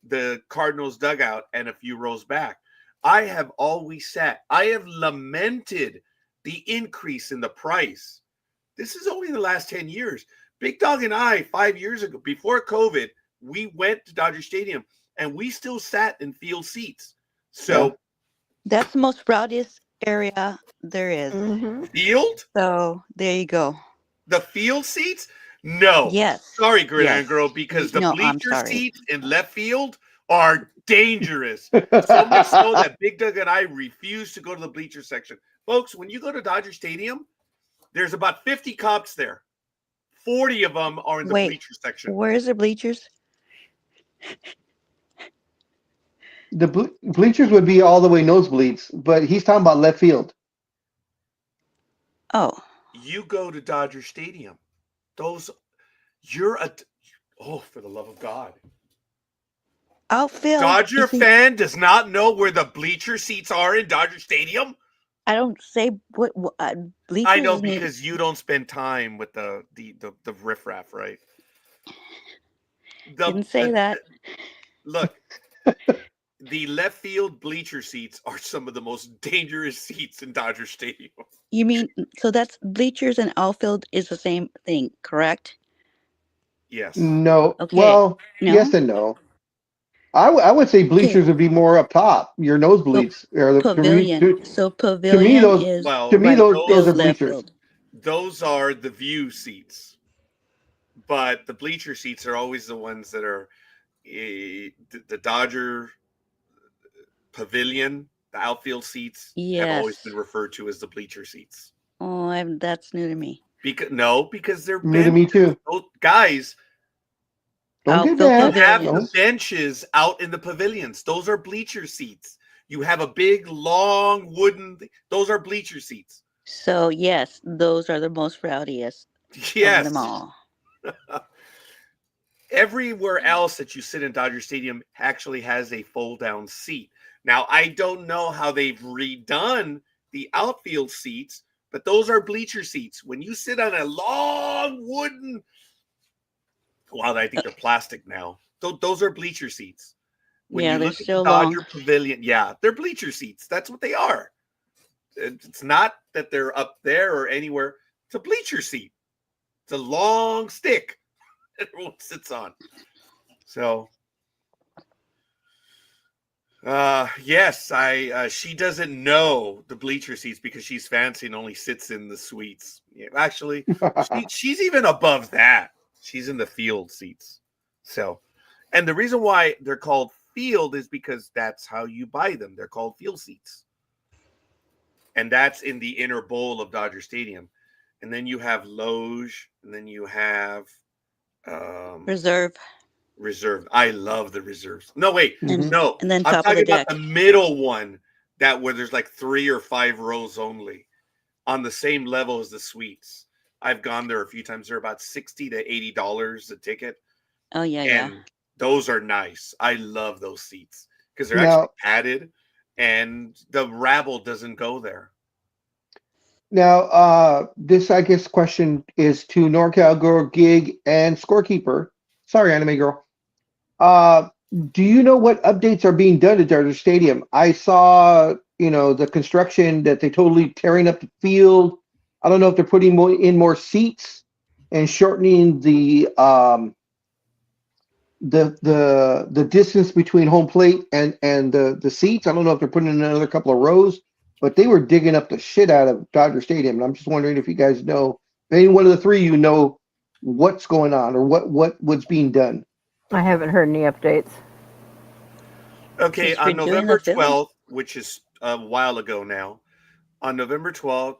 the Cardinals dugout and a few rows back. I have always sat. I have lamented the increase in the price. This is only the last 10 years. Big Dog and I, 5 years ago, before COVID, we went to Dodger Stadium and we still sat in field seats. So that's the most rowdiest area there is. Mm-hmm. Field? So there you go. The field seats? No. Yes. Sorry, Gridiron Girl, because the bleacher seats in left field are dangerous. So much so that Big Doug and I refuse to go to the bleacher section. Folks, when you go to Dodger Stadium, there's about 50 cops there. 40 of them are in the bleacher section. Where is the bleachers? The bleachers would be all the way nosebleeds, but he's talking about left field. Oh. You go to Dodger Stadium. For the love of God. outfield. Dodger is the- fan does not know where the bleacher seats are in Dodger Stadium. I don't say what bleachers. I know is maybe- because you don't spend time with the riffraff, right? Didn't say that. Look, the left field bleacher seats are some of the most dangerous seats in Dodger Stadium. You mean so that's bleachers and outfield is the same thing, correct? Yes. No. Okay. Well, No? yes and no. I would say bleachers would be more up top. Your nosebleeds or the Pavilion. So pavilion those- is Well, to me, right those are left bleachers. field. those are the view seats, but the bleacher seats are always the ones that are the Dodger Pavilion. The outfield seats have always Yes. been referred to as the bleacher seats. Oh, that's new to me. Because they're New to me too. those guys Don't get Outfield mad. have pavilion. the benches out in the pavilions. Those are bleacher seats. You have a big, long wooden. Those are bleacher seats. So yes, those are the most rowdiest of Yes. them all. Everywhere else that you sit in Dodger Stadium actually has a fold-down seat. Now, I don't know how they've redone the outfield seats, but those are bleacher seats. When you sit on a long wooden, well, I think they're plastic now. Those are bleacher seats. When Yeah, you they're look at still the Dodger long. Pavilion, yeah, they're bleacher seats. That's what they are. It's not that they're up there or anywhere. It's a bleacher seat. It's a long stick that everyone sits on. So, yes, she doesn't know the bleacher seats because she's fancy and only sits in the suites. Yeah, actually, she's even above that. She's in the field seats. So, and the reason why they're called field is because that's how you buy them. They're called field seats. And that's in the inner bowl of Dodger Stadium. And then you have Loge, and then you have Reserve. reserve. I love the reserves. No, wait, Mhm. no. And then I'm top of the talking about deck. the middle one, that where there's like 3 or 5 rows only, on the same level as the suites. I've gone there a few times. They're about $60 to $80 a ticket, Oh yeah. and those are nice. I love those seats because they're Now- actually padded, and the rabble doesn't go there. Now, this, I guess, question is to NorCal Girl Gig and Scorekeeper. Sorry, Anime Girl. Do you know what updates are being done at Dodger Stadium? I saw, the construction that they totally tearing up the field. I don't know if they're putting more seats and shortening the distance between home plate and the seats. I don't know if they're putting in another couple of rows, but they were digging up the shit out of Dodger Stadium. And I'm just wondering if you guys know, if any one of the three know what's going on or what's being done. I haven't heard any updates. Okay, Just on redoing the November field? 12th, which is a while ago now, on November 12th,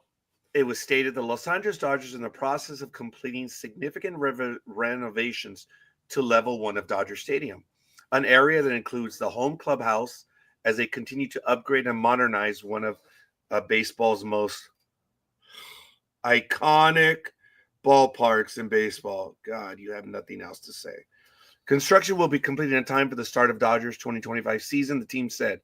it was stated the Los Angeles Dodgers are in the process of completing significant renovations to level 1 of Dodger Stadium, an area that includes the home clubhouse as they continue to upgrade and modernize one of baseball's most iconic ballparks in baseball. God, you have nothing else to say. Construction will be completed in time for the start of Dodgers 2025 season, the team said.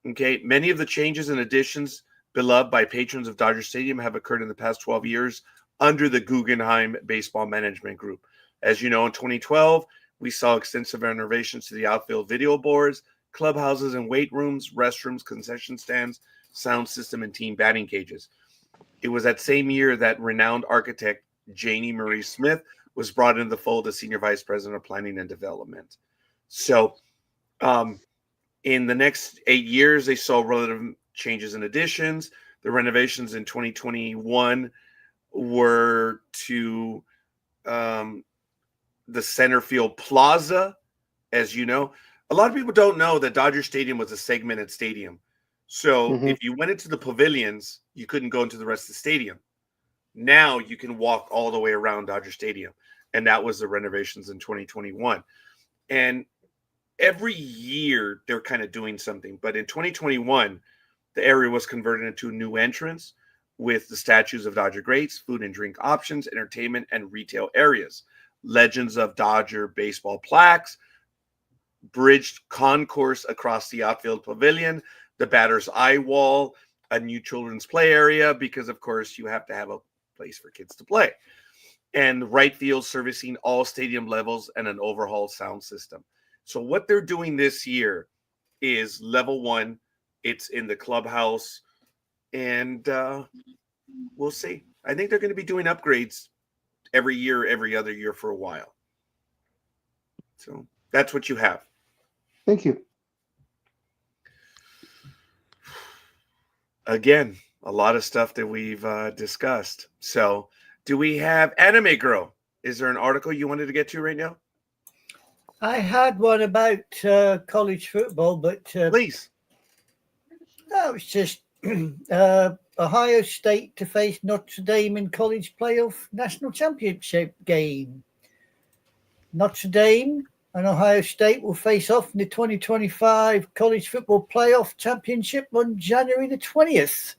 Okay, many of the changes and additions beloved by patrons of Dodger Stadium have occurred in the past 12 years under the Guggenheim Baseball Management Group. As you know, in 2012, we saw extensive renovations to the outfield video boards, clubhouses and weight rooms, restrooms, concession stands, sound system, and team batting cages. It was that same year that renowned architect Janie Marie Smith was brought into the fold as Senior Vice President of Planning and Development. So in the next 8 years, they saw relative changes and additions. The renovations in 2021 were to the center field plaza. As you know, a lot of people don't know that Dodger Stadium was a segmented stadium. So if you went into the pavilions, you couldn't go into the rest of the stadium. Now you can walk all the way around Dodger Stadium. And that was the renovations in 2021. And every year they're kind of doing something. But in 2021, the area was converted into a new entrance with the statues of Dodger greats, food and drink options, entertainment, and retail areas, legends of Dodger baseball plaques, bridged concourse across the outfield pavilion, the batter's eye wall, a new children's play area, because of course you have to have a place for kids to play, and right field servicing all stadium levels and an overhauled sound system. So what they're doing this year is level 1. It's in the clubhouse, and we'll see. I think they're going to be doing upgrades every year, every other year for a while. So that's what you have. Thank you. Again, a lot of stuff that we've discussed. So do we have Anime Girl? Is there an article you wanted to get to right now? I had one about college football, but Please. that was just Ohio State to face Notre Dame in college playoff national championship game. Notre Dame and Ohio State will face off in the 2025 college football playoff championship on January the 20th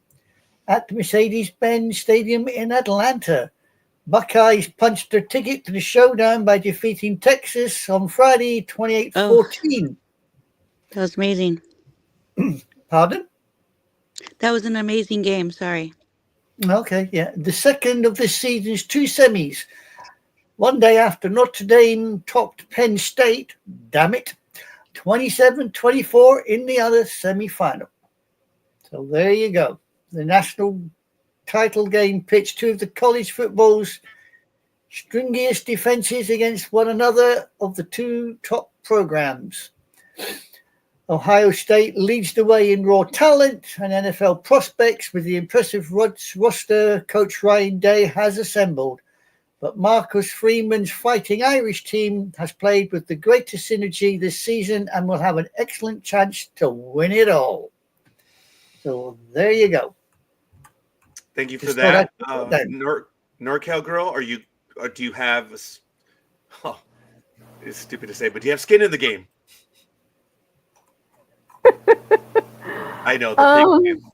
at the Mercedes-Benz Stadium in Atlanta. Buckeyes punched their ticket to the showdown by defeating Texas on Friday, 28-14. That was amazing. Pardon? That was an amazing game. Sorry. Okay, yeah. The second of this season's 2 semis. One day after Notre Dame topped Penn State, damn it, 27-24 in the other semifinal. So there you go. The national title game pitched 2 of the college football's stringiest defenses against one another of the 2 top programs. Ohio State leads the way in raw talent and NFL prospects with the impressive roster Coach Ryan Day has assembled. But Marcus Freeman's Fighting Irish team has played with the greatest synergy this season and will have an excellent chance to win it all. So there you go. Thank you for Just that. thought I'd- NorCal Girl, or do you have, it's stupid to say, but do you have skin in the game? I know. The big game.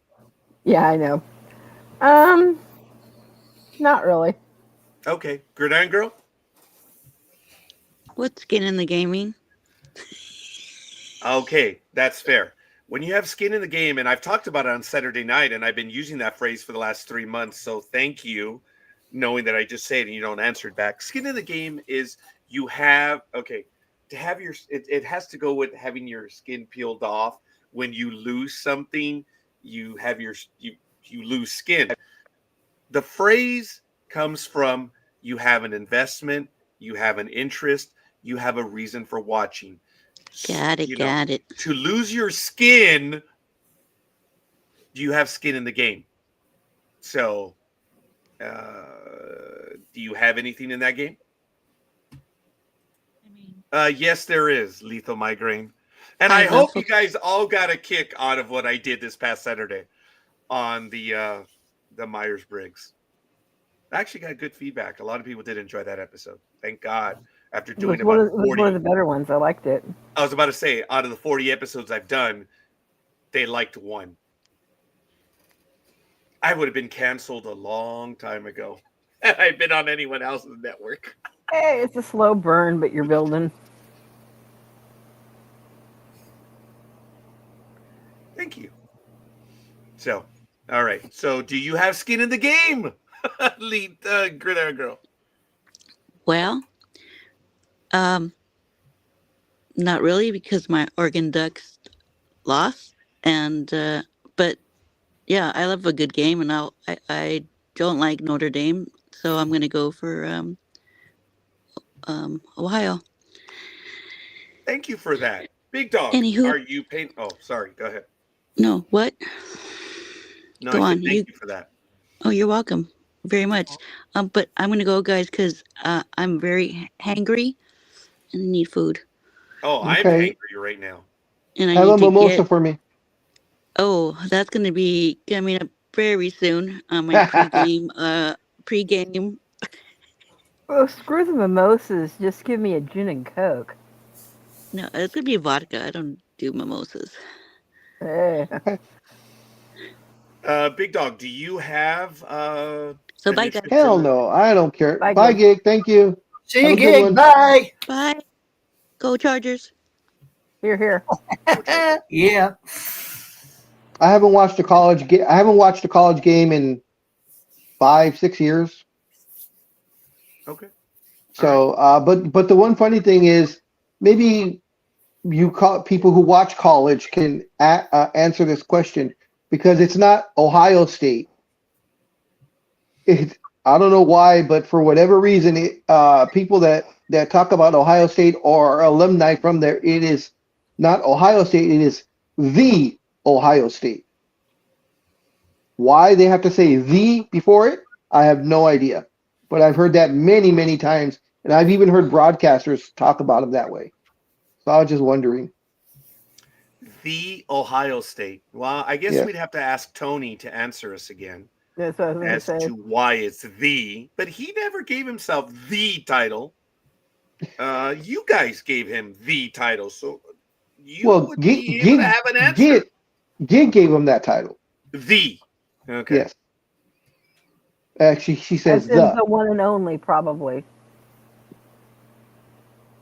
Yeah, I know. Not really. Okay. Gridiron Girl? What's skin in the gaming? Okay, that's fair. When you have skin in the game, and I've talked about it on Saturday night, and I've been using that phrase for the last 3 months, so thank you, knowing that I just say it and you don't answer it back. Skin in the game is you have, okay, to have your, it has to go with having your skin peeled off. When you lose something, you have your, you lose skin. The phrase comes from you have an investment, you have an interest, you have a reason for watching. Got it. You know, Got it. to lose your skin, you have skin in the game. So, do you have anything in that game? Yes, there is Lethal Migraine. And I hope you guys all got a kick out of what I did this past Saturday on the Myers-Briggs. I actually got good feedback. A lot of people did enjoy that episode. Thank God. After doing It was about 40. one of the better ones. I liked it. I was about to say, out of the 40 episodes I've done, they liked one. I would have been canceled a long time ago had I been on anyone else's network. Hey, it's a slow burn, but you're building. Thank you. So, all right. So, do you have skin in the game? Lead Gridiron Girl. Well, not really, because my Oregon Ducks lost, and but yeah, I love a good game, and I don't like Notre Dame, so I'm gonna go for Ohio. Thank you for that. Big Dog, Anywho. are you paying? Oh, sorry. Go ahead. No, what? No, Go I said on, thank you for that. Oh, you're welcome very much. But I'm gonna go, guys, because I'm very hangry and I need food, Oh, I'm Okay. angry right now. and I Have need a to mimosa get. for me. Oh, that's gonna be coming up very soon on my pregame. Oh, screw the mimosas. Just give me a gin and coke. No, it's gonna be vodka. I don't do mimosas. Eh. Big Dog, do you have So an bye, interest guys. Hell in- no, I don't care. Bye, Bye, Gig. Gig. Thank you. See Have you a good again. one. Bye. Bye. Go Chargers. Here, here. Yeah. I haven't watched a college game. I haven't watched a college game in 5, 6 years. Okay. So, but the one funny thing is, maybe you call people who watch college can answer this question because it's not Ohio State. I don't know why, but for whatever reason, people that talk about Ohio State or alumni from there, it is not Ohio State. It is the Ohio State. Why they have to say the before it, I have no idea. But I've heard that many, many times, and I've even heard broadcasters talk about them that way. So I was just wondering. The Ohio State. Well, I guess Yeah. we'd have to ask Tony to answer us again That's what I was going to as say. to why it's the. But he never gave himself the title. You guys gave him the title, so you Well, would be able to have an answer. Gig gave him that title. The. Okay. Yes. Actually, she says As in the. the one and only, probably.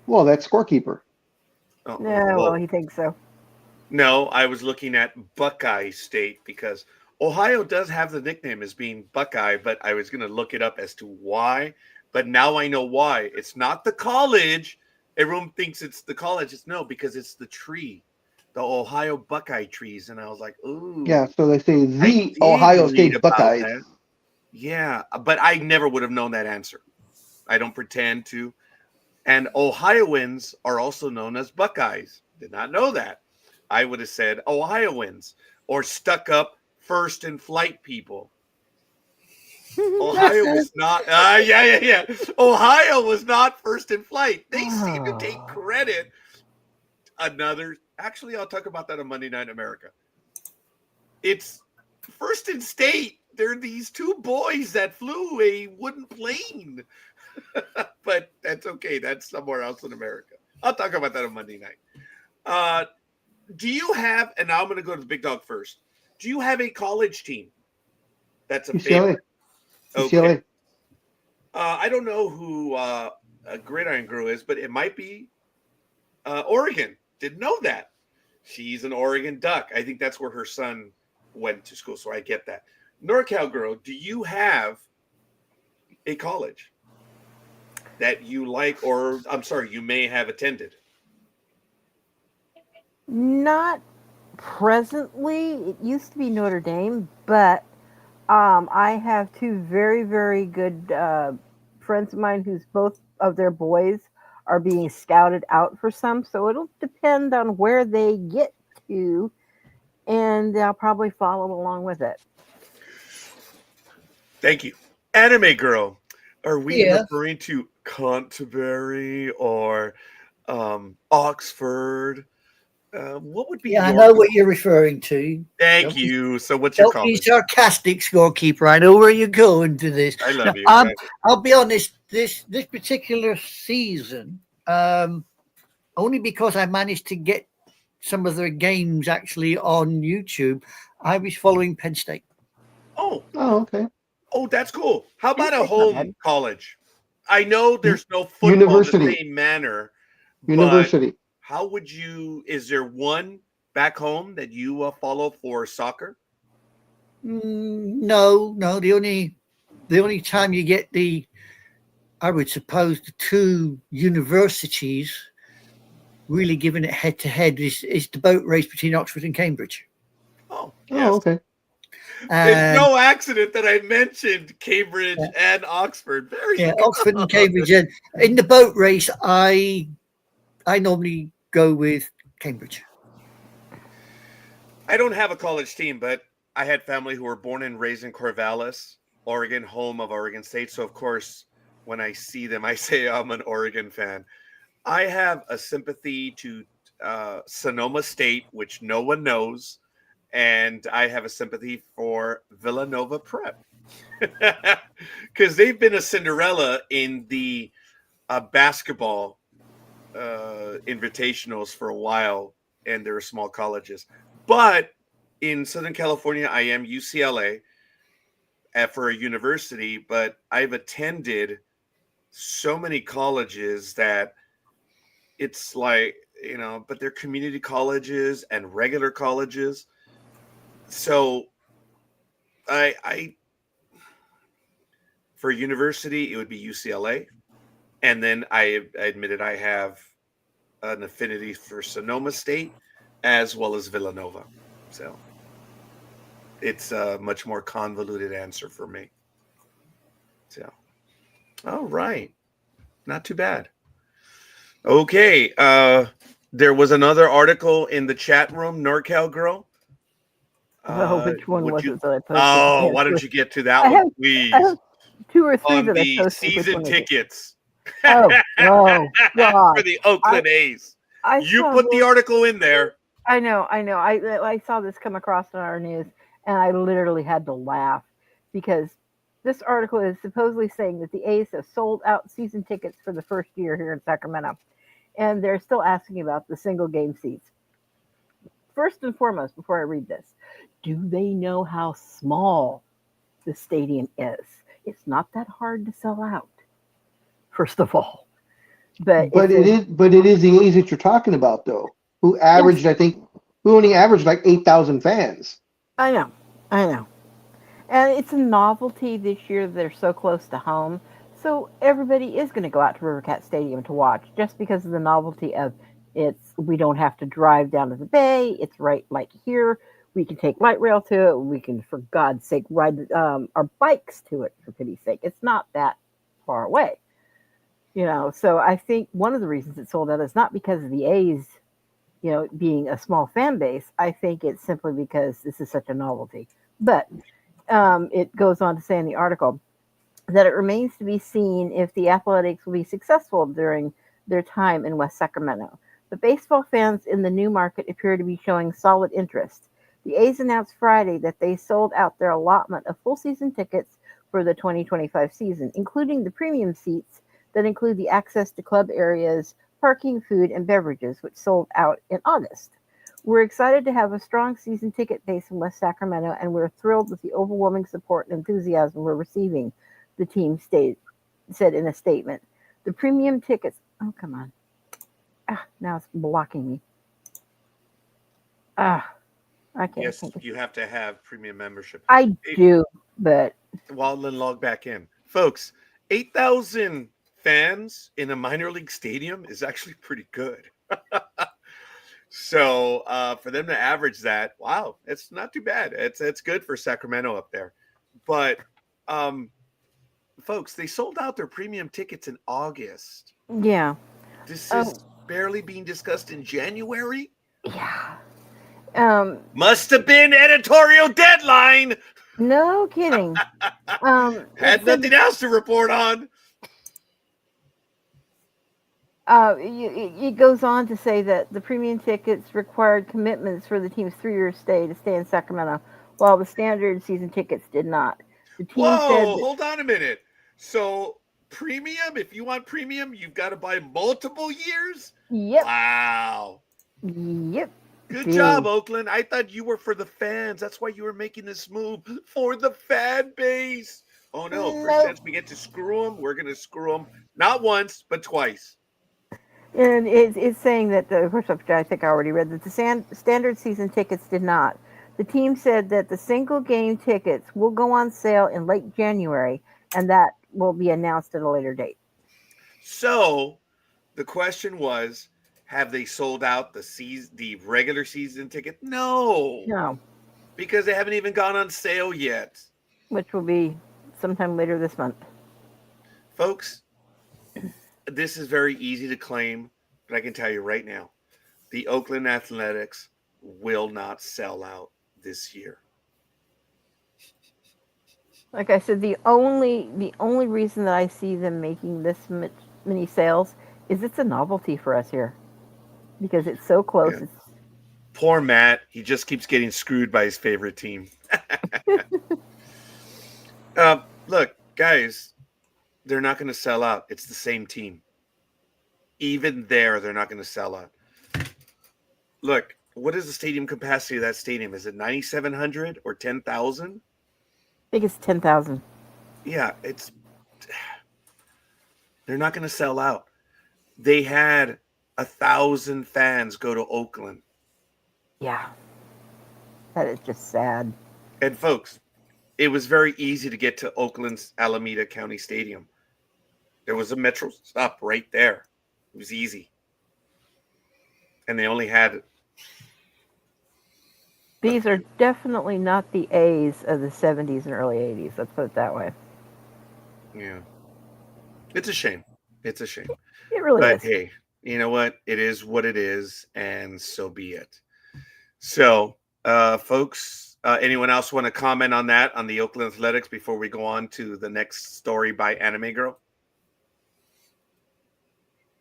Well, that's scorekeeper. Oh, Yeah, well, he thinks so. no, I was looking at Buckeye State because Ohio does have the nickname as being Buckeye, but I was going to look it up as to why. But now I know why. It's not the college. Everyone thinks it's the college. It's no, because it's the tree, the Ohio Buckeye trees. And I was like, ooh. Yeah, so they say I the did Ohio read State about Buckeyes. that. Yeah, but I never would have known that answer. I don't pretend to. And Ohioans are also known as Buckeyes. Did not know that. I would have said Ohioans or stuck up first in flight people. Ohio was not. Yeah. Ohio was not first in flight. They seem to take credit. Actually, I'll talk about that on Monday Night America. It's first in state. There are these two boys that flew a wooden plane. But that's okay. That's somewhere else in America. I'll talk about that on Monday night. Do you have, and now I'm going to go to the big dog first. Do you have a college team that's a UCLA. favorite? Okay. UCLA. I don't know who Gridiron Girl is, but it might be Oregon. Didn't know that. She's an Oregon Duck. I think that's where her son went to school, so I get that. NorCal Girl, do you have a college that you like, or I'm sorry, you may have attended? Not presently. It used to be Notre Dame, but I have two very, very good friends of mine whose both of their boys are being scouted out for some. So it'll depend on where they get to, and I'll probably follow along with it. Thank you. Anime Girl, are we Yeah. referring to Canterbury or Oxford? What would be Yeah, I your know what you're referring to. Thank Don't be- you. So what's your Don't be college? sarcastic, scorekeeper. I know where you're going to this. I love you. I'll be honest. This particular season, only because I managed to get some of their games actually on YouTube, I was following Penn State. Oh, Okay. that's cool. How about a That's not home bad. college? I know there's no football University. the same manner. But University. how would you? Is there one back home that you follow for soccer? No. The only time you get I would suppose the two universities really giving it head to head is the boat race between Oxford and Cambridge. Oh, Oh, yes. okay. It's And no accident that I mentioned Cambridge and Oxford. Very yeah, good. Oxford and Cambridge. And in the boat race, I normally go with Cambridge. I don't have a college team, but I had family who were born and raised in Corvallis, Oregon, home of Oregon State. So, of course, when I see them, I say I'm an Oregon fan. I have a sympathy to Sonoma State, which no one knows, and I have a sympathy for Villanova Prep because they've been a Cinderella in the basketball invitationals for a while, and they're small colleges. But in Southern California, I am UCLA for a university, but I've attended so many colleges that it's like but they're community colleges and regular colleges. So I for university, it would be UCLA. And then I admitted I have an affinity for Sonoma State as well as Villanova. So it's a much more convoluted answer for me. So, all right. Not too bad. Okay. There was another article in the chat room, NorCal Girl. Which one would was you- it that I posted? Oh, why don't you get to that I one, have- please? I have 2 or 3 On that I the posted. Which season one is it? tickets Oh, God. for the Oakland A's. I You saw put the this- article in there. I know. I saw this come across in our news, and I literally had to laugh because this article is supposedly saying that the A's have sold out season tickets for the first year here in Sacramento, and they're still asking about the single game seats. First and foremost, before I read this, do they know how small the stadium is? It's not that hard to sell out. First of all, but But it is the A's that you're talking about, though, who averaged, I think, who only averaged like 8,000 fans. I know. And it's a novelty this year. They're so close to home. So everybody is going to go out to Rivercat Stadium to watch just because of the novelty of we don't have to drive down to the bay. It's right like here. We can take light rail to it. We can, for God's sake, ride our bikes to it, for pity's sake. It's not that far away. So I think one of the reasons it sold out is not because of the A's, being a small fan base. I think it's simply because this is such a novelty. But it goes on to say in the article that it remains to be seen if the Athletics will be successful during their time in West Sacramento. But baseball fans in the new market appear to be showing solid interest. The A's announced Friday that they sold out their allotment of full season tickets for the 2025 season, including the premium seats that include the access to club areas, parking, food, and beverages, which sold out in August. We're excited to have a strong season ticket base in West Sacramento, and we're thrilled with the overwhelming support and enthusiasm we're receiving, the team said in a statement. The premium tickets, oh, come on. Now it's blocking me. I can't. Yes, you have to have premium membership. I do, but Well, then log back in. Folks, 8,000 fans in a minor league stadium is actually pretty good. So for them to average that, wow, it's not too bad. It's good for Sacramento up there. But folks, they sold out their premium tickets in August. yeah. This is barely being discussed in January. Yeah. Must have been editorial deadline. No kidding. Had nothing else to report on. It goes on to say that the premium tickets required commitments for the team's 3-year stay to stay in Sacramento, while the standard season tickets did not. The team said Hold on a minute. So premium, if you want premium, you've got to buy multiple years? Yep. Wow. Yep. Good Dude. job, Oakland. I thought you were for the fans. That's why you were making this move for the fan base. Oh, no. For Nope. since we get to screw them, we're going to screw them not once, but twice. And it's saying that, of course, I think I already read that the standard season tickets did not. The team said that the single game tickets will go on sale in late January, and that will be announced at a later date. So the question was, have they sold out the regular season ticket? No, because they haven't even gone on sale yet. Which will be sometime later this month. Folks, this is very easy to claim, but I can tell you right now, the Oakland Athletics will not sell out this year. Like I said, the only reason that I see them making this many sales is it's a novelty for us here because it's so close. Yeah. Poor Matt. He just keeps getting screwed by his favorite team. Look, guys, they're not going to sell out. It's the same team. Even there, they're not going to sell out. Look, what is the stadium capacity of that stadium? Is it 9,700 or 10,000? I think it's 10,000. Yeah, they're not going to sell out. They had 1,000 fans go to Oakland. Yeah. That is just sad. And folks, it was very easy to get to Oakland's Alameda County Stadium. There was a metro stop right there. It was easy. And they only had These are definitely not the A's of the 70s and early 80s. Let's put it that way. Yeah. It's a shame. It's a shame. It really But is. hey, you know what? It is what it is, and so be it. So, folks, anyone else want to comment on that, on the Oakland Athletics, before we go on to the next story by Anime Girl?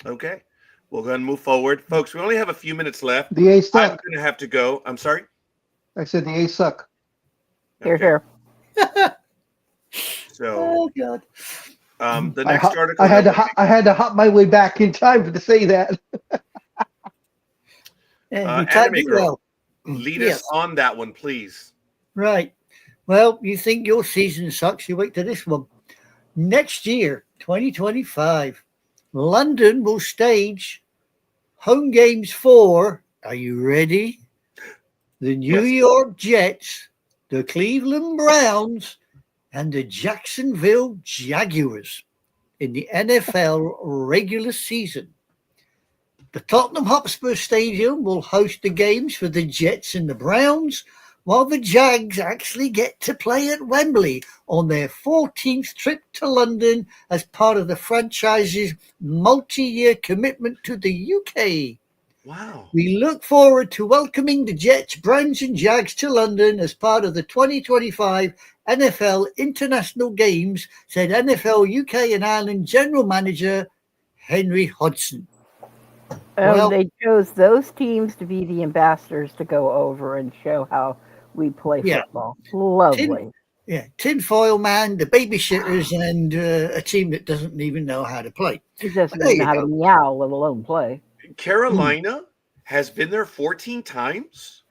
Okay. We'll go ahead and move forward. Folks, we only have a few minutes left. The A's I'm suck. going to have to go. I'm sorry? I said the A's suck. Here, Okay. here. So, Oh God. the I, next hop- article. I had to hop my way back in time to say that. Yeah, you can't Anime do Girl, well. lead Yes. us on that one, please. Right. Well, you think your season sucks, you wait to this one. Next year, 2025, London will stage home games for, are you ready? The New Yes. York Jets, the Cleveland Browns, and the Jacksonville Jaguars in the NFL regular season. The Tottenham Hotspur Stadium will host the games for the Jets and the Browns, while the Jags actually get to play at Wembley on their 14th trip to London as part of the franchise's multi-year commitment to the UK. Wow. We look forward to welcoming the Jets, Browns and Jags to London as part of the 2025 NFL International Games, said NFL UK and Ireland General Manager Henry Hodgson. Well- They chose those teams to be the ambassadors to go over and show how we play Yeah. football. Lovely. Yeah, tinfoil man, the babysitters, and a team that doesn't even know how to play. It doesn't There even you know how go. to meow, let alone play. Carolina has been there 14 times.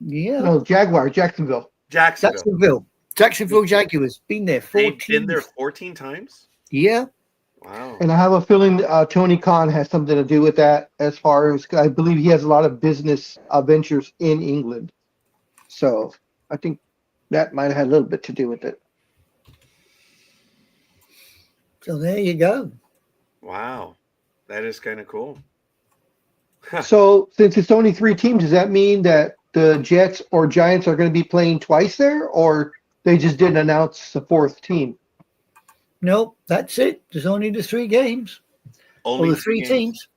Yeah, No, Jacksonville. Jacksonville. Jacksonville Jaguars been there 14. They've been there 14 times. Yeah, Wow. And I have a feeling Tony Khan has something to do with that, as far as I believe he has a lot of business ventures in England. So I think that might have had a little bit to do with it. so there you go. Wow. That is kind of cool. So since it's only 3 teams, does that mean that the Jets or Giants are going to be playing twice there, or they just didn't announce the 4th team? Nope, that's it. There's only the 3 games. Only Or the 3 games. teams.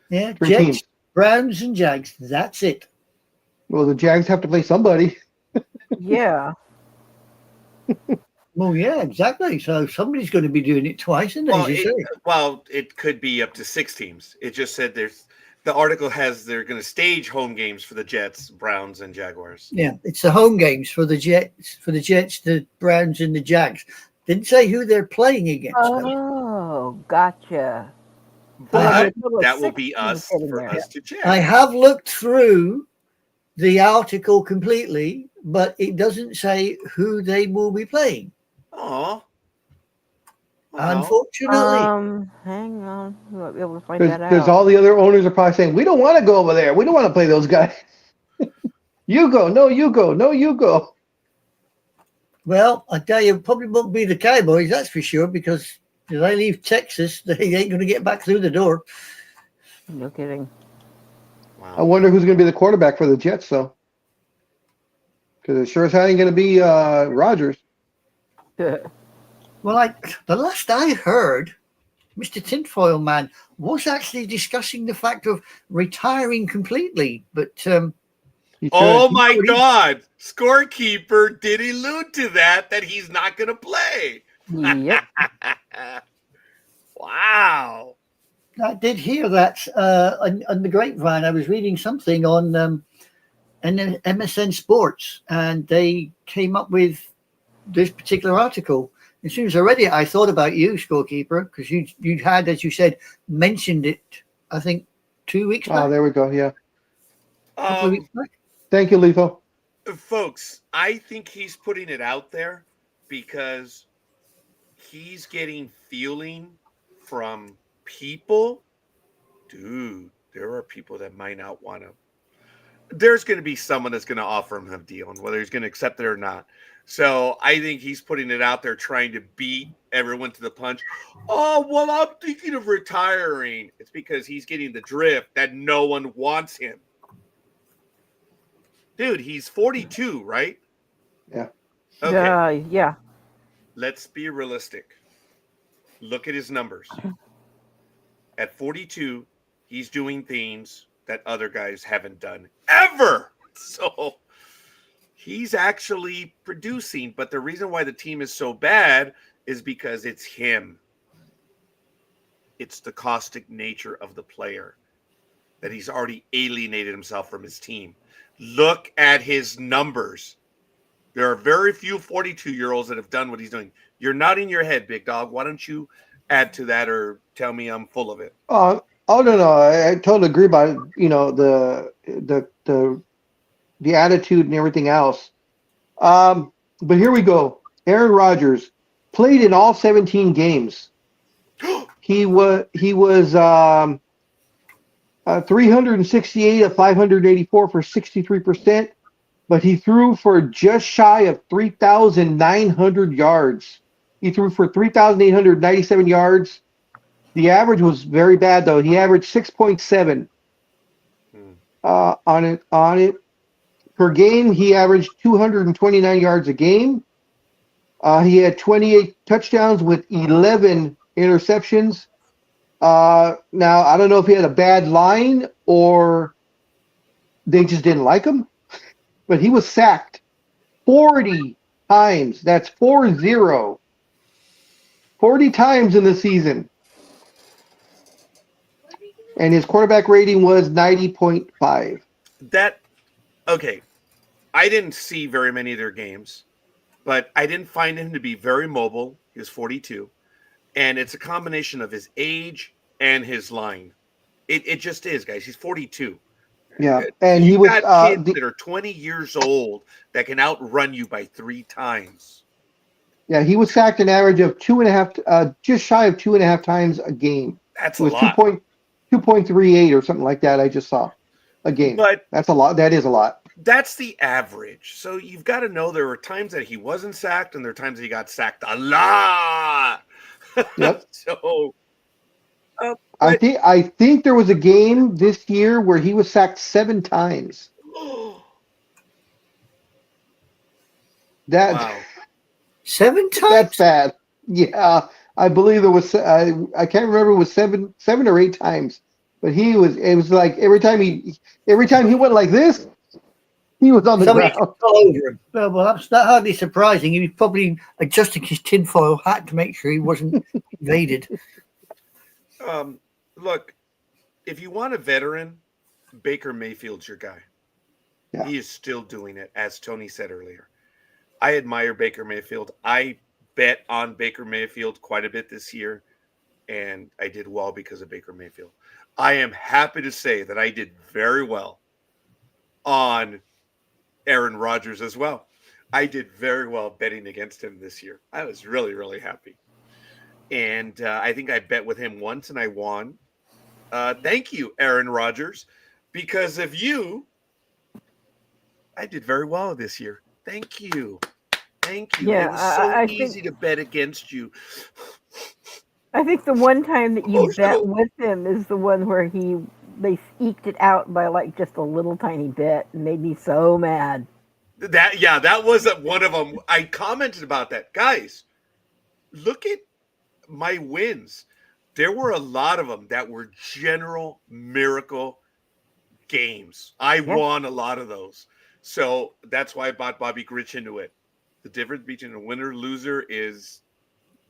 Yeah, 3 Jets, teams. Browns, and Jags. That's it. Well, the Jags have to play somebody. Yeah. Well, yeah, exactly. So somebody's going to be doing it twice, isn't it? Well, as you say? it could be up to 6 teams. It just said the article has they're going to stage home games for the Jets, Browns, and Jaguars. Yeah, it's the home games for the Jets, the Browns, and the Jags. Didn't say who they're playing against. though. Oh, gotcha. But total of that will 6 be teams us sitting for there. us to check. I have looked through the article completely, but it doesn't say who they will be playing. Aw. Unfortunately, Hang on. We won't be able to find Because that out. all the other owners are probably saying, we don't want to go over there. We don't want to play those guys. You go. No, you go. No, you go. well, I tell you, it probably won't be the Cowboys, that's for sure, because if they leave Texas, they ain't going to get back through the door. No kidding. I Wow. wonder who's going to be the quarterback for the Jets, though. Because it sure as hell ain't going to be Rodgers. Well, the last I heard, Mr. Tinfoil Man was actually discussing the fact of retiring completely, but He Oh turned- my God. Scorekeeper did allude to that he's not going to play. Yep. Wow. I did hear that on the grapevine. I was reading something on MSN Sports, and they came up with this particular article. As soon as I read it, I thought about you, Scorekeeper, because you had, as you said, mentioned it, I think, 2 weeks back. Oh, there we go. Yeah. Couple of weeks back. Thank you, Letho. Folks, I think he's putting it out there because he's getting feeling from people dude, there are people that might not want to. There's going to be someone that's going to offer him a deal, and whether he's going to accept it or not. So I think he's putting it out there, trying to beat everyone to the punch. Oh, well, I'm thinking of retiring. It's because he's getting the drift that no one wants him. Dude, he's 42, right? Yeah. Okay. Yeah. Let's be realistic. Look at his numbers. At 42, he's doing things that other guys haven't done ever. So he's actually producing, but the reason why the team is so bad is because it's him. It's the caustic nature of the player that he's already alienated himself from his team. Look at his numbers. There are very few 42-year-olds that have done what he's doing. You're nodding your head, big dog. Why don't you add to that or tell me I'm full of it? Oh no, I totally agree about the attitude and everything else. But here we go. Aaron Rodgers played in all 17 games. He was 368 of 584 for 63%, but he threw for just shy of 3,900 yards. He threw for 3,897 yards. The average was very bad, though. He averaged 6.7 on it. Per game, he averaged 229 yards a game. He had 28 touchdowns with 11 interceptions. Now, I don't know if he had a bad line or they just didn't like him, but he was sacked 40 times. That's 40. 40 times in the season. And his quarterback rating was 90.5. Okay. I didn't see very many of their games, but I didn't find him to be very mobile. He was 42. And it's a combination of his age and his line. It just is, guys. He's 42. Yeah. And he was kids that are 20 years old that can outrun you by 3 times. Yeah, he was sacked an average of 2.5, just shy of 2.5 times a game. That's It was a lot. 2.38 or something like that. I just saw a game. But that's a lot. That is a lot. That's the average. So you've got to know there were times that he wasn't sacked, and there are times that he got sacked a lot. Yep. So I think there was a game this year where he was sacked 7 times. Wow. 7 times? That's bad. Yeah, I believe it was. I can't remember. It was 7 or 8 times. But he was. It was like every time he went like this, he was on the Somebody ground. fell over him. Well, that's not hardly surprising. He was probably adjusting his tinfoil hat to make sure he wasn't invaded. Look, if you want a veteran, Baker Mayfield's your guy. Yeah. He is still doing it, as Tony said earlier. I admire Baker Mayfield. I bet on Baker Mayfield quite a bit this year, and I did well because of Baker Mayfield. I am happy to say that I did very well on Aaron Rodgers as well. I did very well betting against him this year. I was really, really happy. And I think I bet with him once and I won. Thank you, Aaron Rodgers. Because of you, I did very well this year. Thank you. Thank you. Yeah, it was so I easy to bet against you. I think the one time that you bet Emotional. with him is the one where they eked it out by like just a little tiny bit and made me so mad. That was one of them. I commented about that. Guys, look at my wins. There were a lot of them that were general miracle games. I won a lot of those. So that's why I bought Bobby Grich into it. The difference between a winner and loser is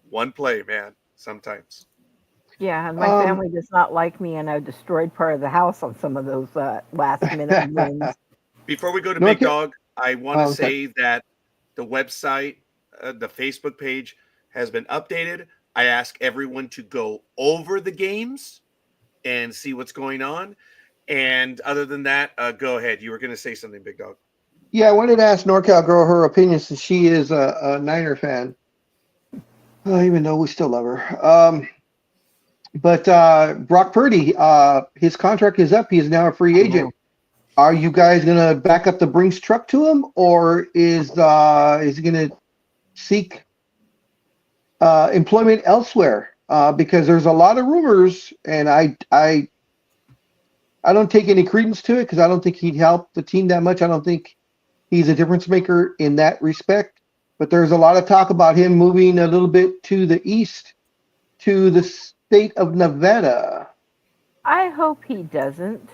one play, man, sometimes. Yeah, and my family does not like me, and I've destroyed part of the house on some of those last-minute wins. Before we go to No, Big okay. Dog, I want to Okay. say that the website, the Facebook page has been updated. I ask everyone to go over the games and see what's going on. And other than that, go ahead. You were going to say something, Big Dog. Yeah, I wanted to ask NorCal Girl her opinion since she is a Niner fan. Even though we still love her. But Brock Purdy, his contract is up. He is now a free I know. agent. Are you guys gonna back up the Brinks truck to him, or is he gonna seek employment elsewhere? Because there's a lot of rumors, and I don't take any credence to it because I don't think he'd help the team that much. I don't think he's a difference maker in that respect. But there's a lot of talk about him moving a little bit to the east, to the state of Nevada. I hope he doesn't.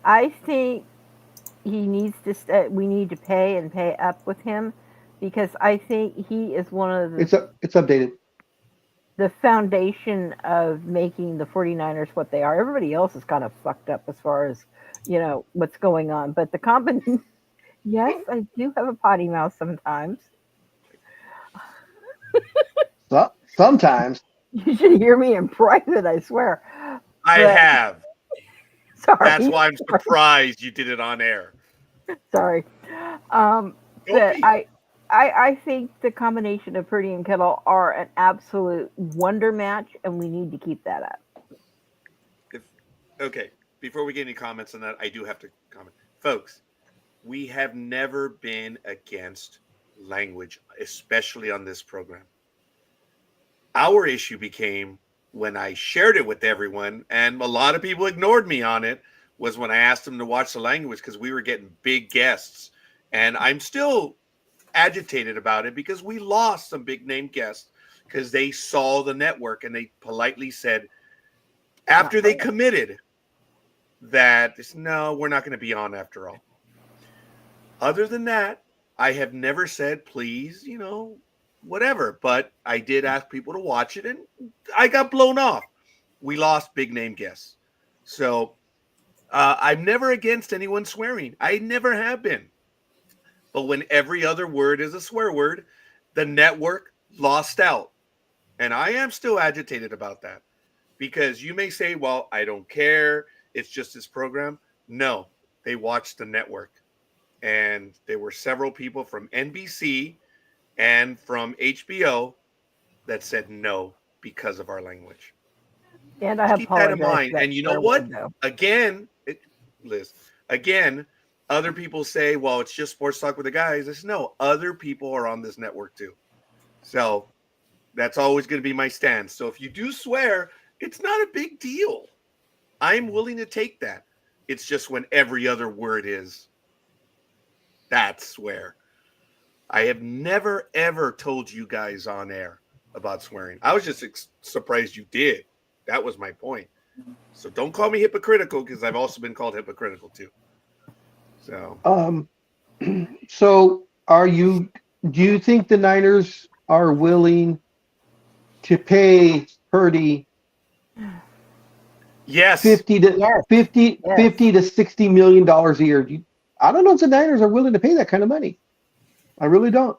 I think he needs to. We need to pay and pay up with him because I think he is one of It's updated. the foundation of making the 49ers what they are. Everybody else is kind of fucked up as far as what's going on. But the combination. Yes, I do have a potty mouth sometimes. So, sometimes. You should hear me in private, I swear. I But- have. Sorry. That's why I'm surprised you did it on air. Sorry. Don't But be. I think the combination of Purdy and Kittle are an absolute wonder match, and we need to keep that up. Okay, before we get any comments on that, I do have to comment. Folks, we have never been against language, especially on this program. Our issue became when I shared it with everyone, and a lot of people ignored me on it, was when I asked them to watch the language because we were getting big guests. And I'm still agitated about it because we lost some big name guests because they saw the network and they politely said, after they committed, that no, we're not going to be on after all. Other than that, I have never said, please, whatever. But I did ask people to watch it, and I got blown off. We lost big name guests. So I'm never against anyone swearing. I never have been. But when every other word is a swear word, the network lost out. And I am still agitated about that. Because you may say, well, I don't care. It's just this program. No, they watched the network. And there were several people from NBC and from HBO that said no because of our language. And I have Keep that in mind. And you know what? Again, Liz, other people say, well, it's just sports talk with the guys. I said, no, other people are on this network too. So that's always going to be my stance. So if you do swear, it's not a big deal. I'm willing to take that. It's just when every other word is, that's where. I have never, ever told you guys on air about swearing. I was just surprised you did. That was my point. So don't call me hypocritical because I've also been called hypocritical too. So, So do you think the Niners are willing to pay Purdy yes. 50 to Yes. 50 Yes. 50 to 60 million dollars a year? I don't know if the Niners are willing to pay that kind of money. I really don't.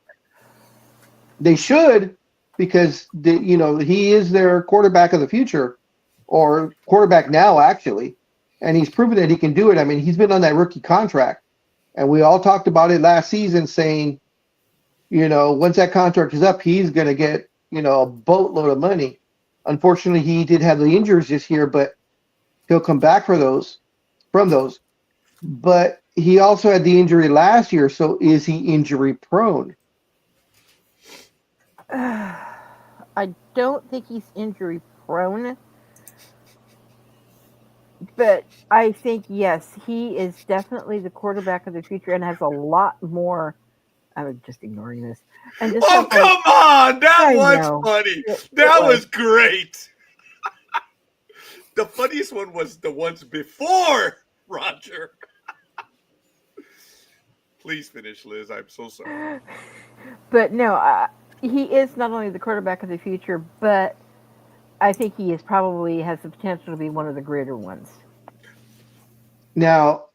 They should, because he is their quarterback of the future, or quarterback now actually, and he's proven that he can do it. I mean, he's been on that rookie contract, and we all talked about it last season, saying, once that contract is up, he's going to get a boatload of money. Unfortunately, he did have the injuries this year, but he'll come back from those. But he also had the injury last year, so is he injury prone? I don't think he's injury prone. But I think, yes, he is definitely the quarterback of the future and has a lot more. I'm just ignoring this. And just Oh, come on. That I was know. funny. It That was. was great. The funniest one was the ones before Roger. Please finish, Liz. I'm so sorry. But no, he is not only the quarterback of the future, but I think he is probably has the potential to be one of the greater ones. Now,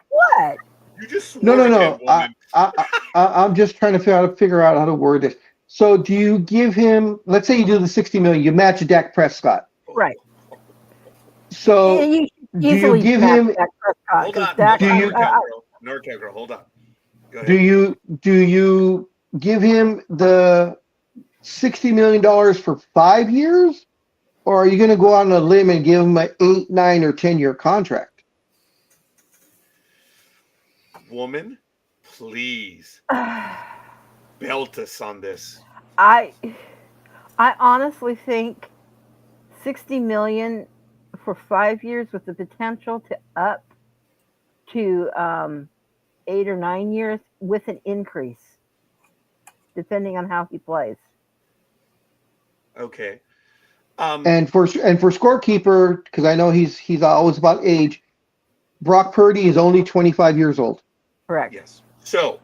What? You just swore no. again, woman. I'm just trying to figure out how to word this. So, do you give him? Let's say you do the 60 million, you match Dak Prescott. Right. So, You do you easily give match him? Dak Prescott, Hold 'cause on. Dak- Do you- NorCal girl, hold on. Go ahead. Do you give him the $60 million for 5 years? Or are you going to go out on a limb and give him an 8, 9, or 10-year contract? Woman, please belt us on this. I honestly think 60 million for 5 years with the potential to up to 8 or 9 years with an increase, depending on how he plays. Okay. And for scorekeeper, because I know he's always about age, Brock Purdy is only 25 years old. Correct. Yes. So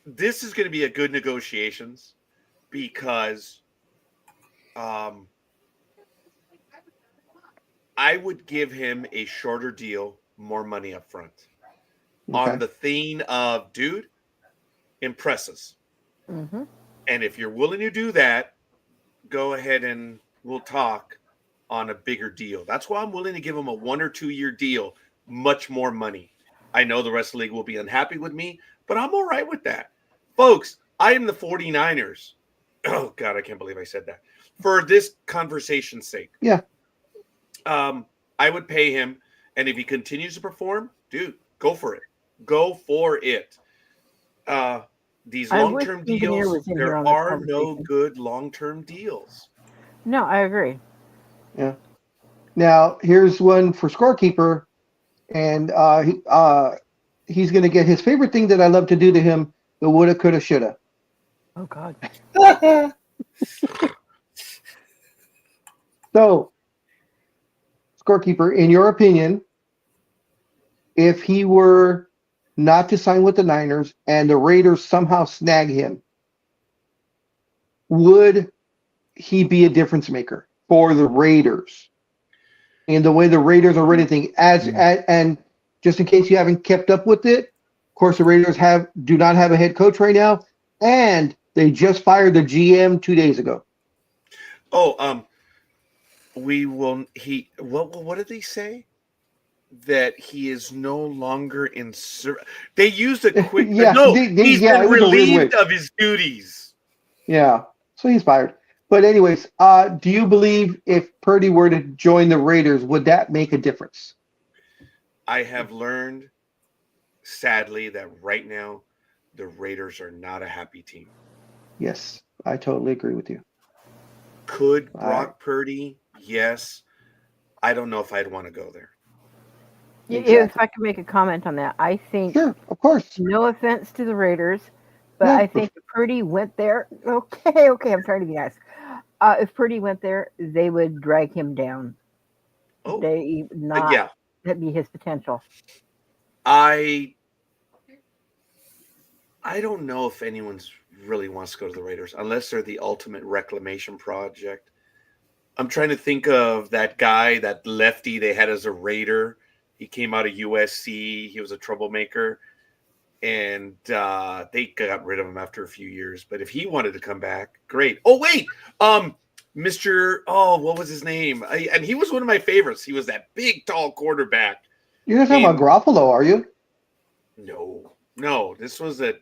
this is going to be a good negotiations because I would give him a shorter deal, more money up front. Okay. On the theme of, dude, impress us. Mm-hmm. And if you're willing to do that, go ahead and we'll talk on a bigger deal. That's why I'm willing to give him a 1 or 2 year deal, much more money. I know the rest of the league will be unhappy with me, but I'm all right with that. Folks, I am the 49ers. Oh, God, I can't believe I said that. For this conversation's sake. Yeah. I would pay him, and if he continues to perform, dude, go for it. Go for it. These I wish long-term Engineer deals, was in here there on this are no conversation. good long-term deals. No, I agree. Yeah. Now here's one for scorekeeper, and he's going to get his favorite thing that I love to do to him: the woulda, coulda, shoulda. Oh God. So, scorekeeper, in your opinion, if he were not to sign with the Niners and the Raiders somehow snag him, would he be a difference maker for the Raiders? In the way the Raiders are running things, and just in case you haven't kept up with it, of course the Raiders do not have a head coach right now, and they just fired the GM 2 days ago. Oh, what did they say? That he is no longer in they used a quick Yeah, he's yeah, been it was a weird relieved way. of his duties. Yeah, so he's fired. But anyways, do you believe if Purdy were to join the Raiders, would that make a difference? I have learned, sadly, that right now the Raiders are not a happy team. Yes, I totally agree with you. Could Brock Purdy? Yes. I don't know if I'd want to go there. Exactly. If I could make a comment on that, I think. Sure, of course. No offense to the Raiders, but I think if Purdy went there, okay, I'm trying to be nice. If Purdy went there, they would drag him down. Oh, that'd be his potential. I don't know if anyone's really wants to go to the Raiders unless they're the ultimate reclamation project. I'm trying to think of that guy, that lefty they had as a Raider. He came out of USC. He was a troublemaker, and they got rid of him after a few years. But if he wanted to come back, great. Oh, wait. What was his name? And he was one of my favorites. He was that big, tall quarterback. You're not talking about Garoppolo, are you? No. This was a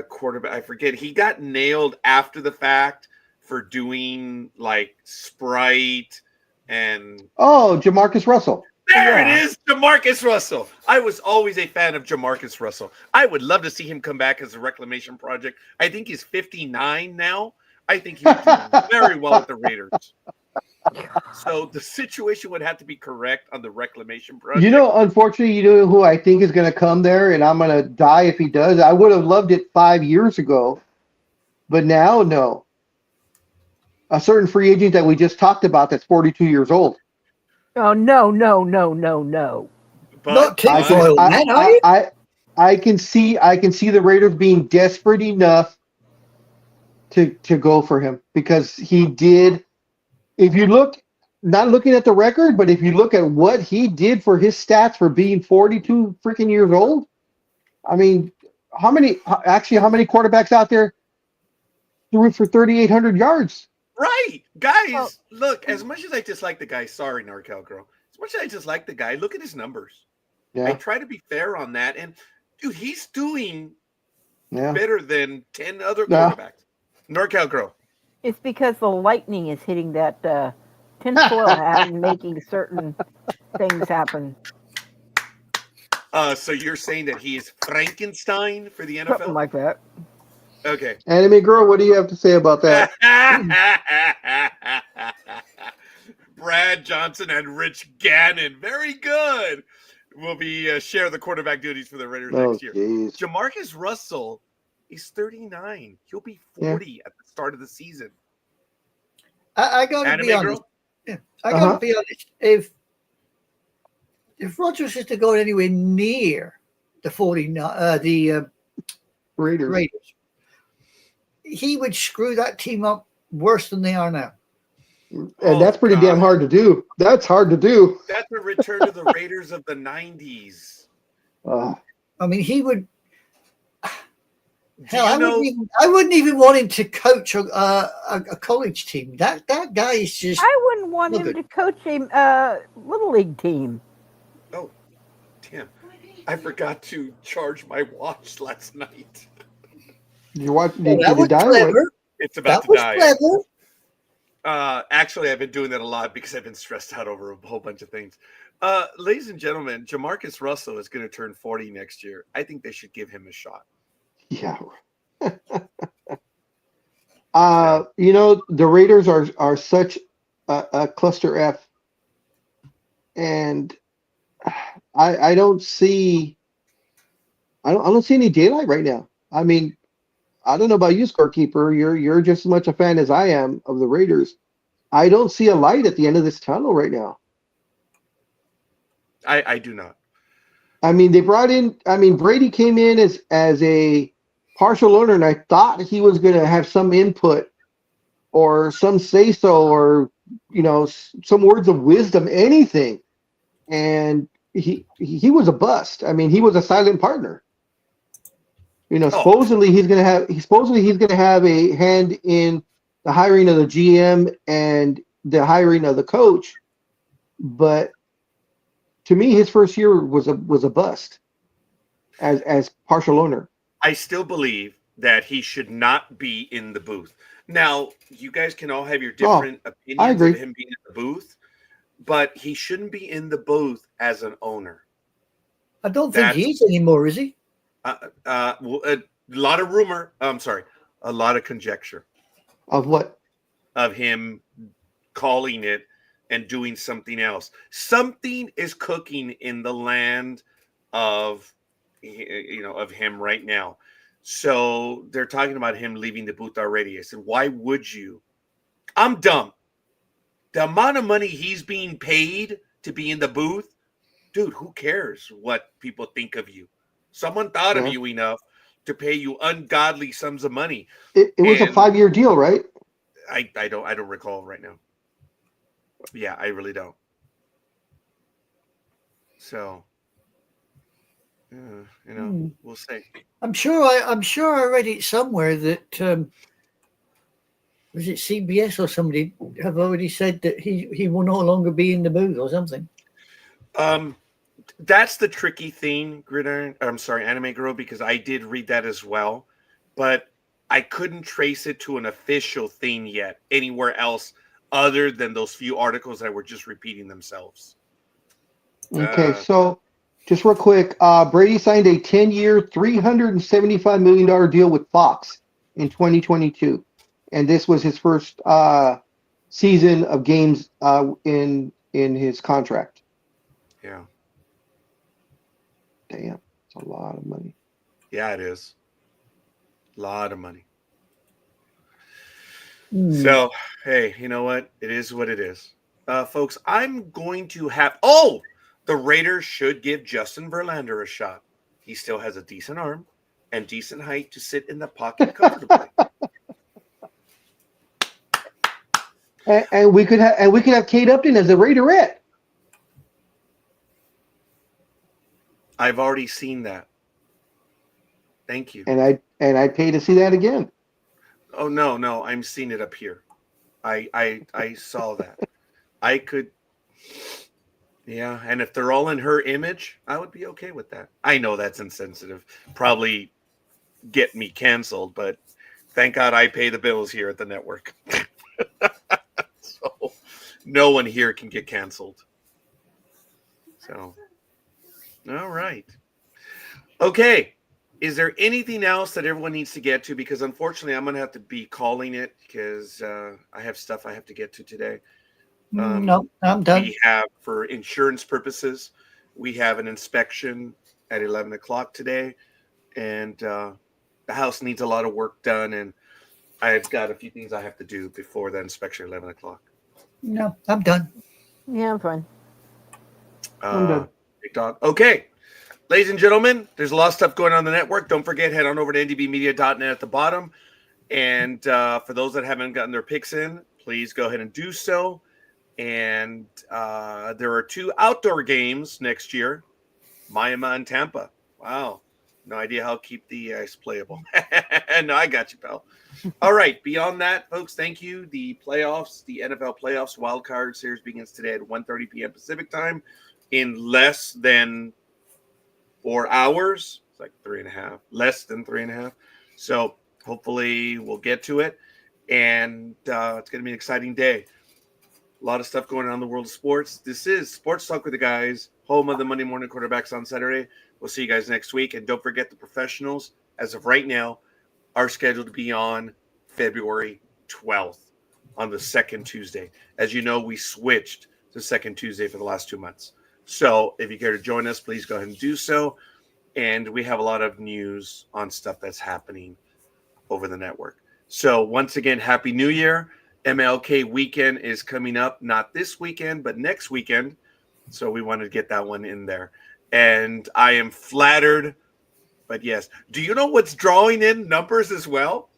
quarterback. I forget. He got nailed after the fact for doing like Sprite and... Oh, Jamarcus Russell. There it is, Jamarcus Russell. I was always a fan of Jamarcus Russell. I would love to see him come back as a reclamation project. I think he's 59 now. I think he would do very well with the Raiders. So the situation would have to be correct on the reclamation project. Unfortunately, you know who I think is going to come there, and I'm going to die if he does. I would have loved it 5 years ago, but now, no. A certain free agent that we just talked about that's 42 years old. Oh, no. But not tinfoil man, are you? I can see the Raiders being desperate enough to go for him because he did. If you look, not looking at the record, but if you look at what he did for his stats for being 42 freaking years old, I mean, how many quarterbacks out there threw for 3,800 yards? Right. Guys, look, as much as I dislike the guy, sorry, NorCal girl, as much as I dislike the guy, look at his numbers. Yeah. I try to be fair on that. And, dude, he's doing better than 10 other quarterbacks. NorCal Girl. It's because the lightning is hitting that tinfoil hat and making certain things happen. So you're saying that he is Frankenstein for the Something NFL? like that. Okay. Anime Girl, what do you have to say about that? Brad Johnson and Rich Gannon. Very good. Will be share the quarterback duties for the Raiders Oh, next year. jeez. Jamarcus Russell is 39. He'll be 40 at the start of the season. I got to be Anime honest. Girl? Yeah, I got to be honest. If Rodgers is to go anywhere near the Raiders. Raiders, he would screw that team up worse than they are now. And that's pretty damn hard to do. That's hard to do. That's a return to the Raiders of the 90s. I mean, he would. Do Hell, you I wouldn't even want him to coach a college team. That guy is just. I wouldn't want him Look to coach a little league team. Oh, damn. I forgot to charge my watch last night. Did you watch? That Did was it die? clever. It's about That to was die. clever. Actually, I've been doing that a lot because I've been stressed out over a whole bunch of things. Ladies and gentlemen, Jamarcus Russell is going to turn 40 next year. I think they should give him a shot. Yeah. The Raiders are such a cluster F, and I don't see any daylight right now. I mean, I don't know about you, Scorekeeper. You're just as much a fan as I am of the Raiders. I don't see a light at the end of this tunnel right now. I do not. I mean, Brady came in as a partial owner, and I thought he was going to have some input or some say so, or some words of wisdom, anything. And he was a bust. I mean, he was a silent partner. Supposedly he's going to have a hand in the hiring of the GM and the hiring of the coach, but to me, his first year was a bust as partial owner. I still believe that he should not be in the booth. Now, you guys can all have your different opinions of him being in the booth, but he shouldn't be in the booth as an owner. I don't think he is anymore, is he? A lot of rumor. I'm sorry, a lot of conjecture. Of what? Of him calling it and doing something else. Something is cooking in the land of him right now. So they're talking about him leaving the booth already. I said, why would you? I'm dumb. The amount of money he's being paid to be in the booth, dude, who cares what people think of you? Someone thought of you enough to pay you ungodly sums of money. It was a 5-year deal, right? I don't recall right now. Yeah, I really don't. So, we'll see. I'm sure I read it somewhere that was it CBS or somebody have already said that he will no longer be in the booth or something. That's the tricky thing, Gridiron. I'm sorry, Anime Girl, because I did read that as well, but I couldn't trace it to an official thing yet anywhere else other than those few articles that were just repeating themselves. Okay, so just real quick, Brady signed a 10-year, $375 million deal with Fox in 2022, and this was his first season of games in his contract. Yeah. Damn, it's a lot of money. Yeah, it is. A lot of money. So, hey, you know what? It is what it is. Folks, I'm going to have... Oh! The Raiders should give Justin Verlander a shot. He still has a decent arm and decent height to sit in the pocket comfortably. and we could have Kate Upton as a Raiderette. I've already seen that. Thank you. And I'd pay to see that again. Oh no, I'm seeing it up here. I saw that. I could. Yeah, and if they're all in her image, I would be okay with that. I know that's insensitive. Probably get me canceled, but Thank God I pay the bills here at the network. So no one here can get canceled. So, all right. Okay. Is there anything else that everyone needs to get to? Because unfortunately, I'm going to have to be calling it because I have stuff I have to get to today. No, I'm done. We have, for insurance purposes, we have an inspection at 11 o'clock today. And the house needs a lot of work done. And I've got a few things I have to do before that inspection at 11 o'clock. No, I'm done. Yeah, I'm fine. I'm done. Big dog. Okay. Ladies and gentlemen, there's a lot of stuff going on the network. Don't forget, head on over to ndbmedia.net at the bottom. And for those that haven't gotten their picks in, please go ahead and do so. And there are 2 outdoor games next year, Miami and Tampa. Wow. No idea how to keep the ice playable. No, I got you, pal. All right. Beyond that, folks, thank you. The playoffs, the NFL playoffs wild card series begins today at 1:30 p.m. Pacific time in less than 4 hours. It's like 3.5, less than 3.5. So hopefully we'll get to it. And it's going to be an exciting day. A lot of stuff going on in the world of sports. This is Sports Talk with the Guys, home of the Monday Morning Quarterbacks on Saturday. We'll see you guys next week. And don't forget, the professionals, as of right now, are scheduled to be on February 12th on the second Tuesday. As you know, we switched to second Tuesday for the last 2 months. So if you care to join us, please go ahead and do so. And we have a lot of news on stuff that's happening over the network. So once again, Happy New Year. MLK weekend is coming up, not this weekend, but next weekend. So we wanted to get that one in there. And I am flattered, but yes. Do you know what's drawing in numbers as well?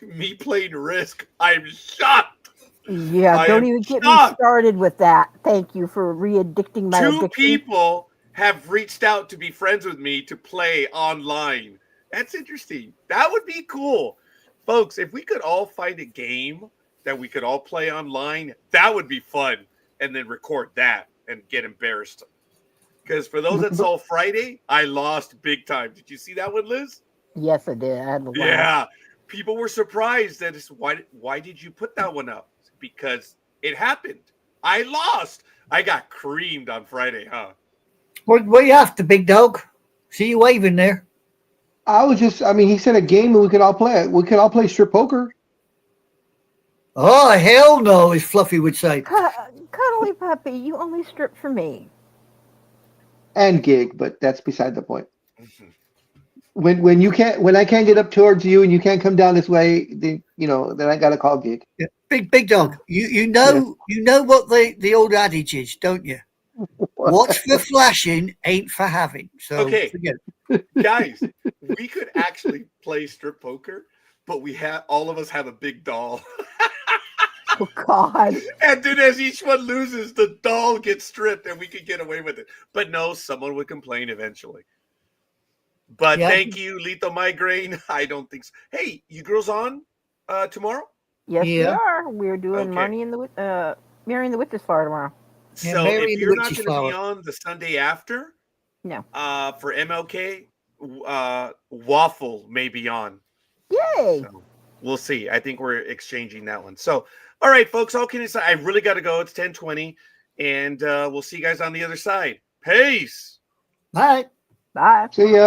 Me playing Risk. I'm shocked. Yeah, I don't am even get shocked. me started with that. Thank you for re-addicting my 2 addiction. people have reached out to be friends with me to play online. That's interesting. That would be cool. Folks, if we could all find a game that we could all play online, that would be fun. And then record that and get embarrassed. Because for those that saw Friday, I lost big time. Did you see that one, Liz? Yes, I did. I had a laugh. Yeah. People were surprised that it's why did you put that one up? Because it happened. I lost. I got creamed on Friday, huh? Where you after, big dog? See you waving there. He said a game and we could all play it. We could all play strip poker. Oh, hell no, as Fluffy would say. Cuddly puppy, you only strip for me. And gig, but that's beside the point. When I can't get up towards you and you can't come down this way, then I gotta call gig. Yeah. Big dog. You know what the old adage is, don't you? What's for flashing ain't for having. So Okay. forget Guys, we could actually play strip poker, but all of us have a big doll. Oh, God. And then as each one loses, the doll gets stripped and we could get away with it. But no, someone would complain eventually. But Yeah. Thank you, Lethal Migraine. I don't think so. Hey, you girls on tomorrow? Yes, we Yeah. are. We're doing Okay. Marrying the Witch's Flower tomorrow. Yeah, So Mary if and the you're not Witch's going to be Flower. on the Sunday after, No. for MLK, Waffle may be on. Yay! So we'll see. I think we're exchanging that one. So, all right, folks, all kidding aside, I really got to go. It's 10:20, and we'll see you guys on the other side. Peace. Bye. Bye. See ya.